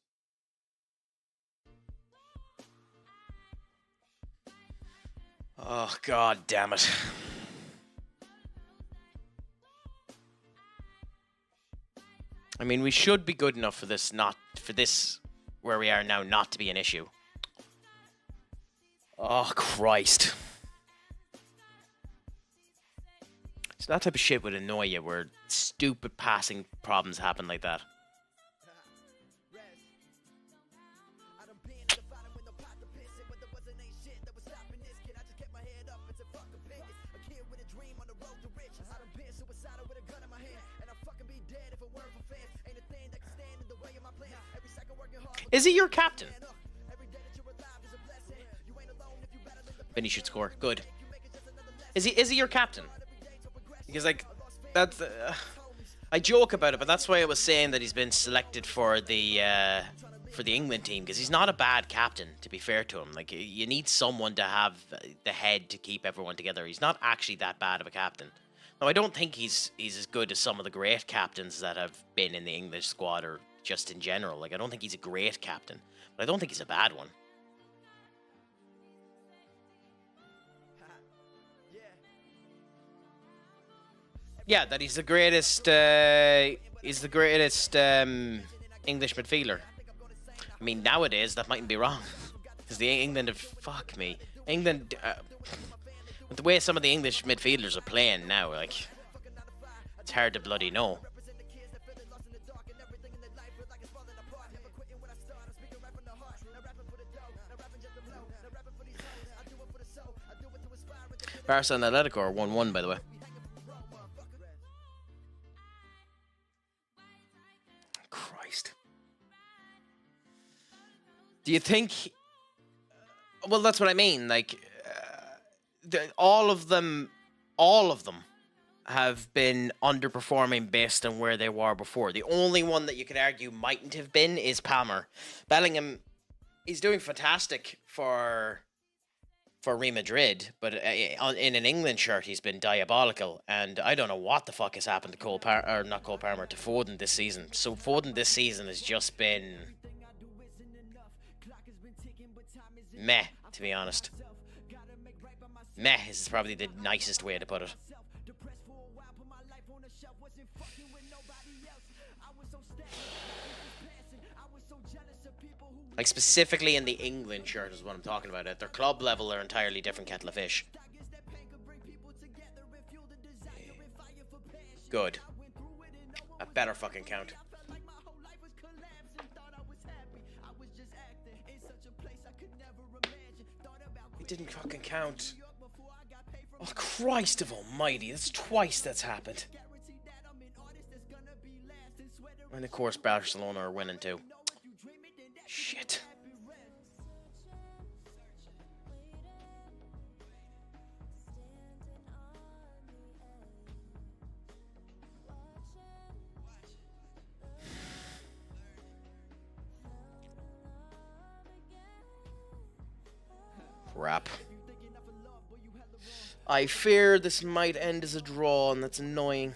Oh, God damn it. I mean, we should be good enough for this, where we are now, not to be an issue. Oh, Christ. So that type of shit would annoy you, where stupid passing problems happen like that. Is he your captain? Vinny should score. Good. Is he your captain? Because like that's I joke about it, but that's why I was saying that he's been selected for the England team, because he's not a bad captain, to be fair to him. Like, you need someone to have the head to keep everyone together. He's not actually that bad of a captain. Now, I don't think he's as good as some of the great captains that have been in the English squad, or just in general. Like, I don't think he's a great captain, but I don't think he's a bad one. Yeah, that he's the greatest English midfielder. I mean, nowadays that mightn't be wrong, because the England have fuck me. England, with the way some of the English midfielders are playing now, like, it's hard to bloody know. Barca and Atletico are 1-1, by the way. Christ. Do you think... Well, that's what I mean. Like, all of them have been underperforming based on where they were before. The only one that you could argue mightn't have been is Palmer. Bellingham, he's doing fantastic for Real Madrid, but in an England shirt, he's been diabolical. And I don't know what the fuck has happened to to Foden this season. So Foden this season has just been Meh, to be honest. Meh is probably the nicest way to put it. Like, specifically in the England shirt is what I'm talking about. At their club level, they're entirely different kettle of fish. Good. A better fucking count. It didn't fucking count. Oh, Christ of almighty. That's twice that's happened. And of course, Barcelona are winning too. Shit. Crap. I fear this might end as a draw, and that's annoying.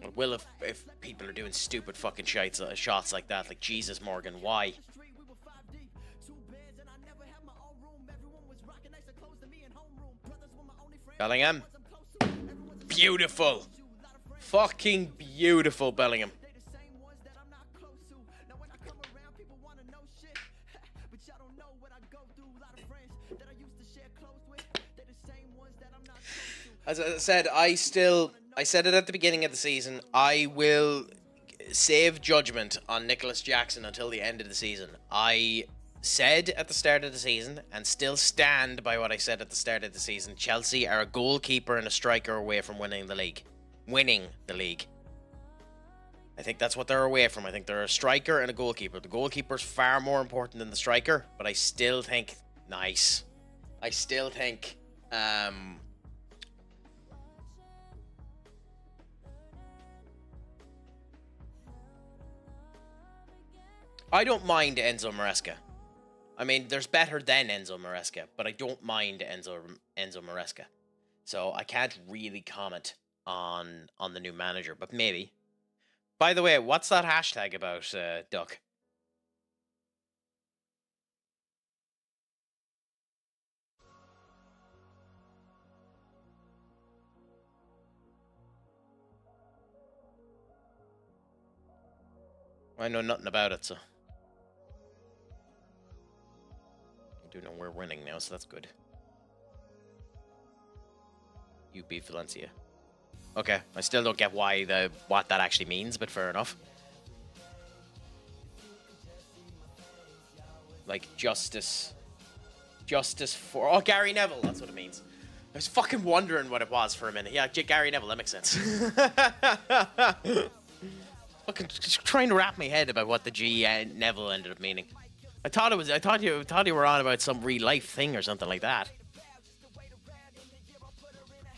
I will if people are doing stupid fucking shots like that. Like, Jesus, Morgan, why? Bellingham. Beautiful. Fucking beautiful, Bellingham. As I said, I said it at the beginning of the season, I will save judgment on Nicholas Jackson until the end of the season. I said at the start of the season, and still stand by what I said at the start of the season, Chelsea are a goalkeeper and a striker away from winning the league. I think that's what they're away from. I think they're a striker and a goalkeeper. The goalkeeper's far more important than the striker, but I still think... Nice. I still think... I don't mind Enzo Maresca. I mean, there's better than Enzo Maresca, but I don't mind Enzo Maresca. So I can't really comment on the new manager, but maybe. By the way, what's that hashtag about, Duck? I know nothing about it, so... I do know we're winning now, so that's good. You beat Valencia. Okay, I still don't get what that actually means, but fair enough. Like, justice for... Oh, Gary Neville, that's what it means. I was fucking wondering what it was for a minute. Yeah, Gary Neville, that makes sense. Fucking trying to wrap my head about what the G Neville ended up meaning. I thought you were on about some real life thing or something like that.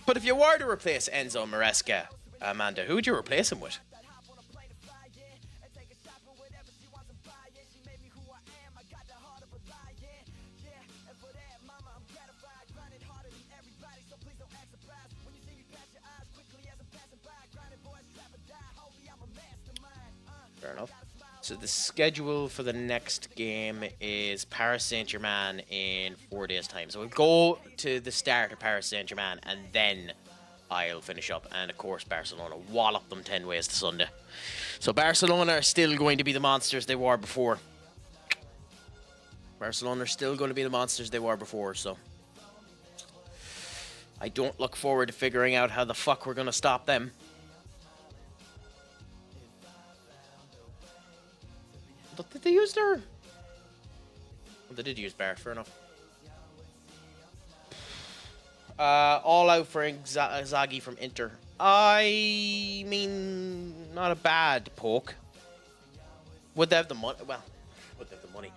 But if you were to replace Enzo Maresca, Amanda, who would you replace him with? Fair enough. So the schedule for the next game is Paris Saint-Germain in 4 days' time. So we'll go to the start of Paris Saint-Germain and then I'll finish up. And of course Barcelona wallop them 10 ways to Sunday. So Barcelona are still going to be the monsters they were before. Barcelona are still going to be the monsters they were before, so... I don't look forward to figuring out how the fuck we're going to stop them. Did they use their... Oh, they did use Barrett, fair enough. All out for Inzaghi from Inter. I mean, not a bad poke. Would they have the money? Well, would they have the money?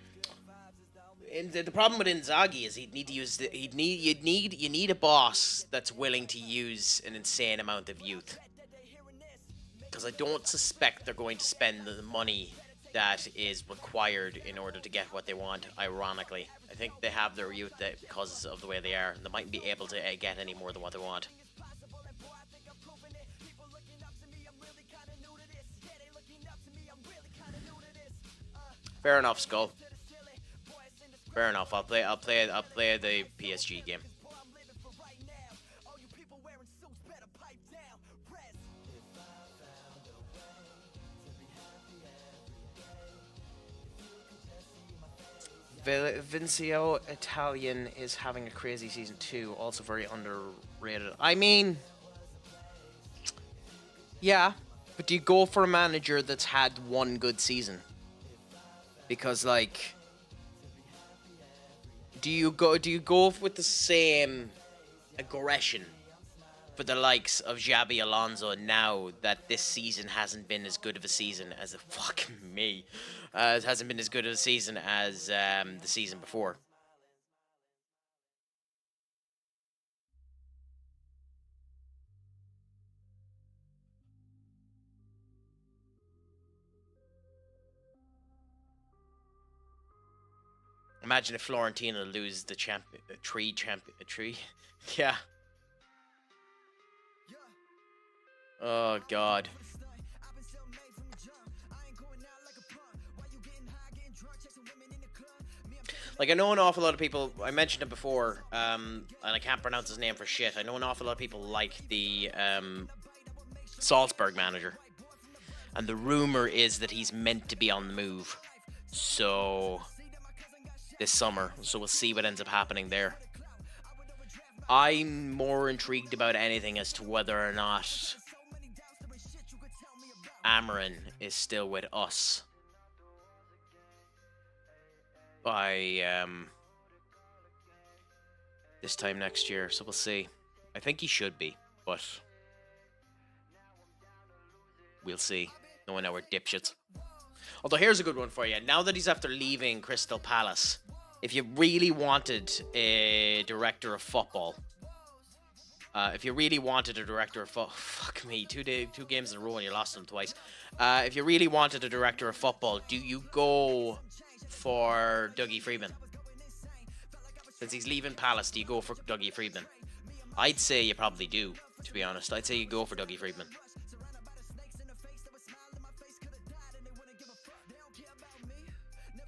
And the problem with Inzaghi is he'd need to use you need a boss that's willing to use an insane amount of youth. Because I don't suspect they're going to spend the money that is required in order to get what they want, ironically. I think they have their youth because of the way they are. They mightn't be able to get any more than what they want. Fair enough, Skull. Fair enough. I'll play the PSG game. Vincio Italian is having a crazy season too. Also very underrated. I mean, yeah, but do you go for a manager that's had one good season? Because like, do you go with the same aggression for the likes of Xabi Alonso now that this season hasn't been as good of a season as it hasn't been as good of a season as the season before? Imagine if Florentina lose the tree. Yeah. Oh God. Like, I know an awful lot of people, I mentioned it before, and I can't pronounce his name for shit. I know an awful lot of people like the Salzburg manager. And the rumor is that he's meant to be on the move. So, this summer. So we'll see what ends up happening there. I'm more intrigued about anything as to whether or not Amarin is still with us by this time next year, so we'll see. I think he should be, but we'll see. Knowing our dipshits. Although here's a good one for you. Now that he's after leaving Crystal Palace, if you really wanted a director of football, fuck me, two games in a row and you lost them twice. If you really wanted a director of football, do you go for Dougie Freedman? Since he's leaving Palace, do you go for Dougie Freedman? I'd say you probably do, to be honest. I'd say you go for Dougie Freedman.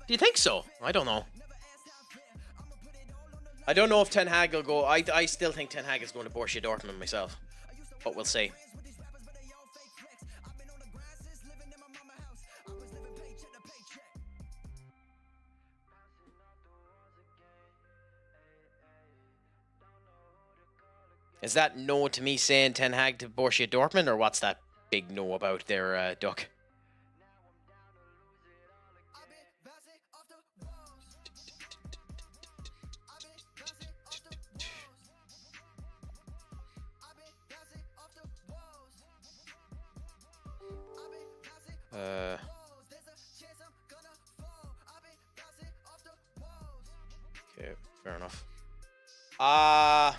Do you think so? I don't know. I don't know if Ten Hag will go. I still think Ten Hag is going to Borussia Dortmund myself. But we'll see. Is that no to me saying Ten Hag to Borussia Dortmund, or what's that big no about there, Duck? Okay, fair enough. Oscar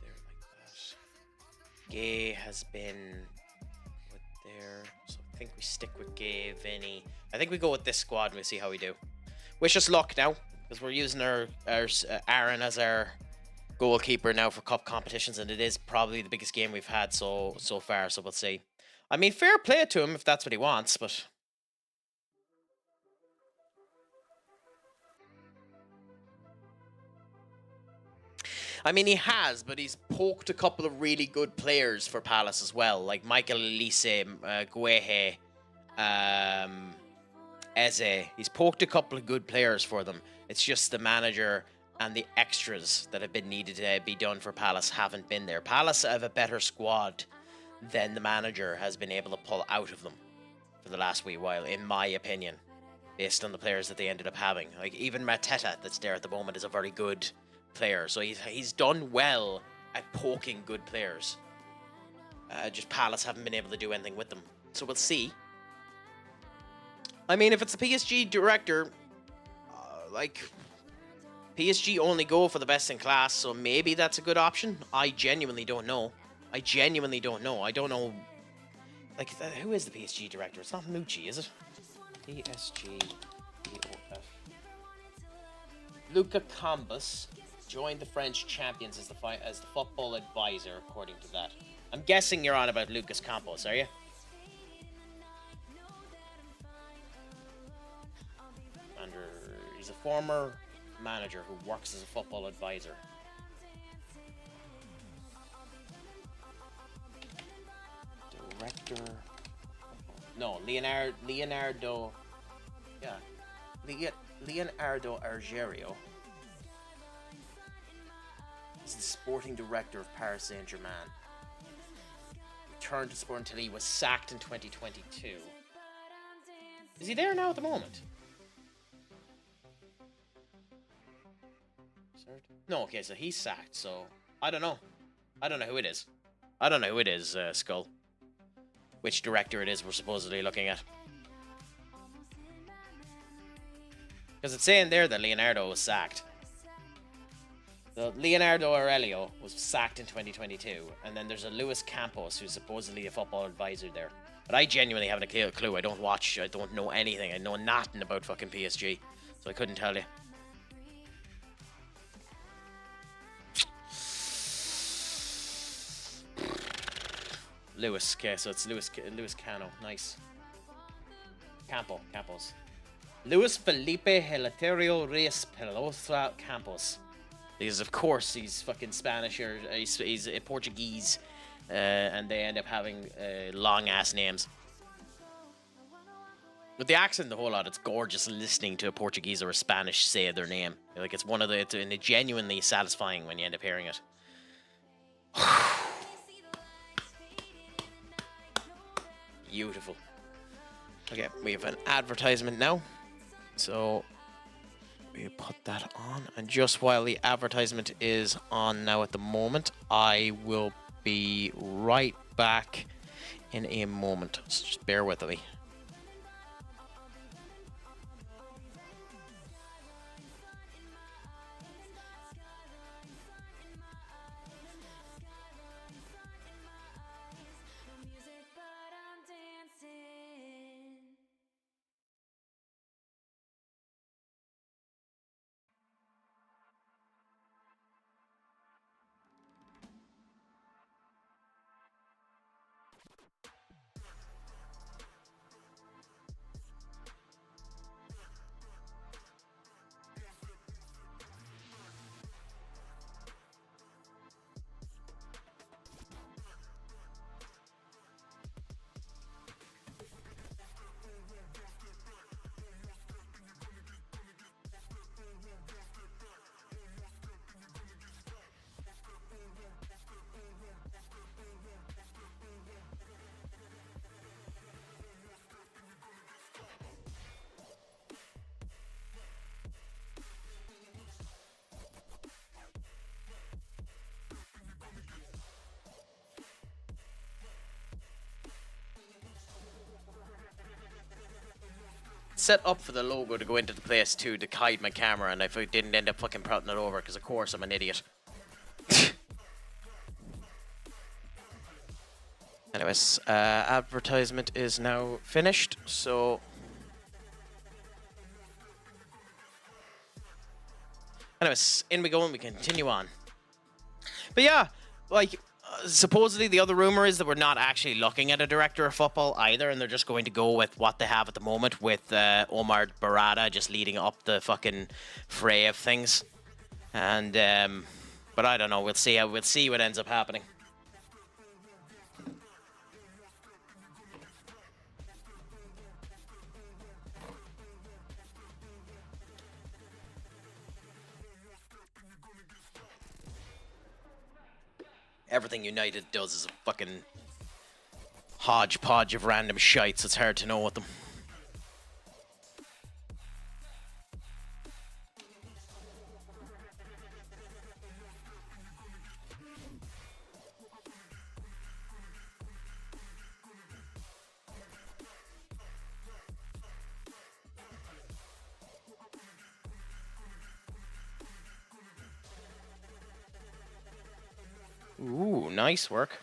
there like that. Gay has been put there, so I think we stick with Gay, Vinny. I think we go with this squad and we'll see how we do. Wish us luck now, because we're using our Aaron as our goalkeeper now for cup competitions, and it is probably the biggest game we've had so far, so we'll see. I mean, fair play to him if that's what he wants, but I mean, he has, but he's poked a couple of really good players for Palace as well, like Michael Elise, Guehe, Eze. He's poked a couple of good players for them. It's just the manager and the extras that have been needed to be done for Palace haven't been there. Palace have a better squad than the manager has been able to pull out of them for the last wee while, in my opinion, based on the players that they ended up having. Like, even Mateta, that's there at the moment, is a very good player. So he's done well at poking good players. Just Palace haven't been able to do anything with them. So we'll see. I mean, if it's the PSG director, PSG only go for the best in class, so maybe that's a good option. I genuinely don't know. I genuinely don't know. I don't know. Like, who is the PSG director? It's not Nucci, is it? PSG. Luca Combus joined the French champions as the football advisor, according to that. I'm guessing you're on about Lucas Campos, are you? He's a former manager who works as a football advisor. Director. No, Leonardo. Yeah. Leonardo Argerio is the sporting director of Paris Saint-Germain. Returned to sport until he was sacked in 2022. Is he there now at the moment? No, okay, so he's sacked, so I don't know. I don't know who it is. I don't know who it is, Skull. Which director it is we're supposedly looking at. Because it's saying there that Leonardo was sacked. So Leonardo Aurelio was sacked in 2022, and then there's a Luis Campos who's supposedly a football advisor there. But I genuinely haven't a clue. I don't watch, I don't know anything. I know nothing about fucking PSG, so I couldn't tell you. Lewis, okay, so it's Lewis Cano, nice. Campos. Luis Felipe Helaterio Reyes Pelosa Campos. Because of course he's fucking Spanish or he's Portuguese, and they end up having long ass names. With the accent, the whole lot, it's gorgeous listening to a Portuguese or a Spanish say their name. Like it's it's genuinely satisfying when you end up hearing it. Beautiful. Okay, we have an advertisement now. So we put that on. And just while the advertisement is on now at the moment, I will be right back in a moment. So just bear with me. Set up for the logo to go into the place too to hide my camera, and I didn't end up fucking prouting it over because of course I'm an idiot. Anyways, advertisement is now finished, so anyways, in we go and we continue on. But yeah, like supposedly the other rumor is that we're not actually looking at a director of football either, and they're just going to go with what they have at the moment with Omar Barada just leading up the fucking fray of things. And but I don't know. We'll see what ends up happening. Everything United does is a fucking hodgepodge of random shites. It's hard to know what them. Ooh, nice work.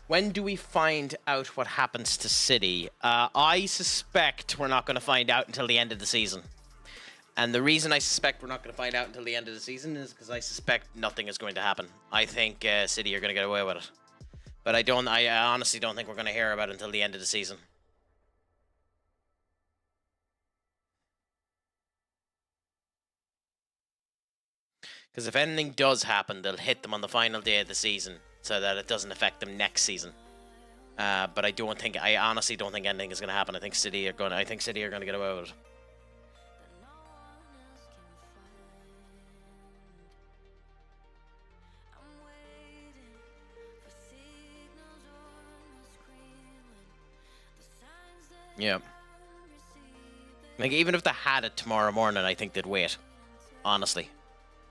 When do we find out what happens to City? I suspect we're not going to find out until the end of the season. And the reason I suspect we're not going to find out until the end of the season is because I suspect nothing is going to happen. I think City are going to get away with it. But I honestly don't think we're going to hear about it until the end of the season. Because if anything does happen, they'll hit them on the final day of the season so that it doesn't affect them next season. But I honestly don't think anything is going to happen. I think City are going to get away with it. Yeah. Like, even if they had it tomorrow morning, I think they'd wait. Honestly.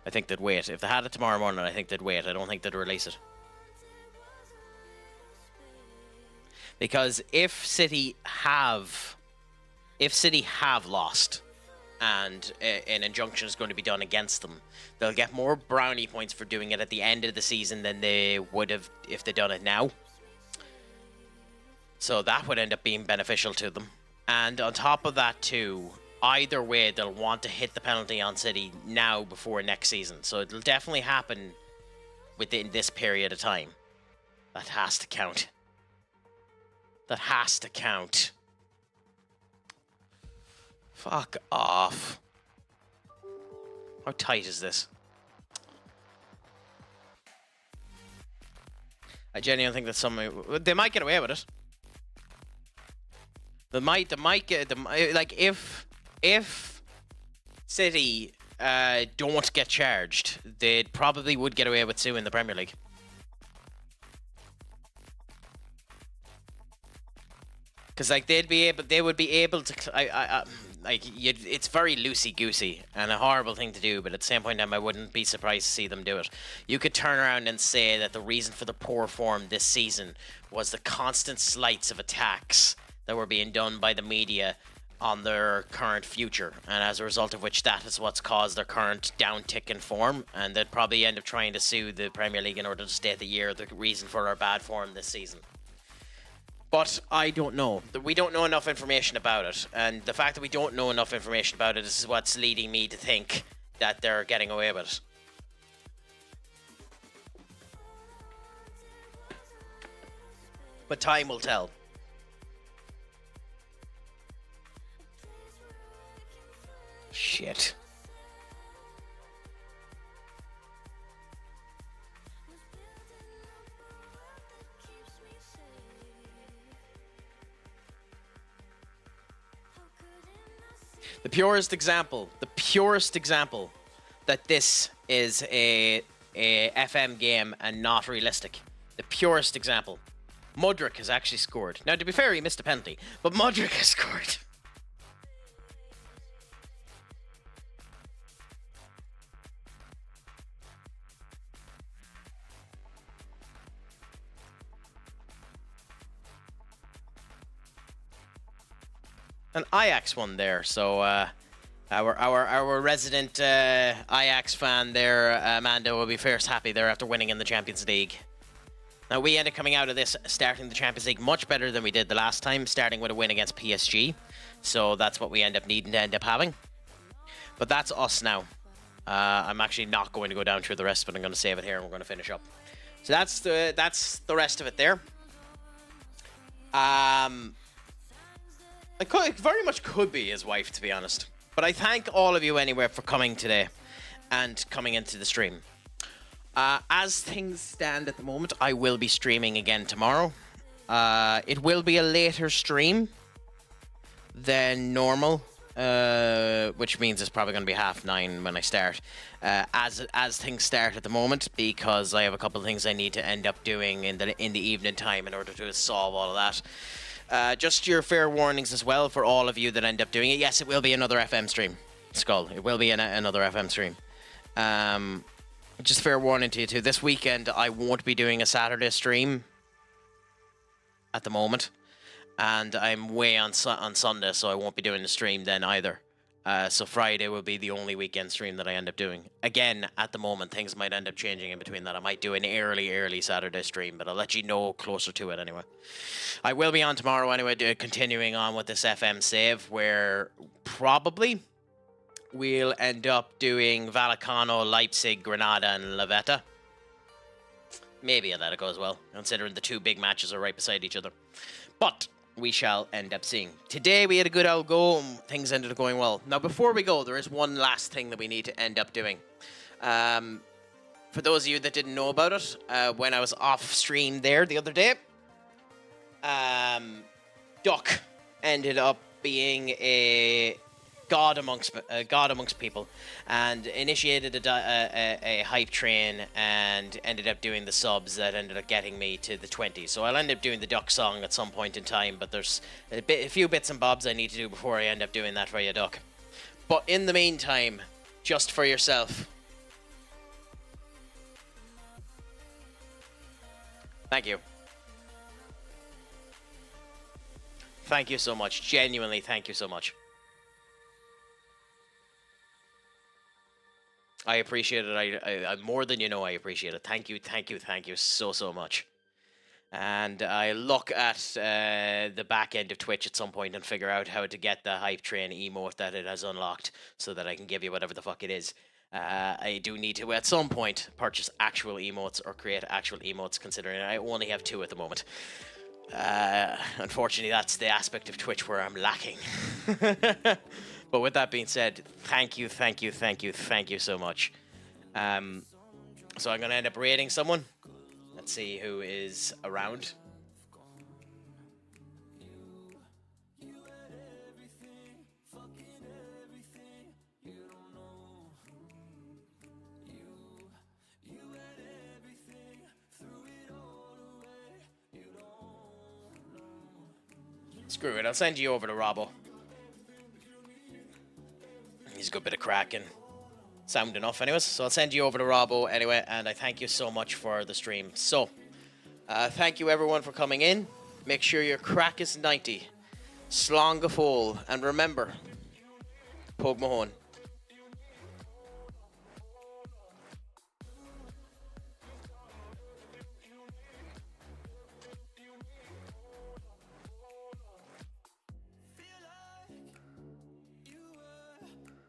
I think they'd wait. If they had it tomorrow morning, I think they'd wait. I don't think they'd release it. Because if City have lost and an injunction is going to be done against them, they'll get more brownie points for doing it at the end of the season than they would have if they'd done it now. So that would end up being beneficial to them. And on top of that too, either way, they'll want to hit the penalty on City now before next season. So it'll definitely happen within this period of time. That has to count. That has to count. Fuck off. How tight is this? I genuinely think that they might get away with it. They might get like if City don't get charged, they probably would get away with suing the Premier League. Because like they would be able to. It's very loosey goosey and a horrible thing to do, but at the same point in time, I wouldn't be surprised to see them do it. You could turn around and say that the reason for the poor form this season was the constant slights of attacks that were being done by the media on their current future, and as a result of which that is what's caused their current downtick in form, and they'd probably end up trying to sue the Premier League in order to state the reason for our bad form this season. But I don't know. We don't know enough information about it, and the fact that we don't know enough information about it is what's leading me to think that they're getting away with it. But time will tell. Shit. The purest example that this is a FM game and not realistic. The purest example. Mudryk has actually scored. Now, to be fair, he missed a penalty, but Mudryk has scored. An Ajax one there, so our resident Ajax fan there, Amanda, will be first happy there after winning in the Champions League. Now we ended up coming out of this starting the Champions League much better than we did the last time, starting with a win against PSG. So that's what we end up needing to end up having. But that's us now. I'm actually not going to go down through the rest, but I'm going to save it here and we're going to finish up. So that's the rest of it there. It very much could be his wife, to be honest. But I thank all of you anyway for coming today and coming into the stream. As things stand at the moment, I will be streaming again tomorrow. It will be a later stream than normal, which means it's probably going to be 9:30 when I start. As things start at the moment, because I have a couple of things I need to end up doing in the evening time in order to solve all of that. Just your fair warnings as well for all of you that end up doing it. Yes, it will be another FM stream. Skull. It will be another FM stream. Just fair warning to you too. This weekend I won't be doing a Saturday stream at the moment, and I'm away on Sunday, so I won't be doing the stream then either. So Friday will be the only weekend stream that I end up doing. Again, at the moment, things might end up changing in between that. I might do an early Saturday stream, but I'll let you know closer to it anyway. I will be on tomorrow anyway, continuing on with this FM save, where probably we'll end up doing Vallecano, Leipzig, Granada, and Lavetta. Maybe I'll let it go as well, considering the two big matches are right beside each other. But we shall end up seeing. Today we had a good old go and things ended up going well. Now before we go, there is one last thing that we need to end up doing. For those of you that didn't know about it, when I was off stream there the other day, Duck ended up being a god amongst people and initiated a hype train and ended up doing the subs that ended up getting me to the 20. So I'll end up doing the Duck song at some point in time, but there's a few bits and bobs I need to do before I end up doing that for you, Duck. But in the meantime, just for yourself, thank you. Thank you so much. Genuinely, thank you so much. I appreciate it. I more than you know, I appreciate it. Thank you so much. And I look at the back end of Twitch at some point and figure out how to get the hype train emote that it has unlocked so that I can give you whatever the fuck it is. I do need to, at some point, purchase actual emotes or create actual emotes, considering I only have 2 at the moment. Unfortunately, that's the aspect of Twitch where I'm lacking. But with that being said, thank you so much. So I'm going to end up rating someone. Let's see who is around. Screw it, I'll send you over to Robbo. He's a good bit of cracking. Sound enough anyways. So I'll send you over to Robbo anyway, and I thank you so much for the stream. So, thank you everyone for coming in. Make sure your crack is 90. Slán go fóill, and remember, Pog Mahone.